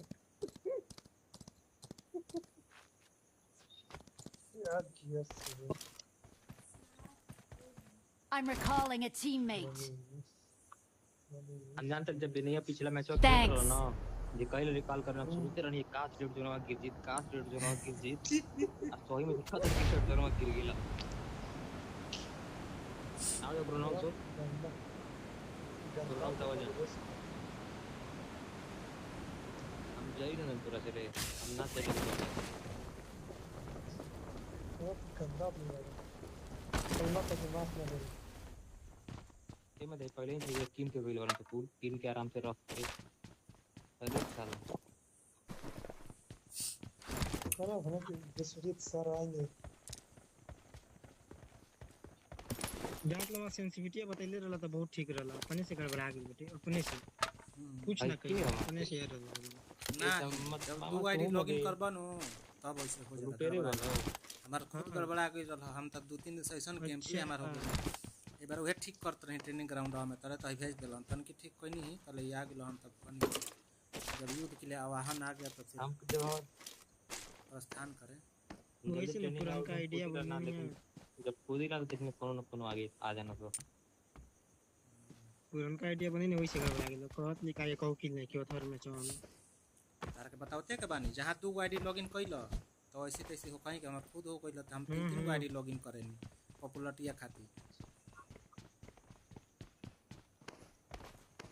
यार yes I'm recalling a teammate. अनजान तक जब बिना पिछला मैच में Thanks. खेल रहा ना ये कई लोग कॉल करना शुरू कर रही कास्ट रेड जोन गिर जीत कास्ट रेड जोन गिर जीत अब सही में दिखा तो टी-शर्ट जोन गिर गेला आओ ब्रुनो सो ब्रुनो का वजह हम जाई ना पूरा चले हम ना चले बहुत गंदा भी है कल्ला तो माफ ना करे ये मैं देख पहले ही ये टीम के वेल वाला तो पूल टीम के आराम से रख के पहले साल करा भला कि विश्वजीत सर आएंगे जात लवा सेंसिटिविटी बतैले रहला त बहुत ठीक रहला अपने से गड़बड़ा गेल बेटे अपने से कुछ ना कही अपने से यार ना जब तू आईडी लॉगिन करबा नो तब ऐसे हो जाता हमार खुद गड़बड़ा गई रहा हम त 2-3 सेशन गेम प्ले हमार हो गई एक बार वह ठीक करत रहे ट्रेनिंग ग्राउंड में तरह तो भेज देलन तन की ठीक कोई नहीं तले आ गेलो हम तक बनी जब युद्ध के लिए आवाहन आ गया तो फिर हम जब प्रस्थान करें वैसे में पुराना का आइडिया बनना जब खुद ही लग देखने कोनो न कोनो आगे आ जाना तो पुराना का आइडिया बने नहीं वैसे गड़बड़ा गेल कहत नहीं काहे कहू कि नहीं क्यों थर में चोन तार के बताओते के बानी जहां तू आईडी लॉगिन कइलो तो ऐसे तैसे हो कहीं के हम खुद हो गइल त हम 3 आईडी लॉगिन करेनी पॉपुलरिटी खातिर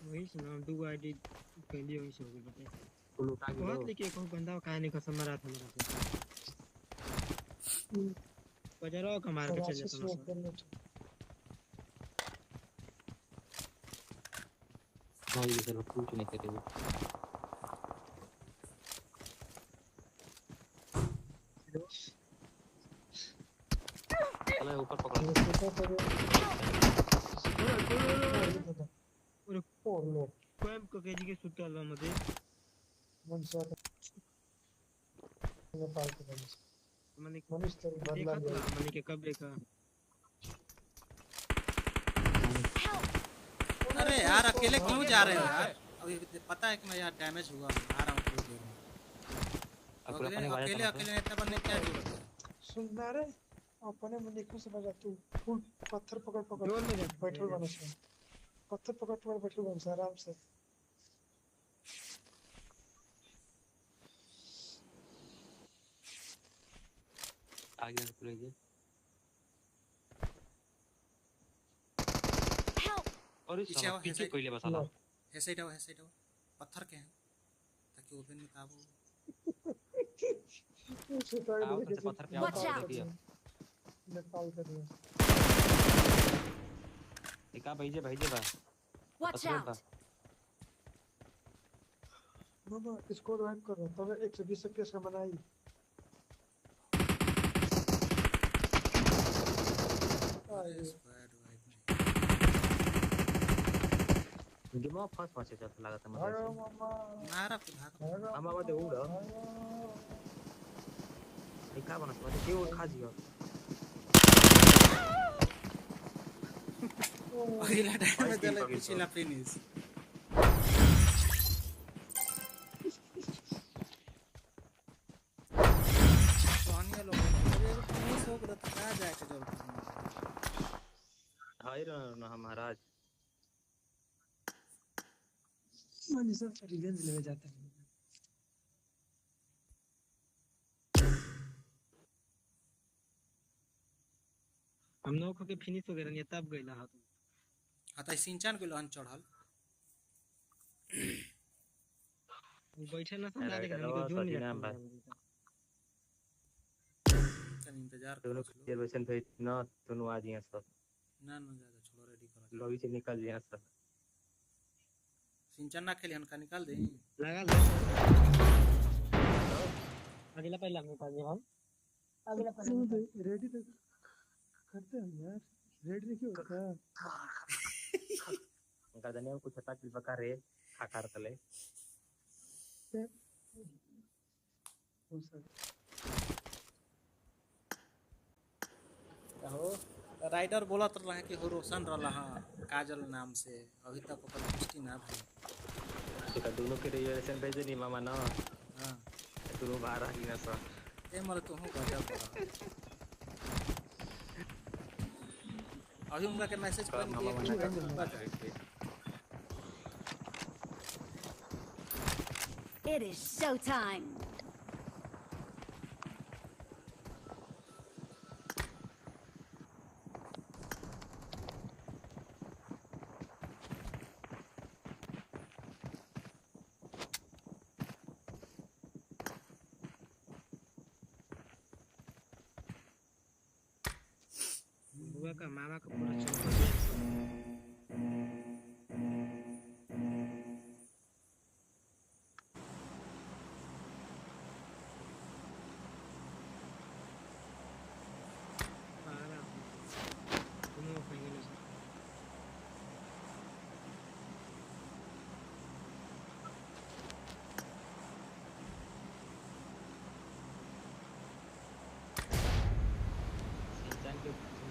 वही सुना दो आईडी पहले वही से हो गई बेटे बहुत लिखे कहू बंदा कहानी का समरा था मेरा बजारो का मार के चल जाता हाँ ये चलो कुछ नहीं करेंगे चलो ऊपर पकड़ो अरे पोरलो कोएम को केजी के सुट्टाला मध्ये मनसा नेपाल के बनिस मनीष तर बदला लिया मनी के कब देखा अरे यार अकेले क्यों जा रहे हो यार अभी पता है कि मैं यार डैमेज हुआ आ रहा हूं थोड़ी देर में अकेले इतना बनने क्या जरूरत है सुनना रे अपने मनी को समझ आ तू फुल पत्थर पकड़ जोर में बैठल बनस पत्थर पकड़ बैठल बनस आराम से आगे निकलेंगे और इस पीछे कोई ले बसा ला है साइड पत्थर के हैं ताकि ओपन में काबू पत्थर पे आओ दिया नेपाल कर दिया एका भेजे बा Watch out. मामा इसको रैंक करो तब 120 FPS का बनाई गेमो फर्स्ट पाछे चल लागत है भागो मामा मारा भागो हम आवाज उड़ एका बनस मत के और खा जियो अगला डैमेज देला पिछला फिनिश सोनिया लोग अरे फिनिश हो गया था जाके जरूर हाय ना महाराज मनी सब रिवेंज लेवे जाते हैं हम लोग के फिनिश वगैरह नहीं तब गइला हाथ हता सिंचान के लोहन चढ़ल वो बैठे ना समझा दे हमनी को जोन नहीं चल इंतजार दोनों रिजर्वेशन पे ना दोनों आ जिए सब ना ज्यादा छोड़ो रेडी करो लॉबी से निकल जिए सब सिंचान ना खेले हनका निकाल दे लगा ले अगला पहला में पाजी हम अगला पहला रेडी तो करते हैं यार रेडी नहीं क्यों होता उनका धनिया कुछ हटा की बका रे आकार तले हो सर हो राइडर बोला तो रहे कि हो रोशन रहा काजल नाम से अभी तक ओकर पुष्टि ना भइल। तो दोनों के रिलेशन भेजे नहीं मामा ना। हां दोनों बाहर आ गया सर। ए मरे तू गजब कर। अभी उनका के मैसेज कर दिए। It is showtime. बुआ का मामा का पूरा चौका दिया।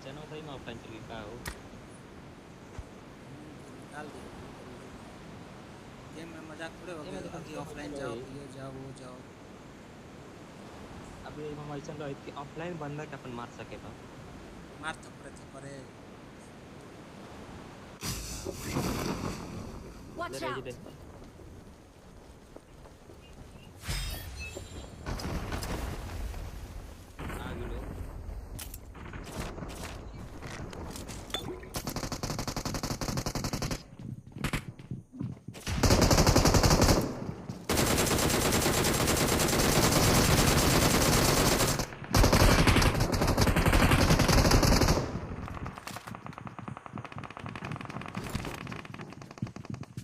Channel thấy mà offline chữ cao. डाल दे। गेम में मजाक थोड़े हो गया कि ऑफलाइन जाओ ये जाओ वो जाओ। अभी हम ऐसा रहे कि ऑफलाइन बंदा के अपन मार सके बा। मार थपड़े। Watch out.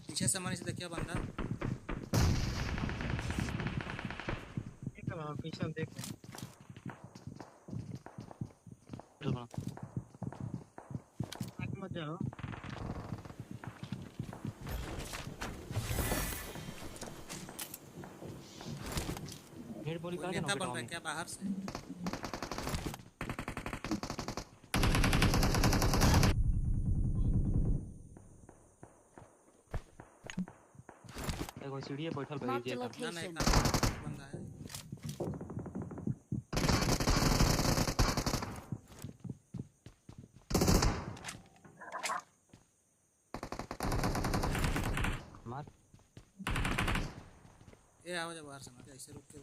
पीछे से मनीष देखिए बंदा। ठीक है पीछे हम देख रहे हैं। मत जाओ। हेड बॉडी का नेता बन रहा है क्या बाहर से? एगो सीढ़ी बैठल रही जे ना ना एक बंदा है। मार ए आओ जा बाहर से मार ऐसे रुक के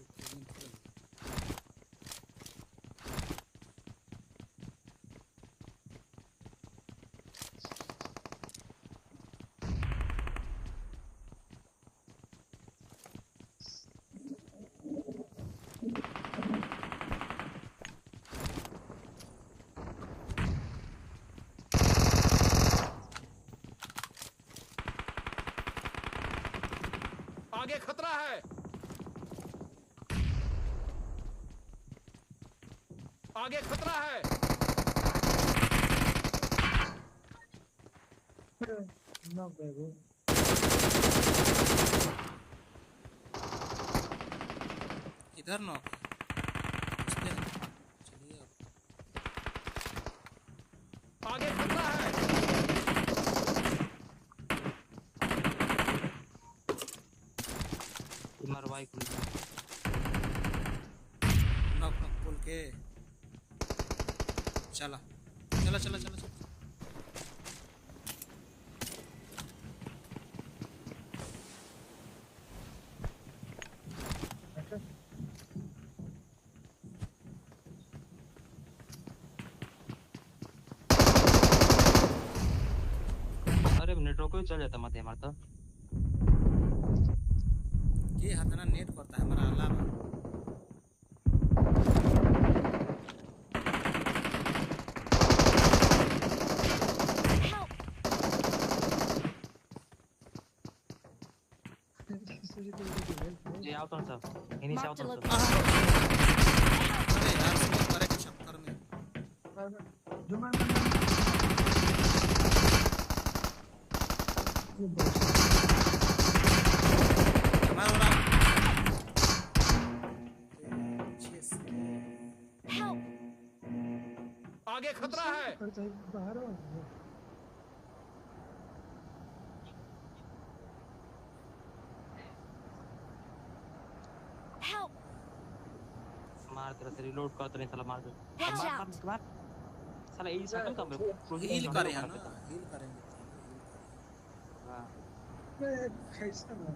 आगे खतरा है। आगे खतरा है। ना बेगो इधर नॉक चलिए आगे खतरा है। मारवाई कुल नॉक पुल के चला। अरे नेटवर्क ही चल जाता मत हमारा तो ये हतना नेट करता है हमारा अलावा। ये आओ तो सब इन्हीं से आओ तो सब अरे यार स्मोक करे के चक्कर में आगे खतरा है। बाहर आओ। मार तेरा से रिलोड कर तो नहीं साला मार दे Watch मार out. मार साला यही सकल का हील करे है ना हील करेंगे हां कैसा है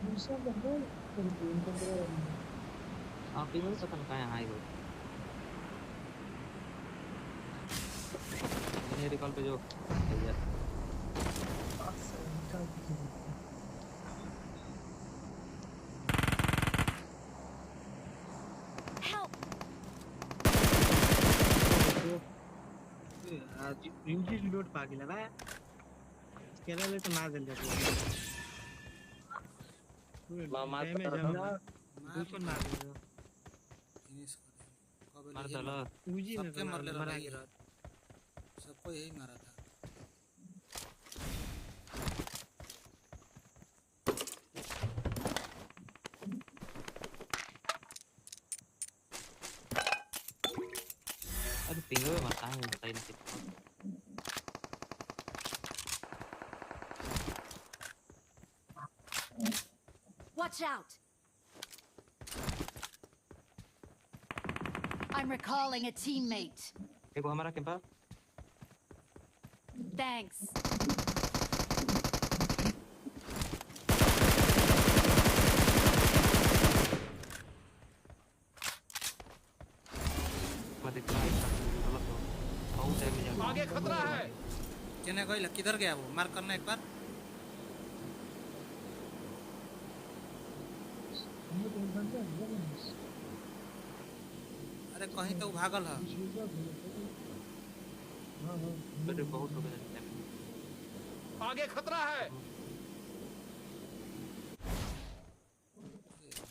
दूसरा बंदा कंट्रोल कर रहा है। आप ही नहीं पता कहां है वो ये रिकॉल पे जो यार आज यूजी रिलोड पागिला बा केला ले तो मार देल जाते मार दूसरा मार दे फिनिश कर मार दला यूजी ने सबके मार ले मरा रहा गिरा सबको यही मारा था अरे पिंगो में मत आए सही नहीं Watch out. I'm recalling a teammate. एक वो हमारा कैंपा Thanks. आगे खतरा है। किने कोई किधर गया वो मार करना एक बार अरे कहीं तो भागल है बहुत हो गया आगे खतरा है।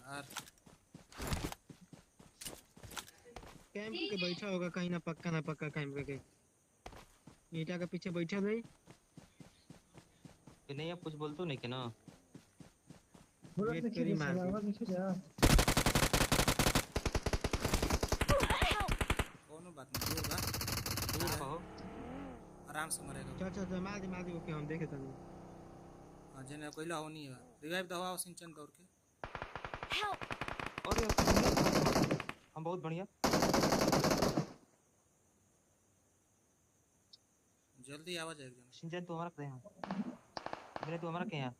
यार कैंप के बैठा होगा कहीं ना पक्का कैंप के कहीं ईटा के पीछे बैठा भाई नहीं आप कुछ बोलते नहीं के ना बुलेट देखिए देखिए जा कोनो बात नहीं दूर बा आराम से मरेगा चल मार दे ओके हम देखे तनी हां जेने कोइला हो नहीं है रिवाइव दवा सिंचन दौड़ के और हम बहुत बढ़िया जल्दी आवाज आएगा सिंचन तो हमारा कहां मेरे तो हमारा कहां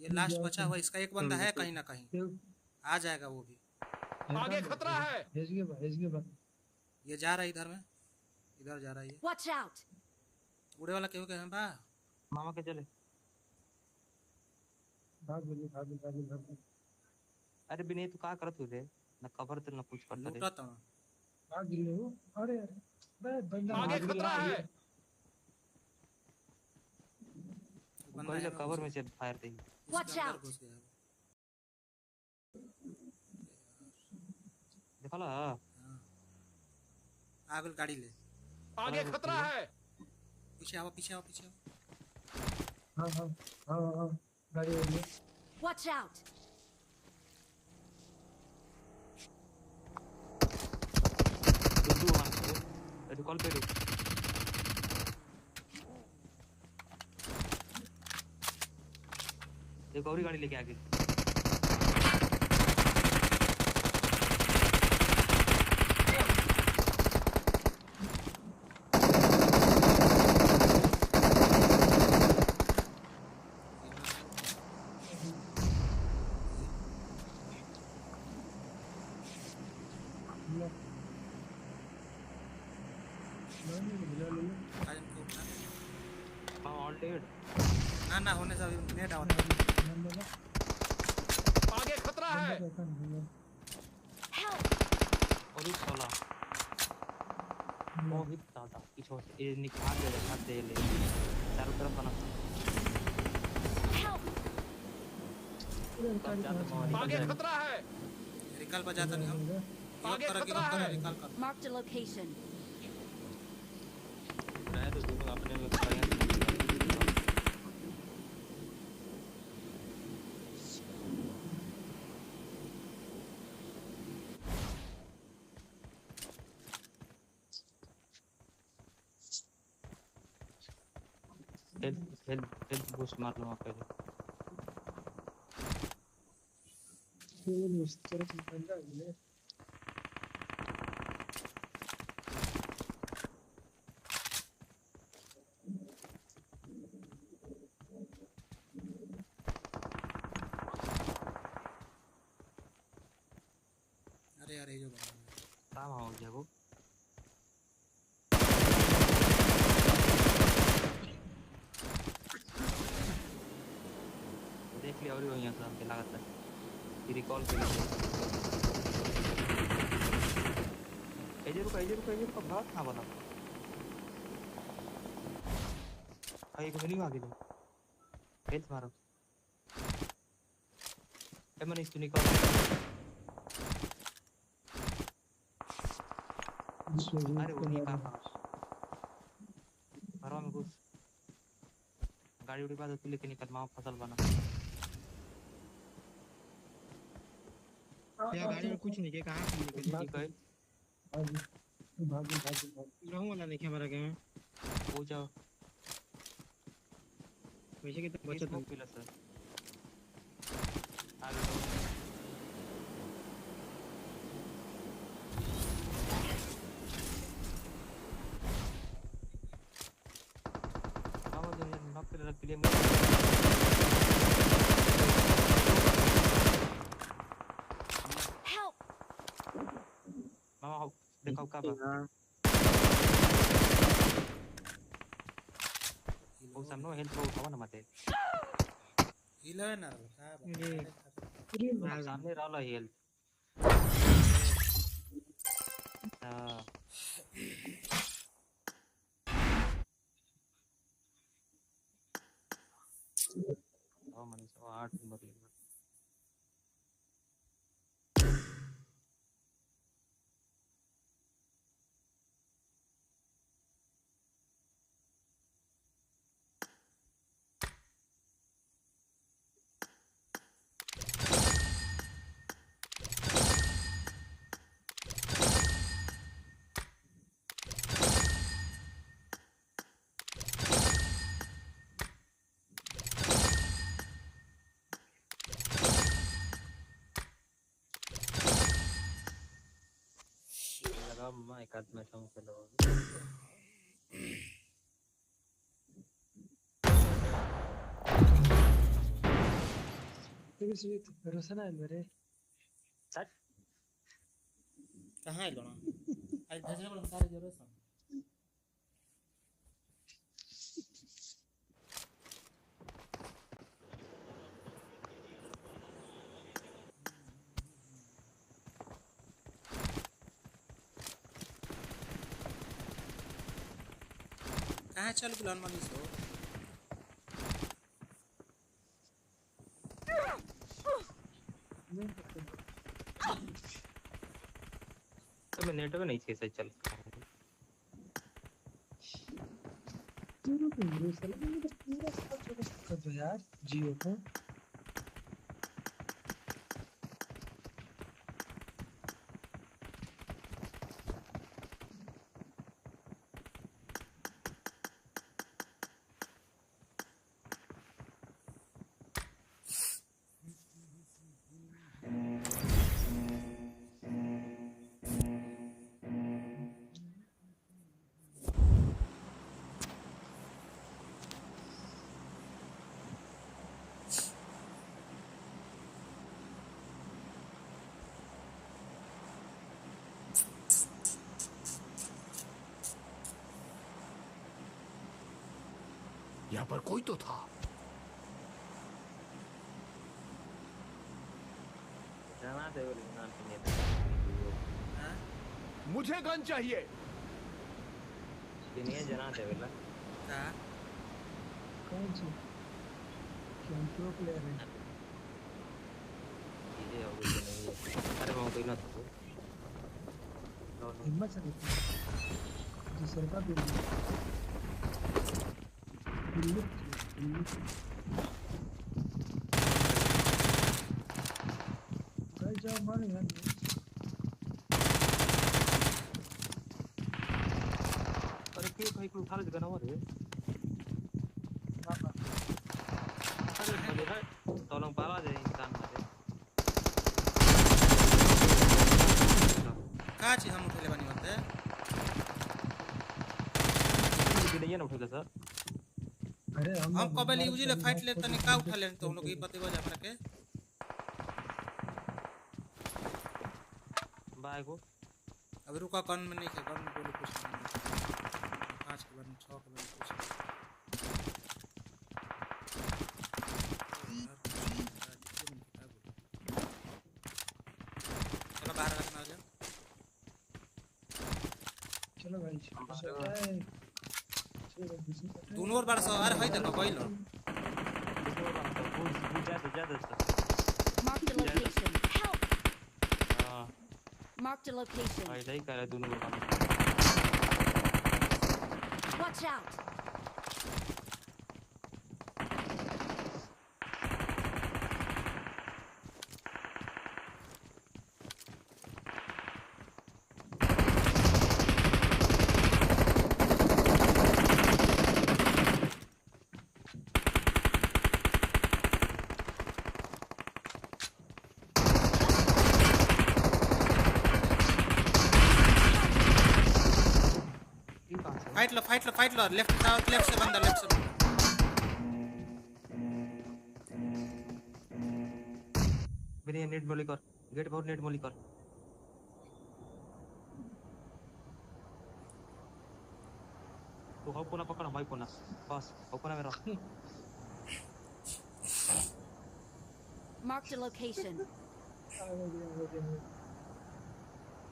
ये लास्ट बचा हुआ इसका एक बंदा है कहीं ना कहीं आ जाएगा वो भी आगे खतरा है। भेज गया ये जा रहा है इधर में इधर जा रहा है ये Watch out. उड़े वाला क्यों कहे बा मामा के चले भाग अरे बिने तू का करत हो रे ना कवर ते ना कुछ करता रे लूटा तो भाग गिरे हो अरे बे बंदा आगे खतरा है। कोई कवर में से फायर दे Watch out. देखा ला आगल गाड़ी ले आगे खतरा है। पीछे आओ हां गाड़ी ले Watch out. कॉल पे एक और गाड़ी लेके आगे ऑल डेड ना होने से अभी नेट आउट आगे खतरा है। और इस साला मोहित दादा पीछे से ये निकाल दे ले चारों तरफ बना आगे खतरा है। रिकॉल बजाता नहीं हम आगे खतरा है। रिकॉल कर Marked a location. मैं तो दोनों अपने में करेंगे हेल्थ बूस्ट मार लो पहले अरे यार ये जो काम हो गया वो देख लिया और यहाँ से हमके लागत है रिकॉल कर रुका भाग ना बना भाई को नहीं आगे दो हेल्थ मारो एमन इसको निकाल अरे वो नहीं काम घरों में घुस गाड़ी उड़ी बाद तू लेके निकल माँ फसल बना क्या गाड़ी में कुछ नहीं के कहाँ से निकल ठीक है रहूं वाला नहीं हमारा गेम हो जाओ वैसे कि तो बचत मिला सर आगे मामा देखो कब वो सामने हेल्थ को उठाओ ना मते हिला ना का सामने रहला हेल्थ हां ओ मनीष 8 नंबर ले लगा मैं एक आध मैच हम खेलो भरोसा ना मेरे कहाँ है लोना आज भेजने वाला सारे जरूर सन कहाँ चल गुलान मनीष हो तो नेटवर्क नहीं थी सही चल पूरा कर दो यार जियो को यहाँ पर कोई तो था जाना दे मुझे गन चाहिए नहीं जाना दे वाला हां कौन सी कौन प्रो प्लेयर है ये हो गई नहीं अरे मैं कोई ना तो हिम्मत से दूसरे का भी जाओ मारो यार अरे क्यों कहीं को उठा ले गना रे नहीं ना उठेगा सर अरे हम कबल यूजली फाइट लेते नहीं का उठा लेते हम लोग ये पते बजा हमरा के बाय को अब रुका कौन में नहीं है कौन में बोले कुछ 5 के बाद 6 के बाद कुछ चलो बाहर रखना जा चलो भाई दोनों और बार सवार है देखो कोई लो Mark the location. Help! Mark the location. ऐसा ही करे दोनों का Watch out! फाइट लो लेफ्ट से बंदा लेफ्ट से मेरे नेट मोली कर गेट बहुत नेट मोली कर तो हो कोना पकड़ भाई कोना बस हो कोना मेरा Mark the location.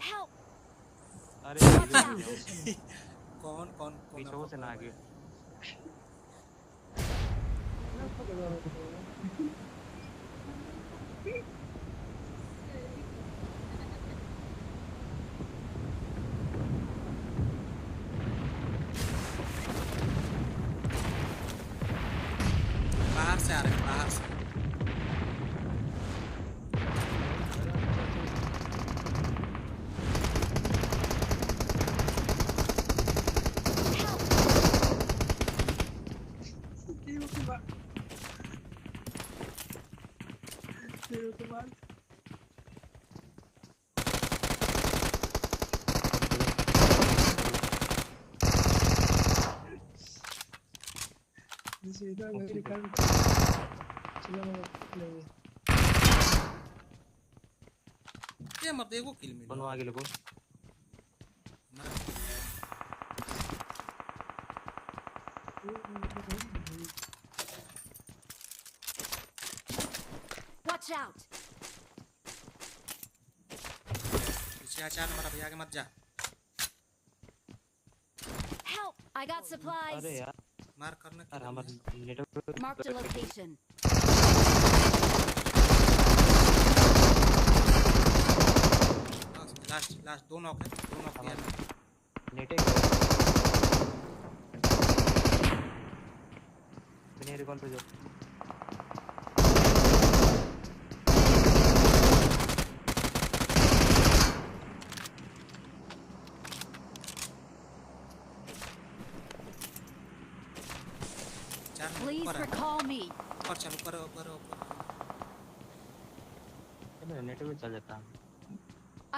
Help! अरे कौन पीछे से ना आगे बाहर से आ रहे हैं बाहर से ये मत देखो किल मिला बनवा आगे लोगों Watch out! पीछे आचार हमारा भैया के मत जा Help! I got supplies. अरे यार मार करना यार हमारा network Mark the location. Last दो नॉक है दो नॉक किया नेटे मेरे कॉल पे जो Please recall me. ऊपर चलो ऊपर मेरा नेटवर्क चल जाता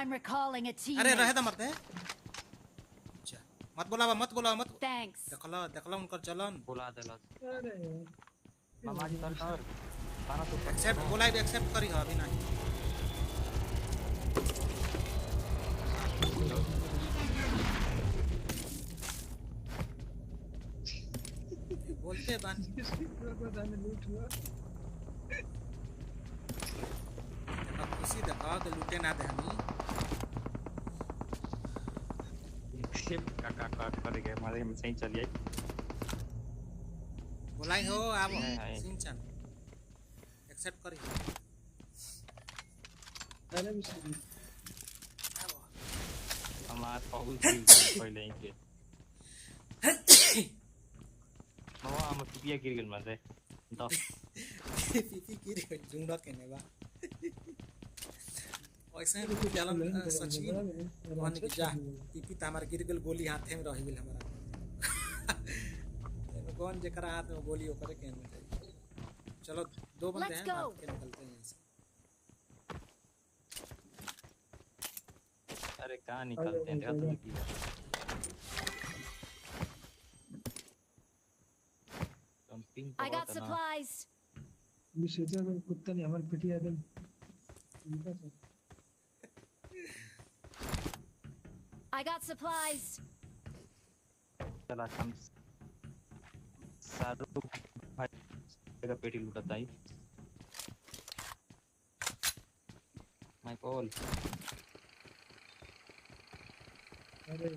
I'm recalling a team. अरे रहे तो मत है अच्छा मत बोला Thanks. देखला उनका चलन बुला देला अरे मामा जी कर खाना तो एक्सेप्ट बोला भी एक्सेप्ट करी हो अभी नहीं बोलते बात लूट हुआ खुशी देखा तो लूटे ना दे हमी काट कर गए हमारे में सही चलिए बोलाई हो आप सिंचन एक्सेप्ट करी अरे भी हमारा बहुत पहले ही के मामा हम पिपिया गिर गेल मारे तो पीपी गिर गई जुंडा केने बा ऐसे ही कुछ जालन सचिन वन के जा पीपी त हमार गिर गेल गोली हाथे में रह गेल हमारा कौन जेकरा हाथ में गोली ओकरे केने चलो दो बंदे हैं भाग के निकलते हैं यहां से अरे कहां निकलते हैं देखो I got supplies. विशेषज्ञ में कुत्ता नहीं हमारे पिटिया दिन I got supplies. चला हम शाहरुख भाई का पेटी लूटा ही माय कॉल अरे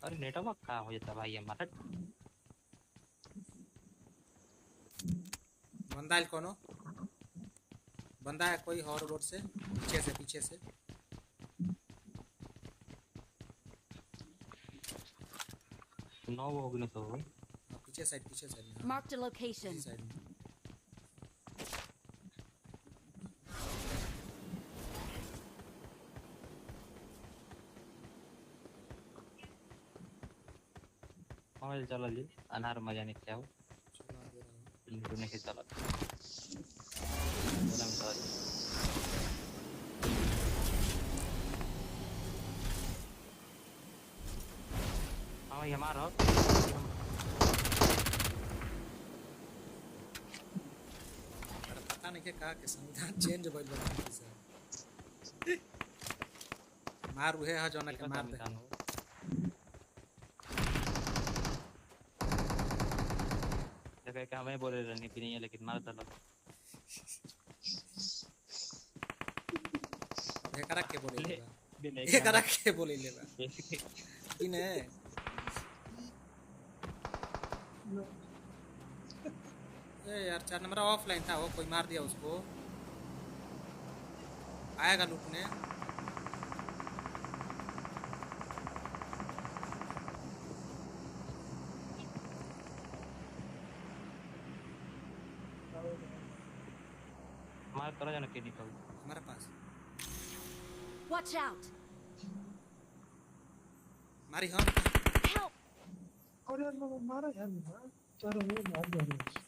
अरे नेटवर्क कहाँ हो जाता भाई हमारा बंदा है कौन बंदा है कोई हॉर रोड से पीछे से नौ हो गए तो पीछे side Marked a location. Mobile चला ली अनार मजा नहीं क्या हो इन्होंने के चला बोला सॉरी हाँ ये हमारा पता नहीं क्या कहा कि संविधान चेंज भइल बा सर मार उहे ह जोना के मार दे जगह क्या हमें बोले रहने भी नहीं है लेकिन मार चला एकरा के बोले एकरा के बोले लेबा इने ए यार 4 नंबर ऑफलाइन था वो कोई मार दिया उसको आएगा लूटने मार करो जाना के निकल हमारे पास Watch out. मारी हम Help. और यार मैं मारा यार चारों में मार दिया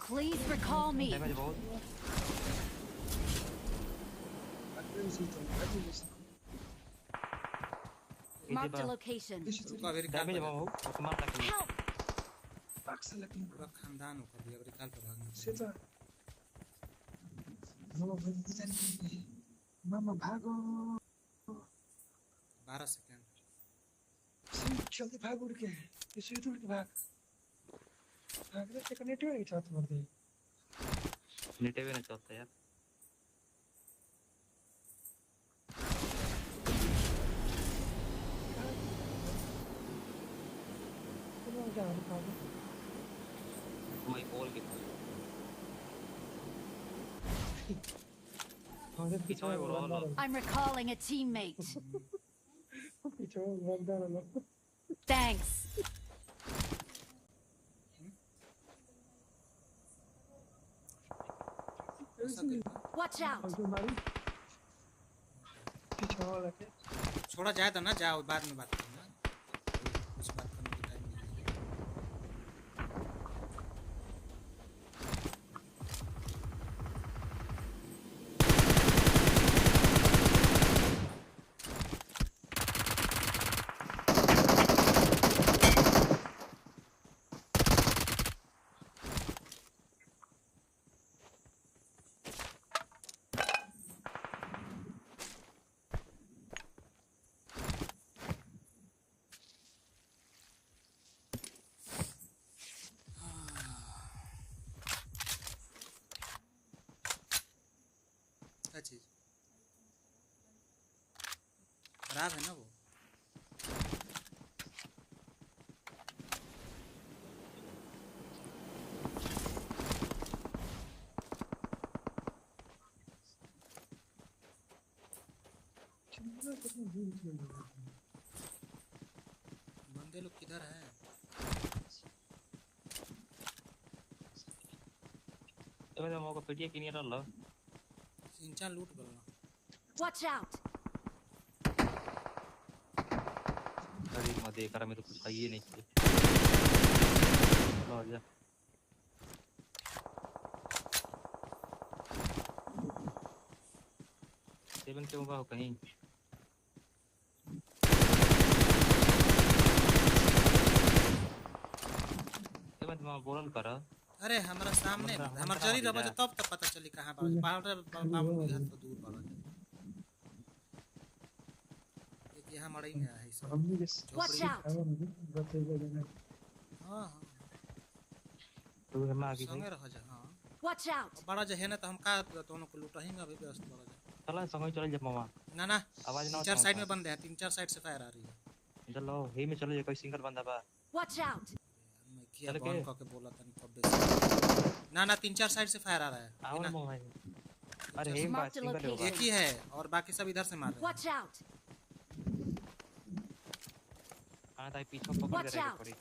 Please recall me. डैमेज बहुत Marked a location. डैमेज बहुत मार तक Help. पूरा खानदान ऊपर भी अब रिकॉल पर भागना सीता मामा भागो 12 सेकंड जल्दी भाग उड़ के इसे उड़ के भाग भागने से कनेक्ट हो साथ मर दे नेटे भी नहीं चलता यार मैं कॉल के I'm recalling a teammate. Thanks. Watch out. छोड़ा जाए तो ना जाओ बाद में बात करना कुछ बात करने की टाइम नहीं है क्या चीज खराब है ना वो बंदे लोग किधर हैं तो मैं मौका पेटिया की नहीं रहा इंचा लूट करना Watch out. अरे मत देख रहा मैं तो कुछ खाइए नहीं किए लो जा 7 क्यों होगा कहीं बोलन कर अरे हमारा सामने हमार जरी रह बजे तब पता चली कहां बाहर बाबू के हाथ दूर पड़ा एक यहां मड़ई में है सब वॉच आउट बताइए देना हां तू हम आगे संगे रह जा हां वॉच आउट बड़ा जे है ना तो हम का दोनों को लूटा ही में अभी व्यस्त बड़ा जा चला संगे चल जा मामा ना ना आवाज ना 3-4 साइड में बंद है 3-4 साइड से फायर आ रही है चलो हे में चलो ये कोई सिंगल बंदा बा वॉच आउट मैं किया बंद करके बोला था नहीं कब ना ना 3-4 साइड से फायर आ रहा है आओ मामा अरे हे बात सिंगल होगा एक ही है और बाकी सब इधर से मार रहे हैं वॉच आउट हां ताई पीछे पकड़ के रहे पड़ी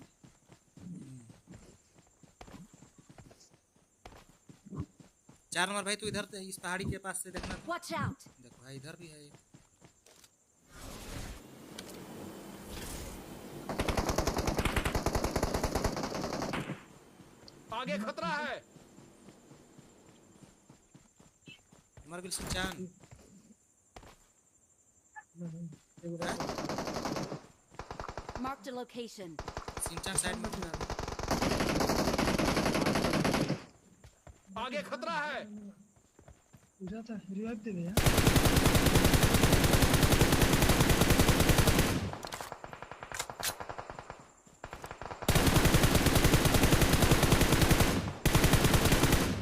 4 नंबर भाई तू इधर इस पहाड़ी के पास से देखना वॉच आउट देखो भाई इधर भी है एक आगे खतरा है मर bill सिंचान mark the location सिंचान side में आगे खतरा है पूजा था रिवाइव दे दे यार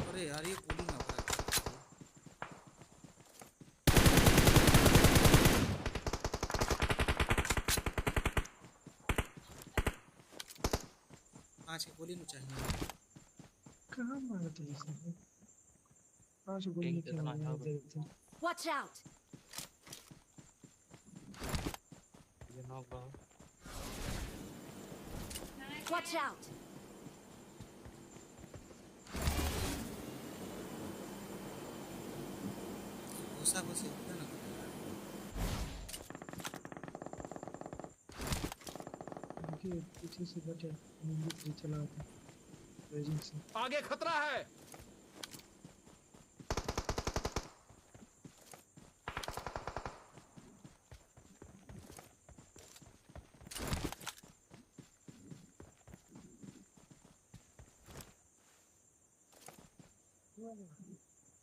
अरे यार ये कूलिंग ना पड़ा पांच की गोली में चाहिए कहां मारा था इसने पांच गोली में क्या मारा था वॉच आउट ये नॉक बा वॉच आउट घुसा घुसी होता ना देखिए पीछे से बटे मुंडी से चला था रेजिंग से आगे खतरा है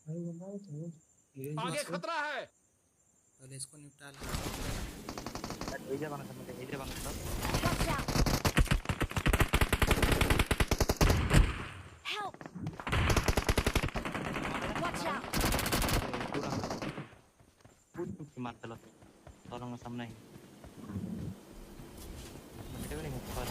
भाई बनाओ तो आगे खतरा है पहले इसको निपटा ले एजे बना समझ एजे बना सब watch out help watch out पूरा पूछ मार चला तोरंग सामने ही मेरे को नहीं ऊपर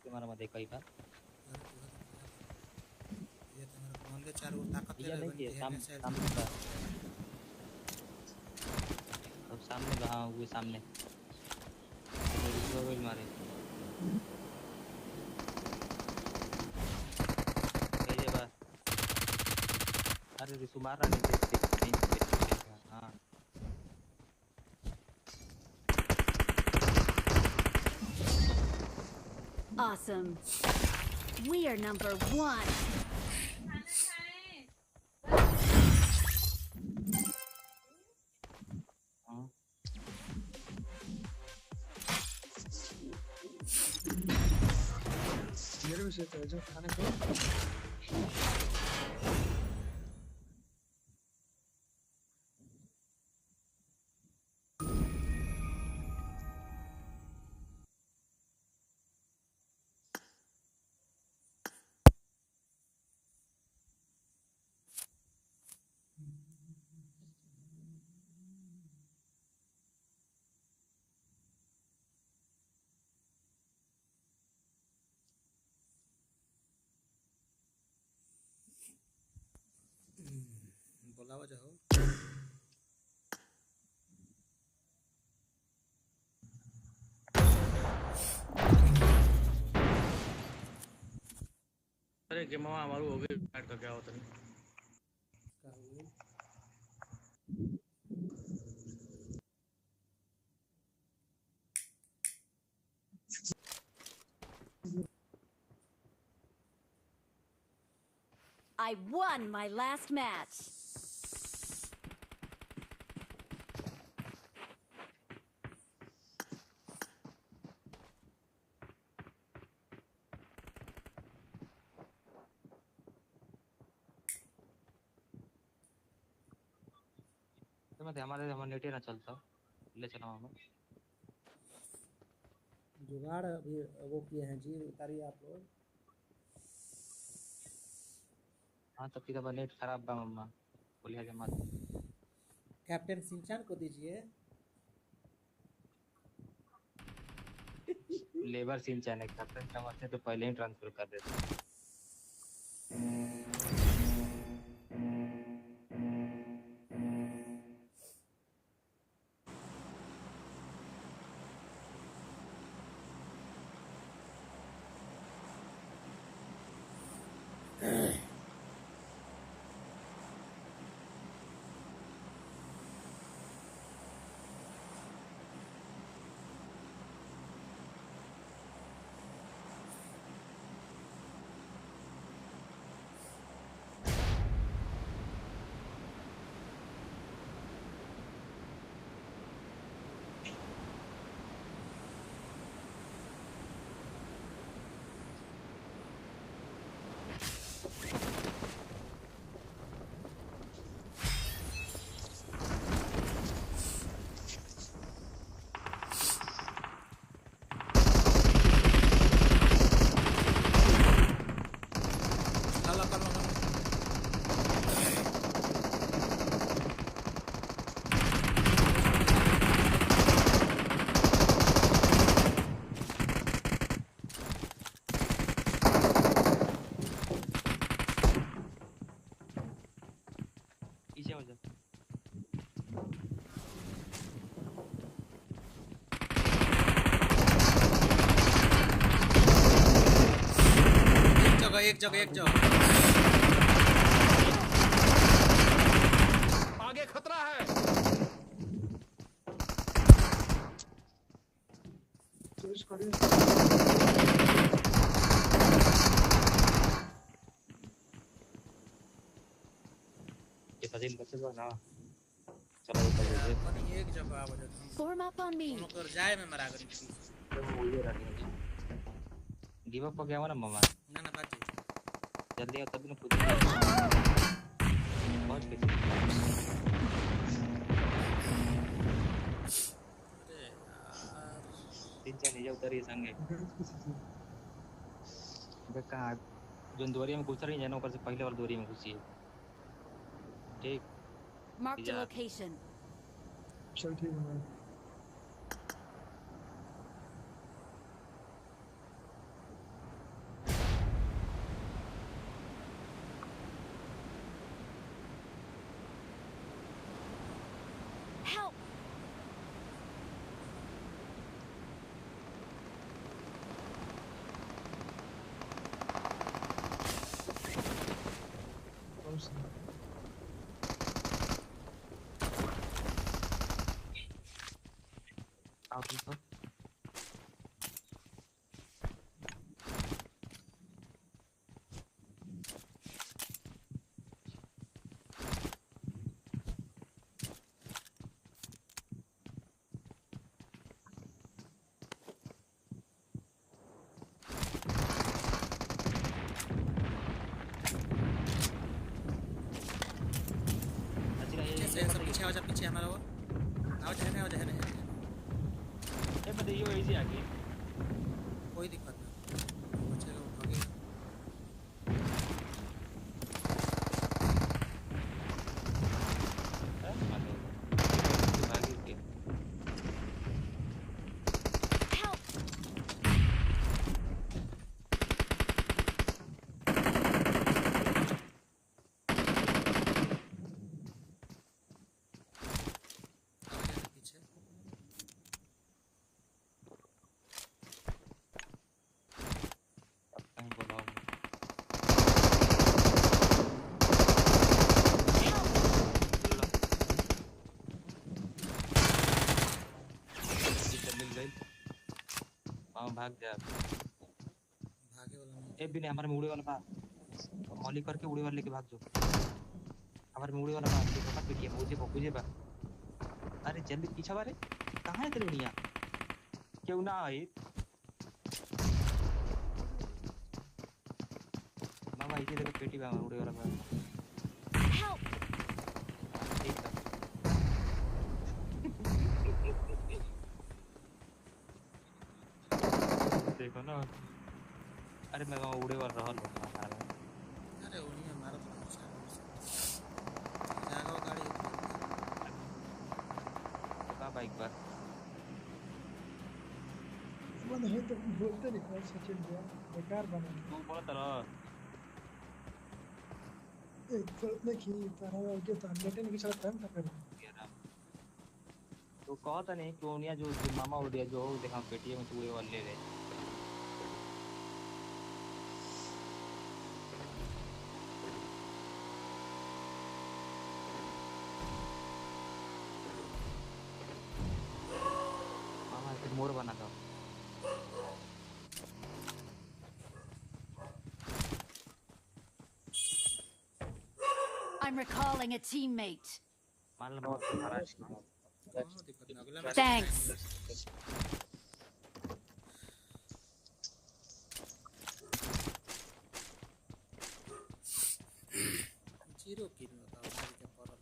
तुम्हारा मत कई बार ये तुम्हारा कौन के चार और ताकत ये नहीं है सामने का अब सामने कहां हुए सामने तो मारे ये बात अरे रिसु मार रहा नहीं हां Awesome. We are number 1. मेरे भी से जो खाने को बोलावा जाओ अरे के मामा हमारू हो गए बैठ का क्या होता नहीं I won my last match. तो मैं हमारे नेट ही ना चलता ले चला हम जुगाड़ अभी वो किए हैं जी, उतारिए आप लोग। हाँ तो फिर अब नेट खराब बा मम्मा बोलिए जमा कैप्टन सिंचन को दीजिए। लेबर सीन चैनल कैप्टन समझते तो पहले ही ट्रांसफर कर देते पीछे हो जा एक जगह आगे खतरा है। ये फजील बच्चे तो ना चलो एक जगह आ बजे Form up on me. हम कर जाए में मरा गई वो ये रही गिव अप हो गया ना मम्मा ना ना बात जल्दी आओ तभी ना पूछ बहुत पीछे तीन चार नहीं उतर ये संगे कहाँ जो दोरी में घुस रही है ना ऊपर से पहले वाली दोरी में घुसी है ठीक Mark the location. चल ठीक है Help! out people. पीछे हमारा वो आवाज है ना ये बता यो इजी आ गई कोई दिक्कत नहीं बचेगा वो भागेगा भाग जा भागे वाला नहीं ए भी नहीं हमारे मुड़े वाला बा मौली करके उड़ी वाले के भाग जो हमारे में उड़ी वाला भाग के पकड़ पिटिए मुझे बा अरे जल्दी पीछे बारे कहाँ है तेरे उड़िया क्यों ना आए मामा इसे देखो पेटी बा उड़ी वाला भाग देखो ना अरे मैं वहाँ उड़े वाला रहल अरे उन्हीं हमारा तो जागो गाड़ी का बाइक पर वो नहीं तो बोलते नहीं कौन सचिन भैया बेकार बना तू बोला तरह एक बोलने की तरह जो था लेकिन की चला टाइम था फिर तो कहता नहीं कि उनिया जो मामा उड़ दिया जो देखा पेटीएम में उड़े वाले ले रहे मोर बना था I'm recalling a teammate. Thanks. Zero kill में था क्या पड़ा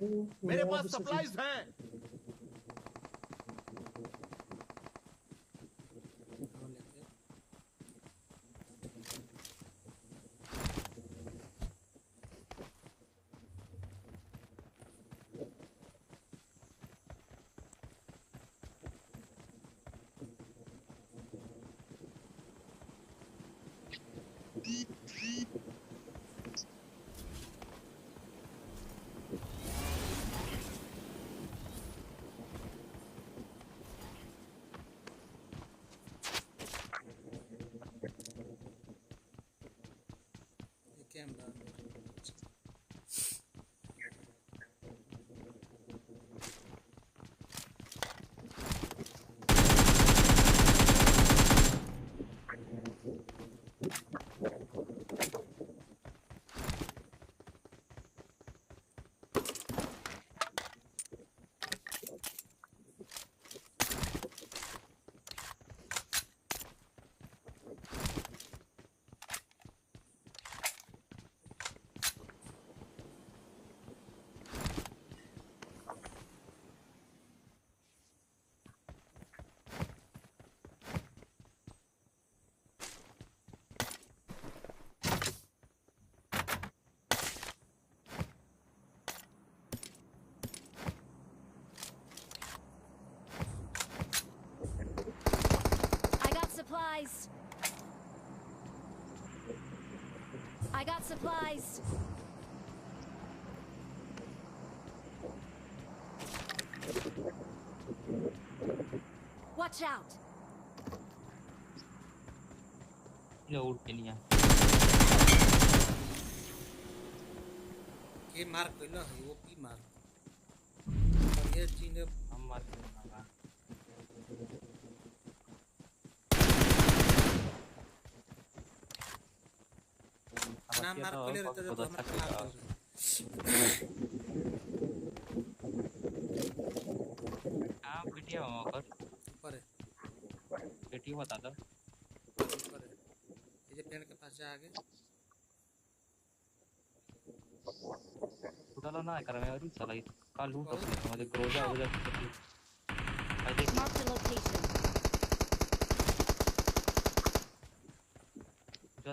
नहीं मेरे पास सप्लाईज हैं Supplies. I got supplies. Watch out. Load Kenya. ये मार्क पहला है वो की मार्क और ये चीज हम मार्क नाम मार्क पहले रहता है तो हम आप बिटिया वहां पर ऊपर है बेटी बता दो ऊपर है ये पेड़ के पास जा आगे उठालो ना कर मैं और चला कल लूट मुझे ग्रोजा हो जाती है आई देख Mark the location.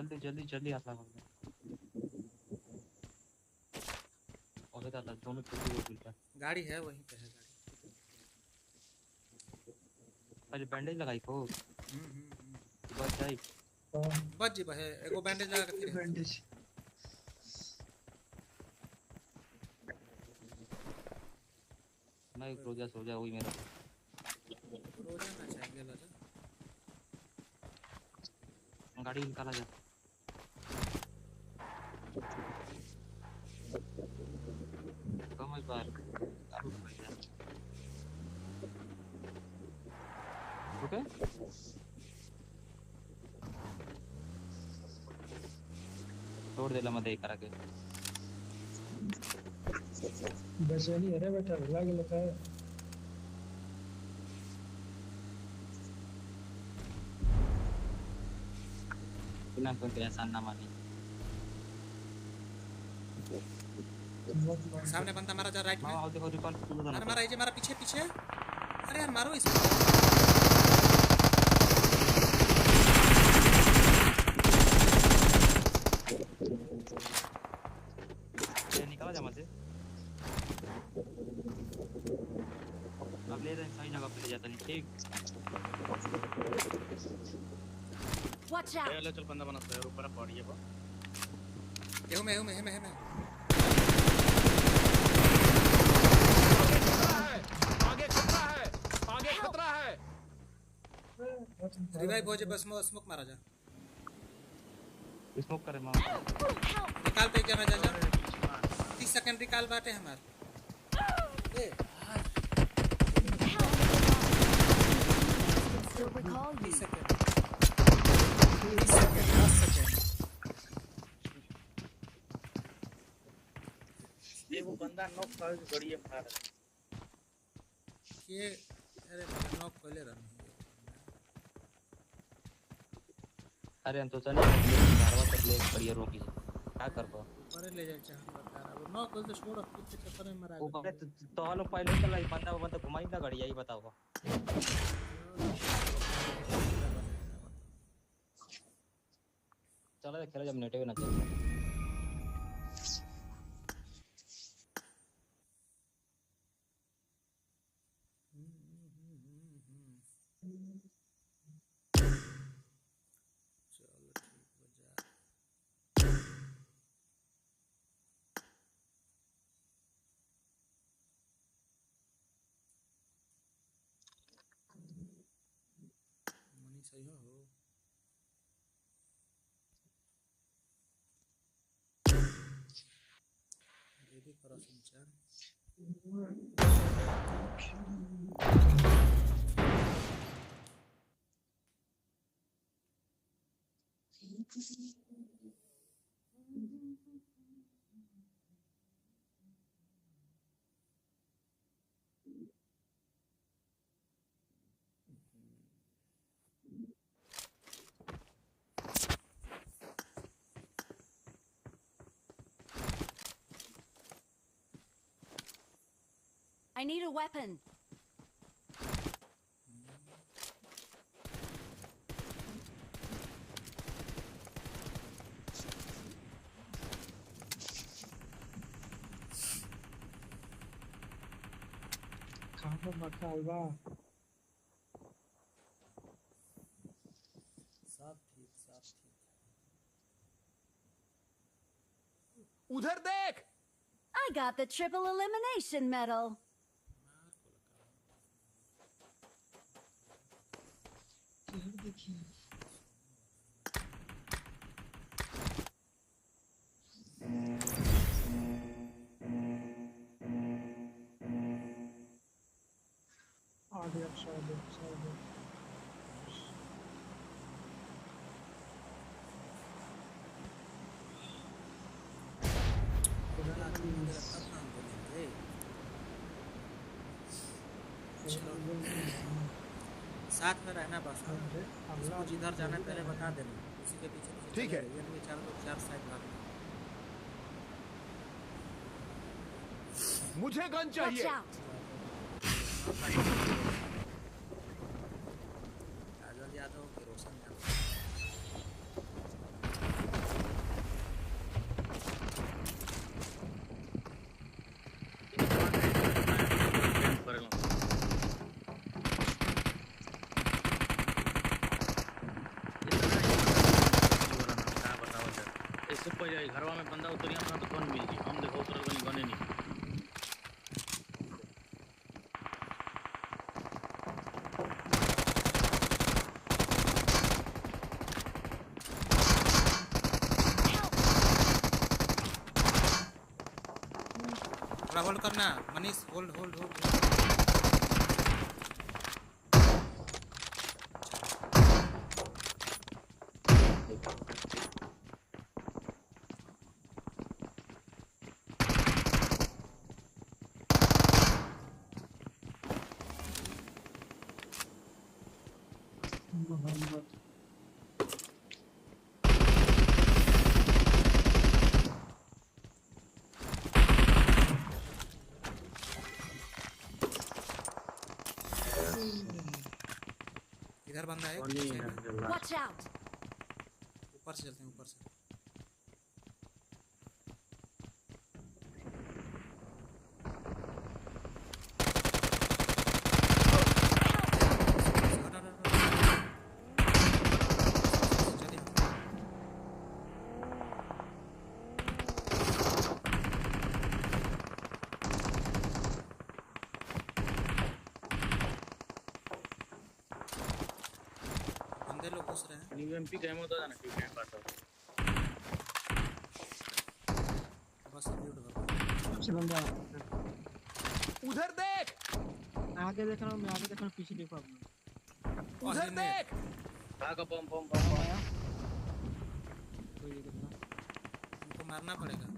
जल्दी जल्दी जल्दी आता है और दादा दोनों टूटी हो गई। गाड़ी है वहीं पे है गाड़ी। पहले बैंडेज लगाई को बच जाई बच जी बहे एगो बैंडेज लगा के फिर बैंडेज मैं रोजा सो जा वही मेरा रोजा ना चाहिए लो जा गाड़ी निकाला जा कम है बाहर ओके छोड़ दे ला मैं देख करा के बस नहीं है बेटा लग लगा है बिना कोई ऐसा ना मानी सामने बंदा मारा जा राइट में आओ देखो रिकॉल अरे मारा ये मारा पीछे पीछे अरे यार मारो इसको ये निकाला जा मत अब ले सही जगह पे ले जाता नहीं ठीक Watch out. ले चल बंदा बना है ऊपर पड़ी है ये मैं आगे खतरा है आगे खतरा है रिवाइव हो जाए बस स्मोक मारा जा स्मोक करे मार निकाल पे क्या जा 30 सेकंड निकाल बाटे हमार ए Still recall you. 30 second 10 second ये वो बंदा नॉक कर गड़ी मार के अरे नॉक पहले रन अरे हम तो चले घरवा तक ले बढ़िया रोकी क्या कर पा ऊपर ले जाए चाह बता रहा वो नॉक कर दे छोड़ पीछे चक्कर में मरा वो कबे तो हम लोग पहले चला बंदा घुमाई ना गाड़ी यही बताओ चला खेला जब नेटे ना चल सही हो ये भी करो संचार I need a weapon. कहां मत आएगा सब ठीक उधर देख I got the triple elimination medal. साथ में रहना बस उसको जिधर जाना है पहले बता देना उसी के पीछे ठीक है ये चार साइड भागना मुझे गन चाहिए काजल यादव के रोशन यादव जाए घरवा में बंदा उतरिया था तो कौन मिल गई हम देखो उतर बनी बने नहीं थोड़ा होल्ड करना मनीष होल्ड होल्ड होल्ड इधर बंदा है Watch out! ऊपर से चलते हैं ऊपर से बंदे लोग घुस रहे हैं यूएमपी कैमो तो जाना ठीक है बात बस म्यूट कर सबसे बंदा उधर देख आगे देख रहा हूं मैं आगे देख रहा हूं पीछे देखो अपना उधर देख भाग बम आया कोई ये कितना उनको मारना पड़ेगा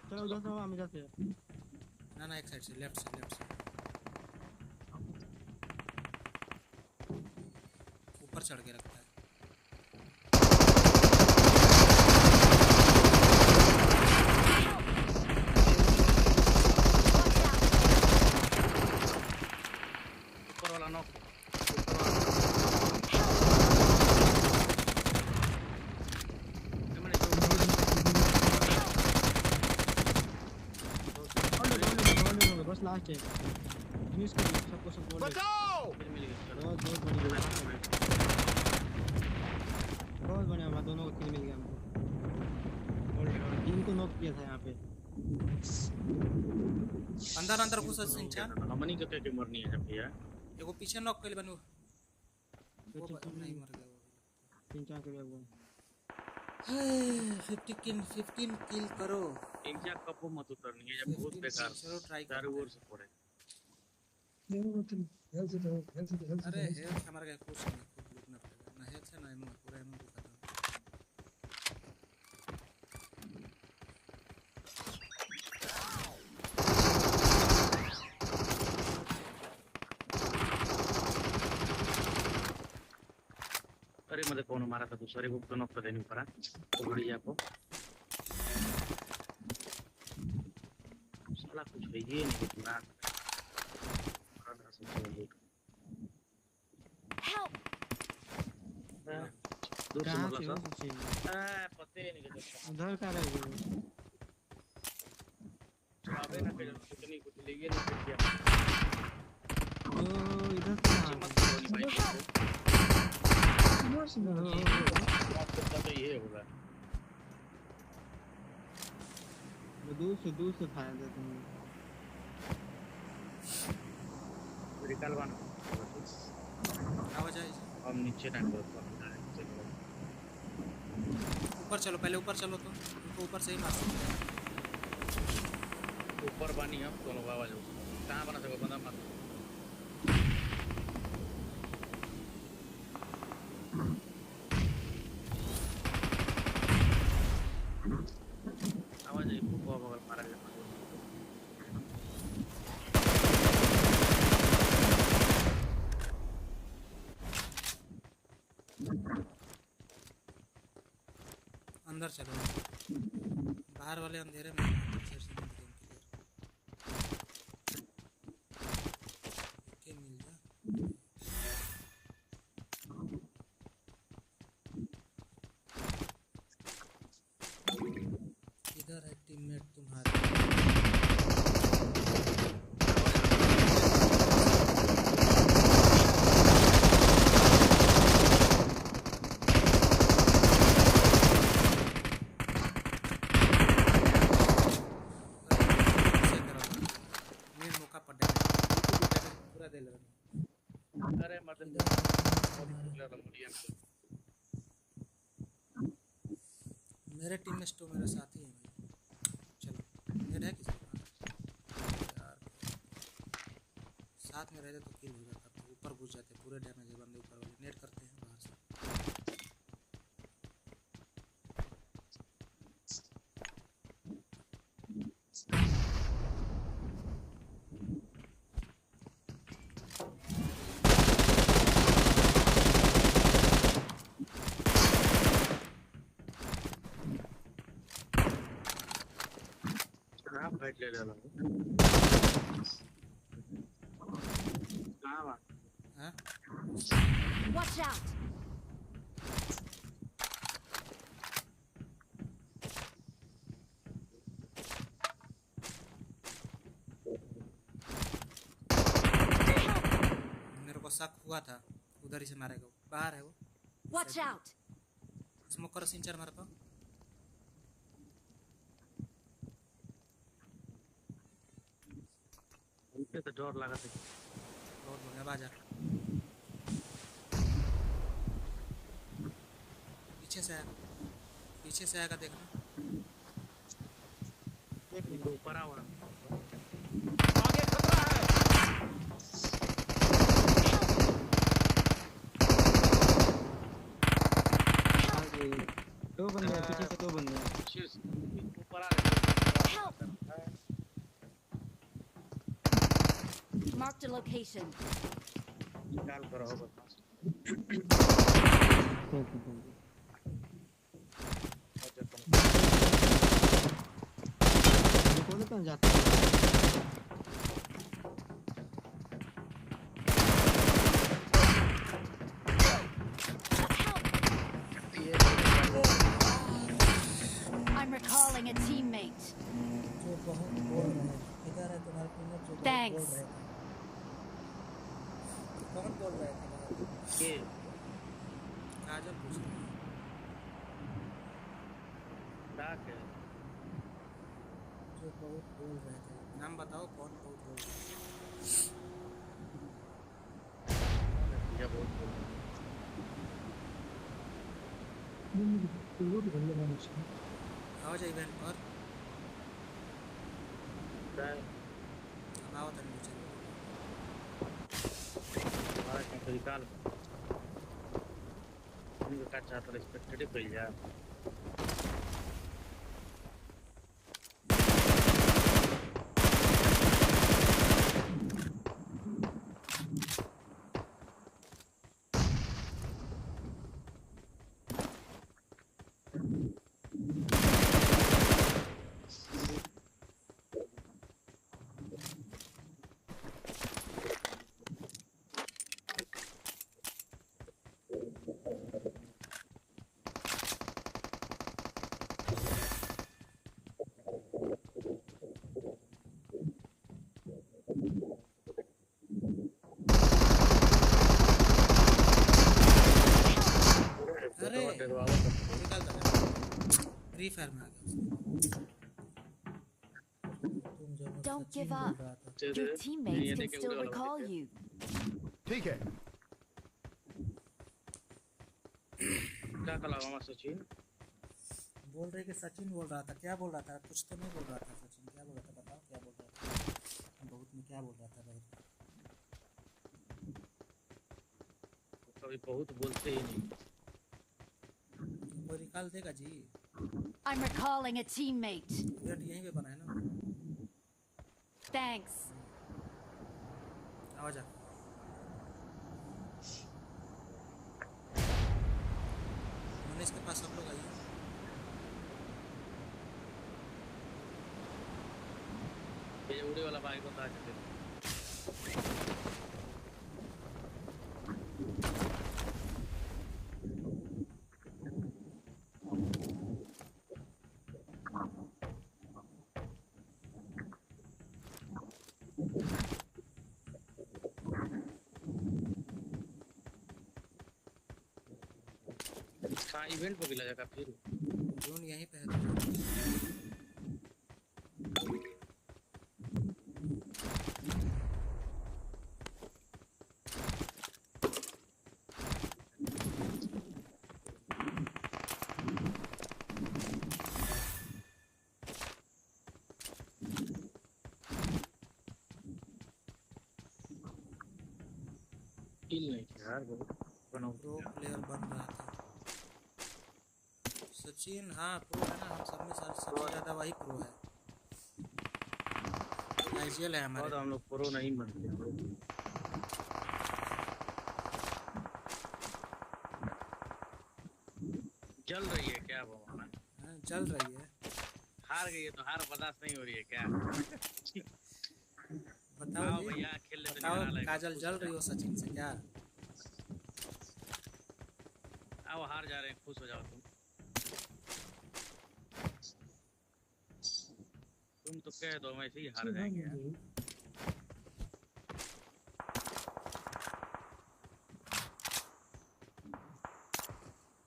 चलो उधर से हम इधर से ना एक साइड से लेफ्ट से ऊपर चढ़ के रखता है ऊपर वाला नॉक बस लास्ट है यूज कर सबको सपोर्ट बचाओ मिल गया बहुत बढ़िया बात दोनों को किल मिल गया हमको तीन को नॉक किया था यहाँ पे अंदर घुसा सिंचा हमनी के के मरनी है जब यार एगो पीछे नॉक कर बनू वो नहीं मर गया सिंचा के वो 15 किल करो इंजा कब मत उतरनी है जब बहुत बेकार चलो ट्राई चारों ओर से पड़े अरे हेल्थ हमारे का कुछ नहीं लूटना पड़ेगा ना हेल्थ से ना एमो पूरा एमो खत्म अरे मतलब कौन मारा था दूसरे को तो नॉक देनी पड़ा तो बढ़िया को साला कुछ है ये नहीं पूरा कहाँ से हो पते नहीं कि उधर का रह गए अबे ना कहीं कितनी कुछ लेगे नहीं किया ओ इधर से मत बोलनी भाई तो ये होगा दूर से फायर देते हैं रिकॉल बना आवाज आई हम नीचे ना ऊपर चलो पहले ऊपर चलो तो उनको ऊपर से ही मारो ऊपर बानी हम दोनों आवाज कहां बना सको बंदा मार आवाज है वो बगल मारा गया अंदर चलो बाहर वाले अंधेरे में के मिल जा इधर है टीममेट तुम्हारे दे ले अरे मतलब मेरे टीम में स्टो मेरे साथ ही है भाई। चलो नेट है किसी का यार, साथ में रहते तो किल हो जाता, तो ऊपर घुस जाते पूरे डैमेज है बंदे ऊपर वाले। नेट करते हैं बाहर से। आप फाइट ले रहा हूं कहां हां Watch out! मेरे को शक हुआ था उधर ही से मारेगा वो। बाहर है वो। Watch out! स्मोक करो सिंचर मार पाओ। उनके तो डर लगा था। बहुत बढ़िया बाजा। पीछे से आएगा, पीछे से आएगा देखना। एक मिनट ऊपर आओ ना। आगे खतरा है। दो बंदे हैं पीछे से, दो बंदे हैं ऊपर आ Marked a location. निकाल कर आओ बस। कौन कौन जाता है? I'm recalling a teammate. जो बहुत बोल रहा है इधर है तुम्हारे टीममेट जो Thanks. बोल रहे थे। कौन बोल रहे थे के काजल पूछ रही है। डाक है जो बहुत बोल रहे थे, नाम बताओ कौन बहुत बोल रहे थे। ये बहुत बोल आओ जा इवेंट पर। हम आओ तक नीचे। हमारा क्या तरीका है इनका क्या चाहता है एक्सपेक्टेड कर लिया अरे निकाल दे। फ्री फायर में आ गया। तुम जो Don't give up. Your teammates can still recall you. ठीक है। क्या कला मामा सचिन बोल रहे कि सचिन बोल रहा था। क्या बोल रहा था? कुछ तो नहीं बोल रहा था सचिन। क्या बोल रहा था बताओ, क्या बोल रहा था? बहुत में क्या बोल रहा था बहुत? कभी बहुत बोलते ही नहीं। कोई निकाल देगा जी। I'm recalling a teammate. Event यहीं पे बना है ना। Thanks. आओ जा। मनीष के पास सब लोग आइए। ये उड़े वाला बाइक होता है हाँ इवेंट पे भी लगेगा फिर जोन यहीं पे है। किल नहीं किया यार, बनाओ प्रो प्लेयर बन रहा था सचिन। हाँ प्रो है ना, हम सब में सबसे ज़्यादा वही प्रो है। आईजीएल है हमारे। और हम लोग प्रो नहीं बनते। जल रही है क्या भगवान? जल रही है। हार गई है तो हार बर्दाश्त नहीं हो रही है क्या? बताओ जी, भैया खेल ले। बताओ काजल जल रही हो सचिन से क्या? आओ हार जा रहे हैं, खुश हो जाओ तुम तो कह दो हम ऐसे ही हार जाएंगे यार।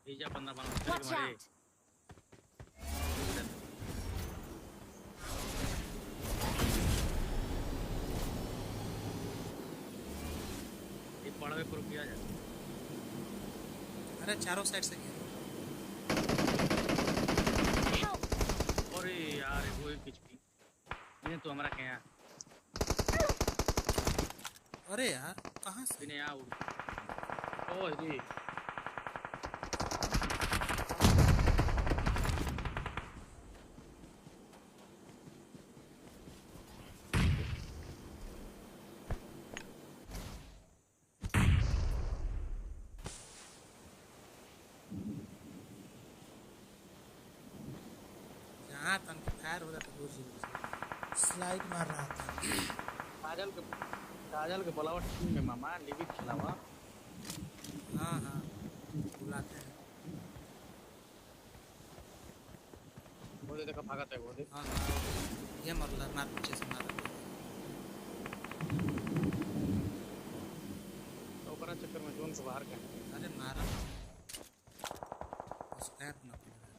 भेजा बंदा बना मारे। पढ़वे पर किया जाए। अरे चारों साइड से घेरो। अरे यार वो एक पिचपी ये तो हमारा क्या? अरे यार कहाँ से? इन्हें आओ। ओ जी फायर हो रहा था, स्लाइड मार रहा था। काजल के बुलावा टीम में मामा लिविक खिलावा। हाँ हाँ बुलाते हैं। वो देखा भागत है वो देख। हाँ ये मार पीछे से मार। तो ओकरा चक्कर में जोन को बाहर कर। अरे मारा स्नैप ना पड़ रहा है।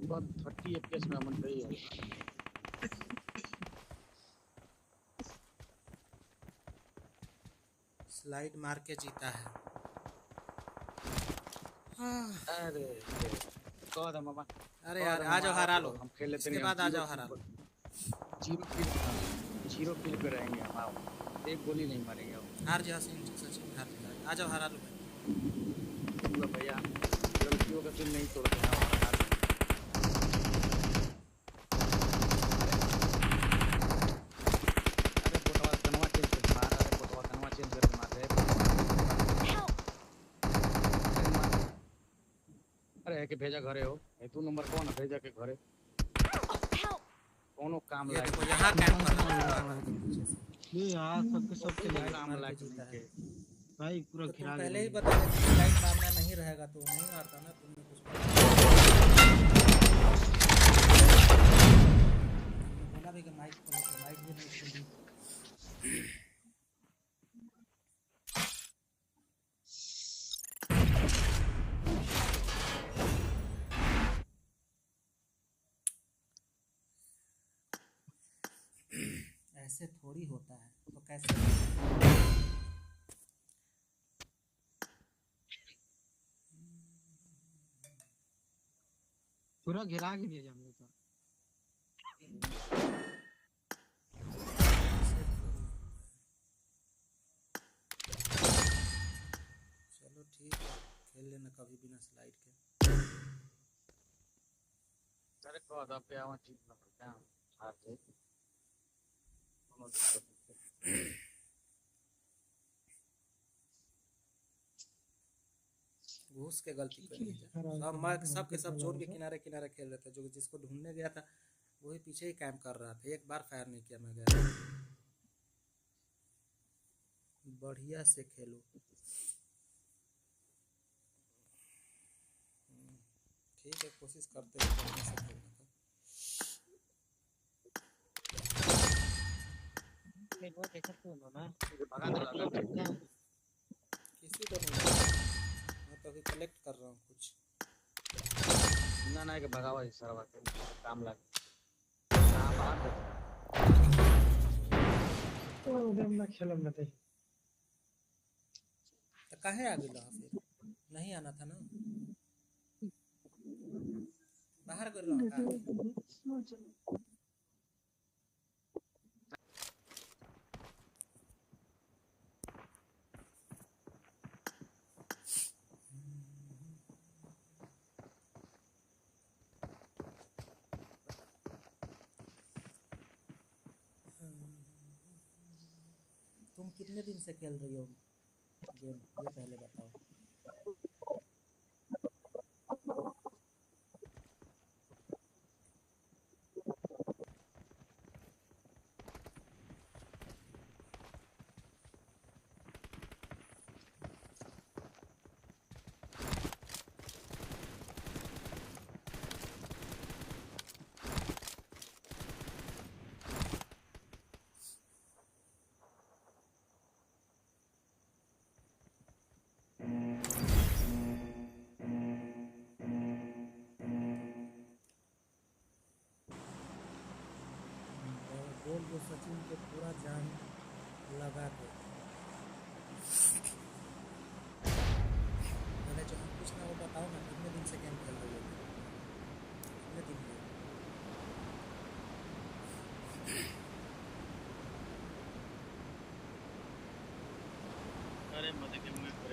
बस 30 FPS में अमन सही है। स्लाइड मार के जीता है। अरे कह दो मामा। अरे यार आ जाओ हरा लो, हम खेल लेते हैं। इसके बाद आ जाओ हरा लो। 0 किल पे रहेंगे हम। आओ एक गोली नहीं मारेंगे। हार जा सचिन हार जा। आ जाओ हरा लो भैया। गलतियों का दिल नहीं तोड़ते हैं। के भेजा घरे हो तू नंबर कौन है? भेजा के घरे कोनो काम लायक। देखो यहां कैंप कर रहा है ये यार सबके सब के काम लायक है भाई। पूरा तो खिला पहले ही बता देते कि लाइट मारना नहीं रहेगा तो नहीं मारता ना। तुमने कुछ बोला भी कि माइक खोलो तो माइक भी नहीं खोली। ऐसे थोड़ी होता है तो कैसे? पूरा गिरा के दिया हमने तो। चलो ठीक है खेल लेना कभी बिना स्लाइड के। अरे कह दो पे आवा ठीक ना क्या हार से घूस के गलती करी है। सब मैं सब के सब छोड़ के किनारे किनारे खेल रहे थे। जो जिसको ढूंढने गया था वही पीछे ही कैंप कर रहा था। एक बार फायर नहीं किया मैं गया। बढ़िया से खेलो। ठीक है कोशिश करते हैं बढ़िया से खेलने का। किसी को नहीं मैं तो अभी कलेक्ट कर रहा हूँ कुछ। ना के भगावा सारा काम लग तो गेम ना खेलम ना तो काहे आ गेला फिर? नहीं आना था ना, बाहर कर रहा था। तुम कितने दिन से खेल रही हो गेम, ये पहले बताओ। बोल दो सचिन के पूरा जान लगा दो। मैंने जो कुछ ना वो बताओ ना, कितने दिन से गेम खेल रही हो, कितने दिन में? अरे मजे के मुंह पर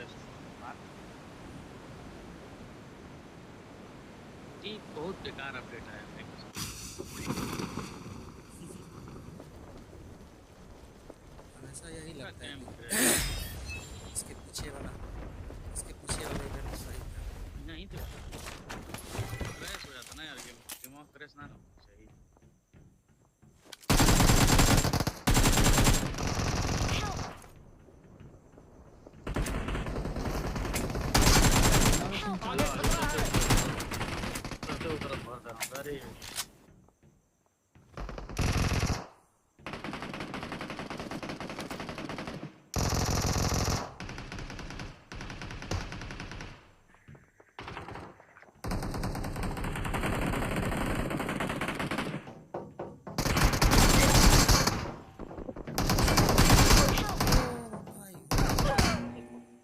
जी बहुत बेकार अपडेट आया है। हमेशा यही लगता है इसके पीछे वाले इवेंट सही था। नहीं तो क्रैश हो जाता ना यार, गेम ऑफ क्रैश ना हो सही।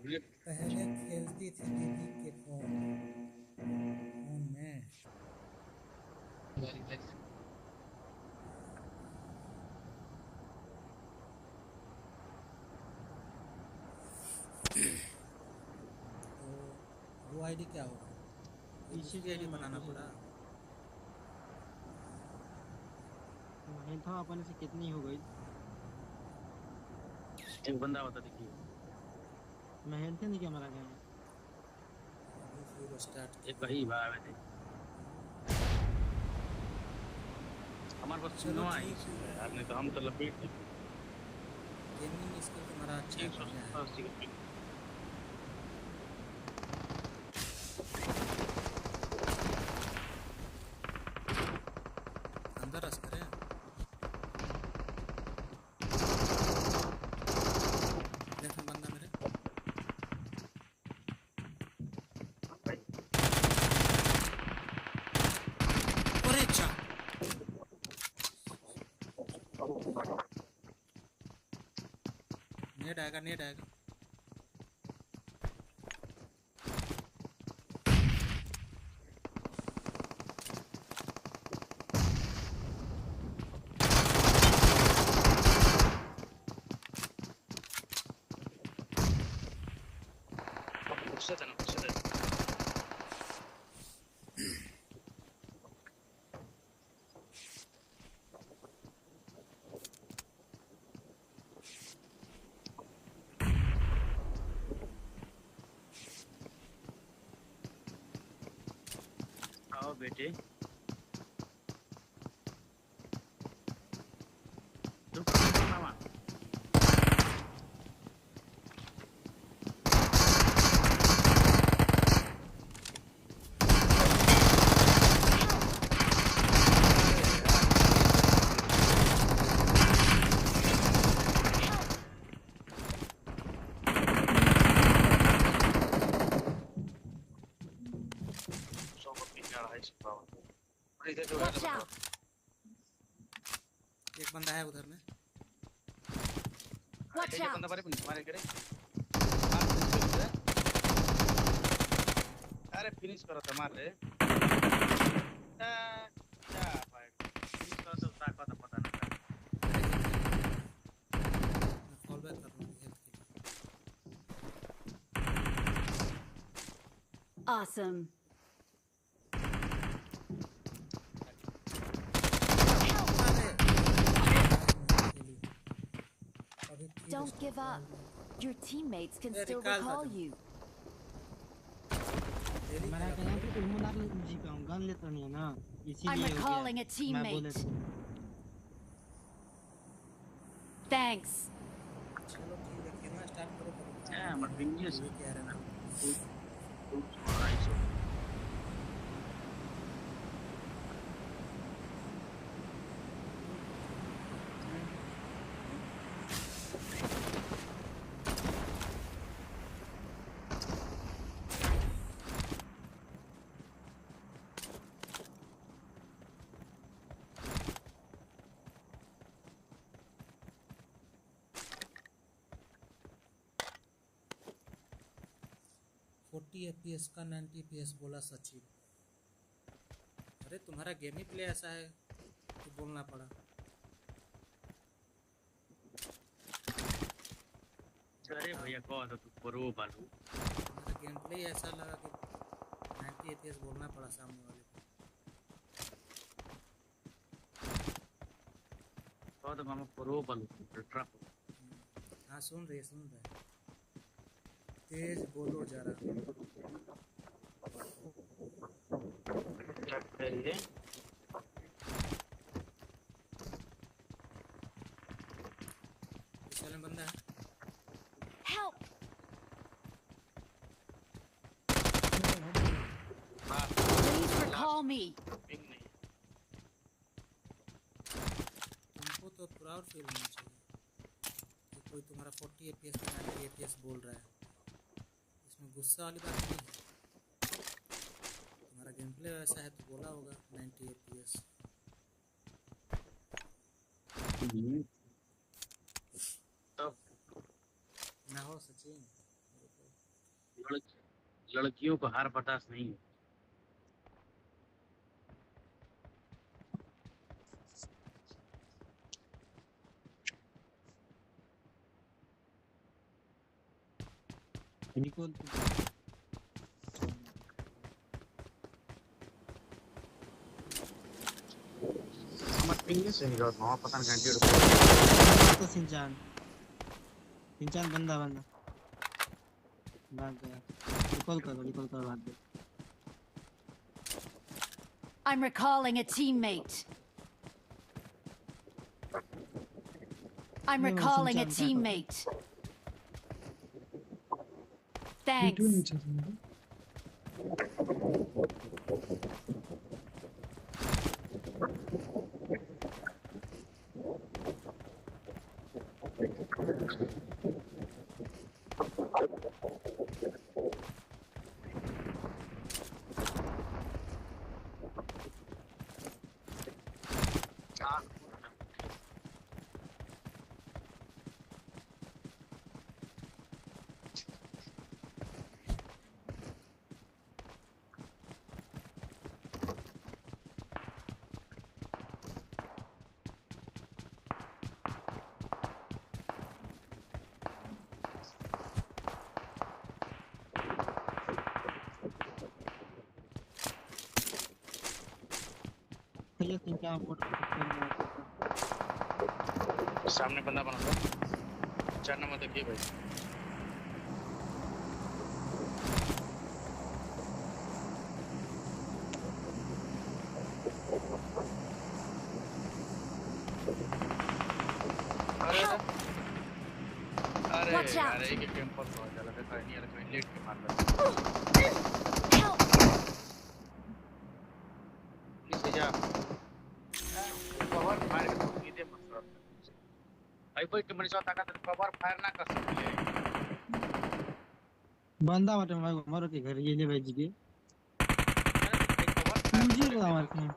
अरे पहले खेलती थी दीदी के फोन में। तो वो आईडी क्या होगा? दूसरी आईडी बनाना पड़ा। था अपने से कितनी हो गई? एक बंदा बता देखिए, मैं हेल्थ नहीं क्या मरा गया फिर स्टार्ट एक कहीं भाव है हमारे पास सुनो आई यार, नहीं तो हम तो लपेट देंगे। गेमिंग स्किल तुम्हारा अच्छा है। अंदर रस करें। देखो बंदा मेरे अरे चा नेट आएगा, नेट आएगा। आओ बेटे, मामा Watch out! एक बंदा है उधर में। Watch out! बंदा बारे में मारे करे फिनिश करो तो मार ले क्या भाई फिनिश करो तो ताकत पता नहीं फॉल बैक कर लूंगी हेल्थ के लिए Awesome. Don't give up. Your teammates can still recall you. I'm recalling a teammate. Thanks. चलो ठीक है खेलना स्टार्ट करो FPS का 90 FPS बोला सचिन। अरे तुम्हारा गेम ही प्ले ऐसा है कि बोलना पड़ा। अरे भैया कौन तो तू प्रो बालू तुम्हारा गेम प्ले ऐसा लगा कि 90 FPS बोलना पड़ा सामने वाले को। तो मामा प्रो बालू ट्रक। हाँ सुन रहे तेज बोलो जरा। चलन बंदा है। Help! Please recall me. तुमको तो प्राउड फील होना चाहिए कि कोई तुम्हारा 40 FPS 90 FPS बोल रहा है। गुस्सा वाली बात नहीं है। तुम्हारा गेम प्ले वैसा है तो बोला होगा 90 FPS। ना हो सचिन। लड़कियों को हार बर्दाश्त नहीं है। निकोल इंग्लिश से निकल वहाँ पता नहीं घंटे तो सिंचान बंदा भाग गया। निकोल कर भाग गया। I'm recalling a teammate. I'm recalling a teammate. Thanks. सामने बंदा बना था 4 नंबर देखिए भाई। अरे के टेम्पल को चला था नहीं यार कहीं लेट के मार रहा नीचे जा कवर फायर के तो दे मत भाई कोई के मनीषा ताकत कवर फायर ना कर सकते बंदा बाटे भाई मारो के घर ये ले भाई जी के मुझे आवाज नहीं।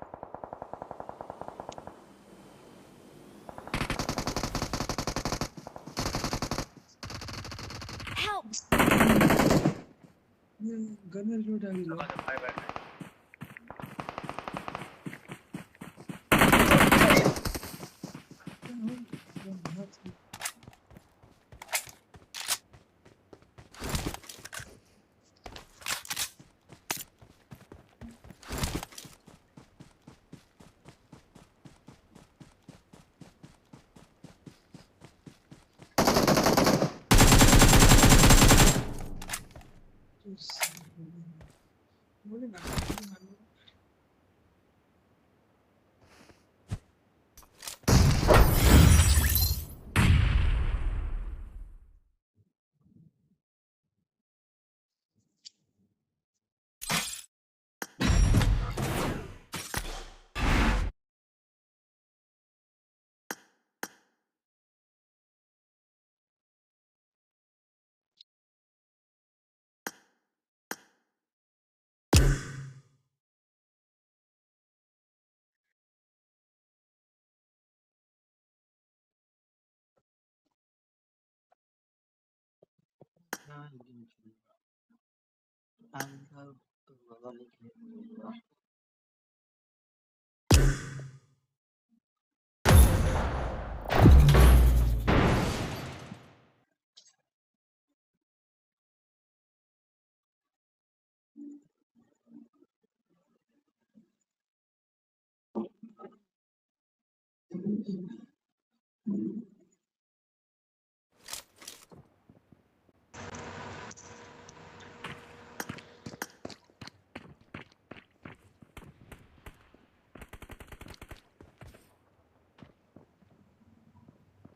गनर जो डाली लो bye bye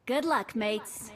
Good luck, mates.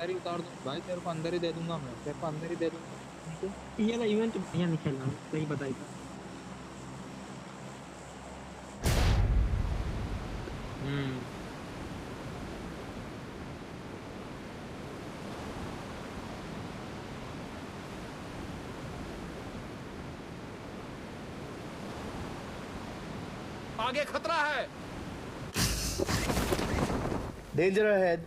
अरे उतार दो भाई, तेरे को अंदर ही दे दूंगा मैं, तेरे को अंदर ही दे दूंगा। ये ना इवेंट बढ़िया नहीं खेलना, सही बताई था। आगे खतरा है। Danger ahead.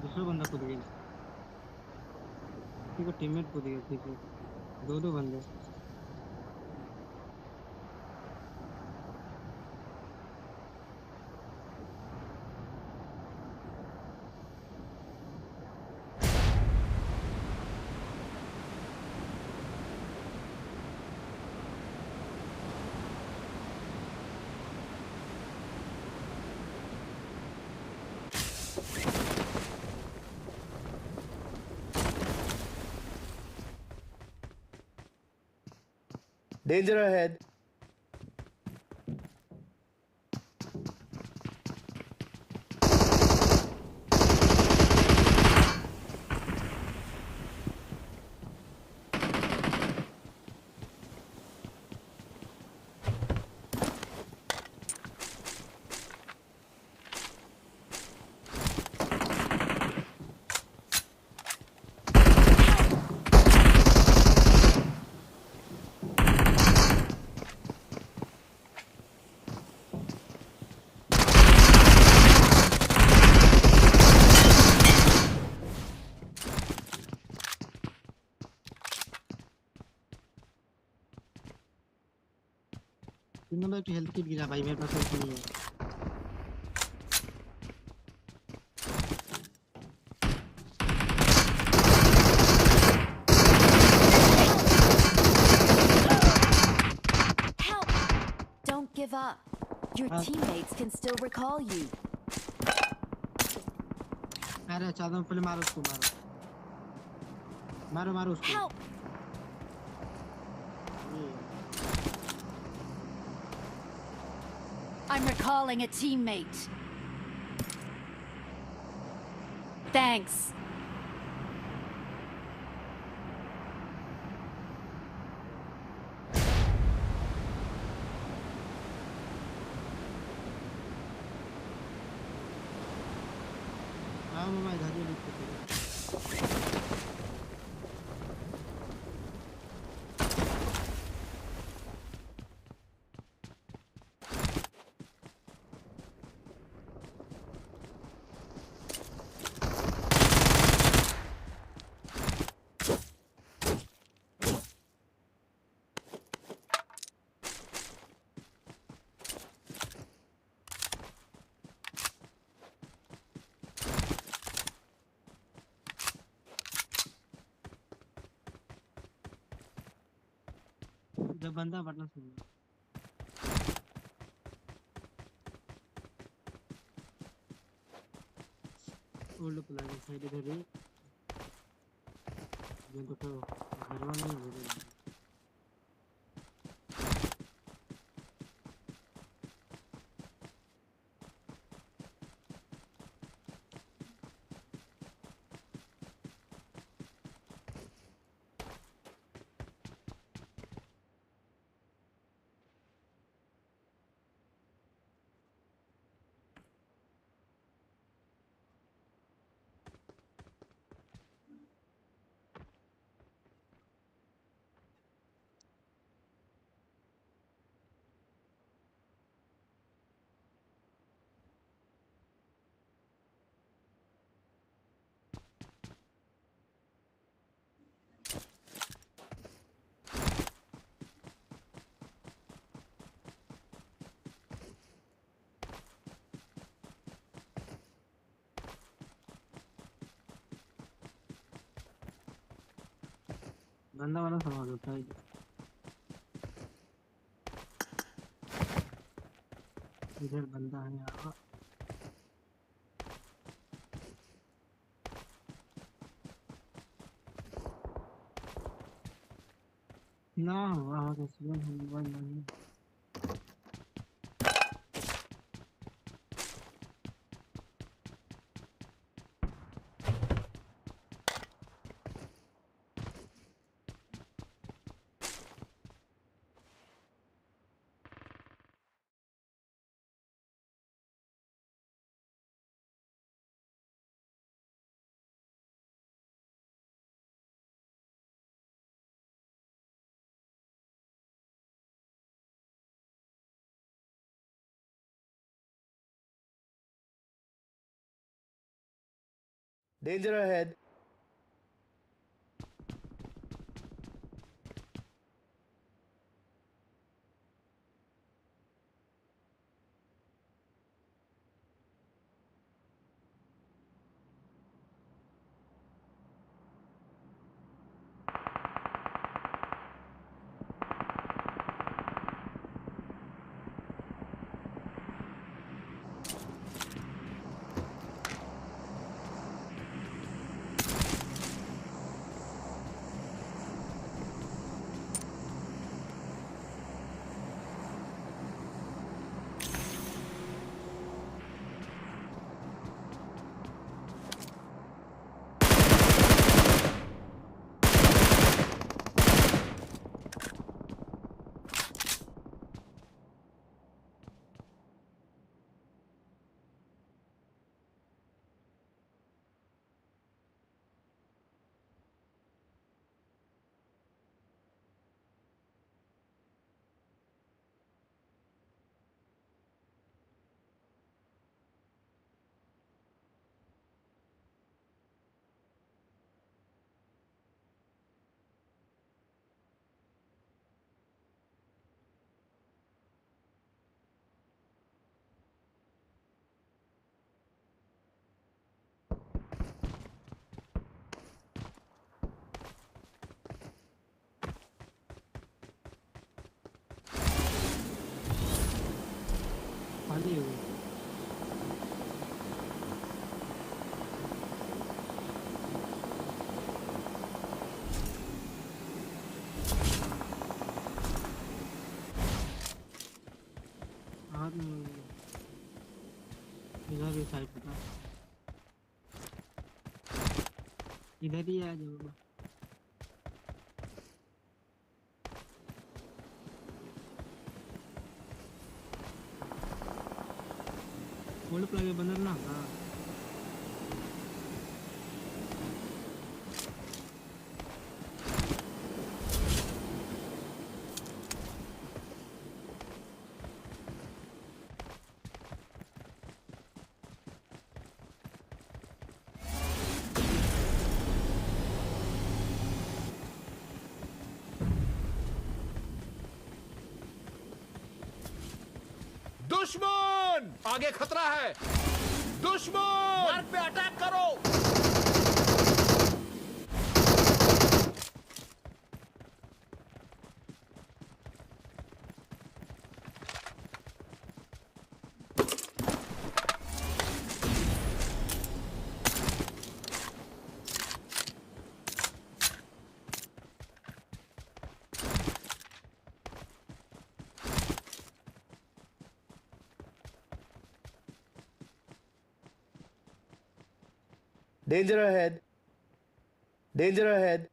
दूसरा बंदा कूद गया ठीक है टीममेट कूद गया ठीक है दो बंदे Danger ahead. नंबर एक हेल्थ किट गिरा भाई मेरे पास हेल्थ नहीं है Don't give up. Your teammates can still recall you. अरे चादर पहले मारो उसको मारो उसको Help! I'm recalling a teammate. Thanks. हाँ मामा इधर ही लिख के जब बंदा बटना सुन ओल्ड प्लान साइड इधर ही जो तो घर वाले नहीं बोले बंदा वाला समाज होता है इधर बंदा है यहाँ ना वहाँ का सीजन नहीं Danger ahead. खाली हो गई। हाथ में हो गया। इधर भी साइड पे था। इधर ही आ जाओ बाबा। ओल्ड प्लग बंदर ना हाँ दुश्मन आगे खतरा है। दुश्मन मार्ग पे अटैक करो। Danger ahead. Danger ahead.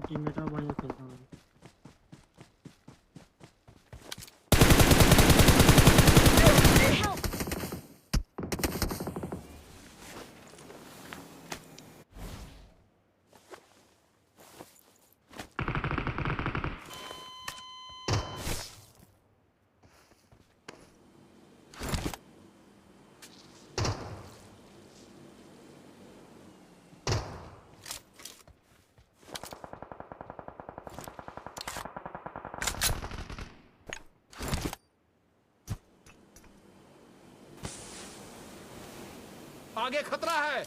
Teammate आ बढ़िया खेलता हूँ आगे खतरा है।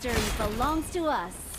cisterns belongs to us.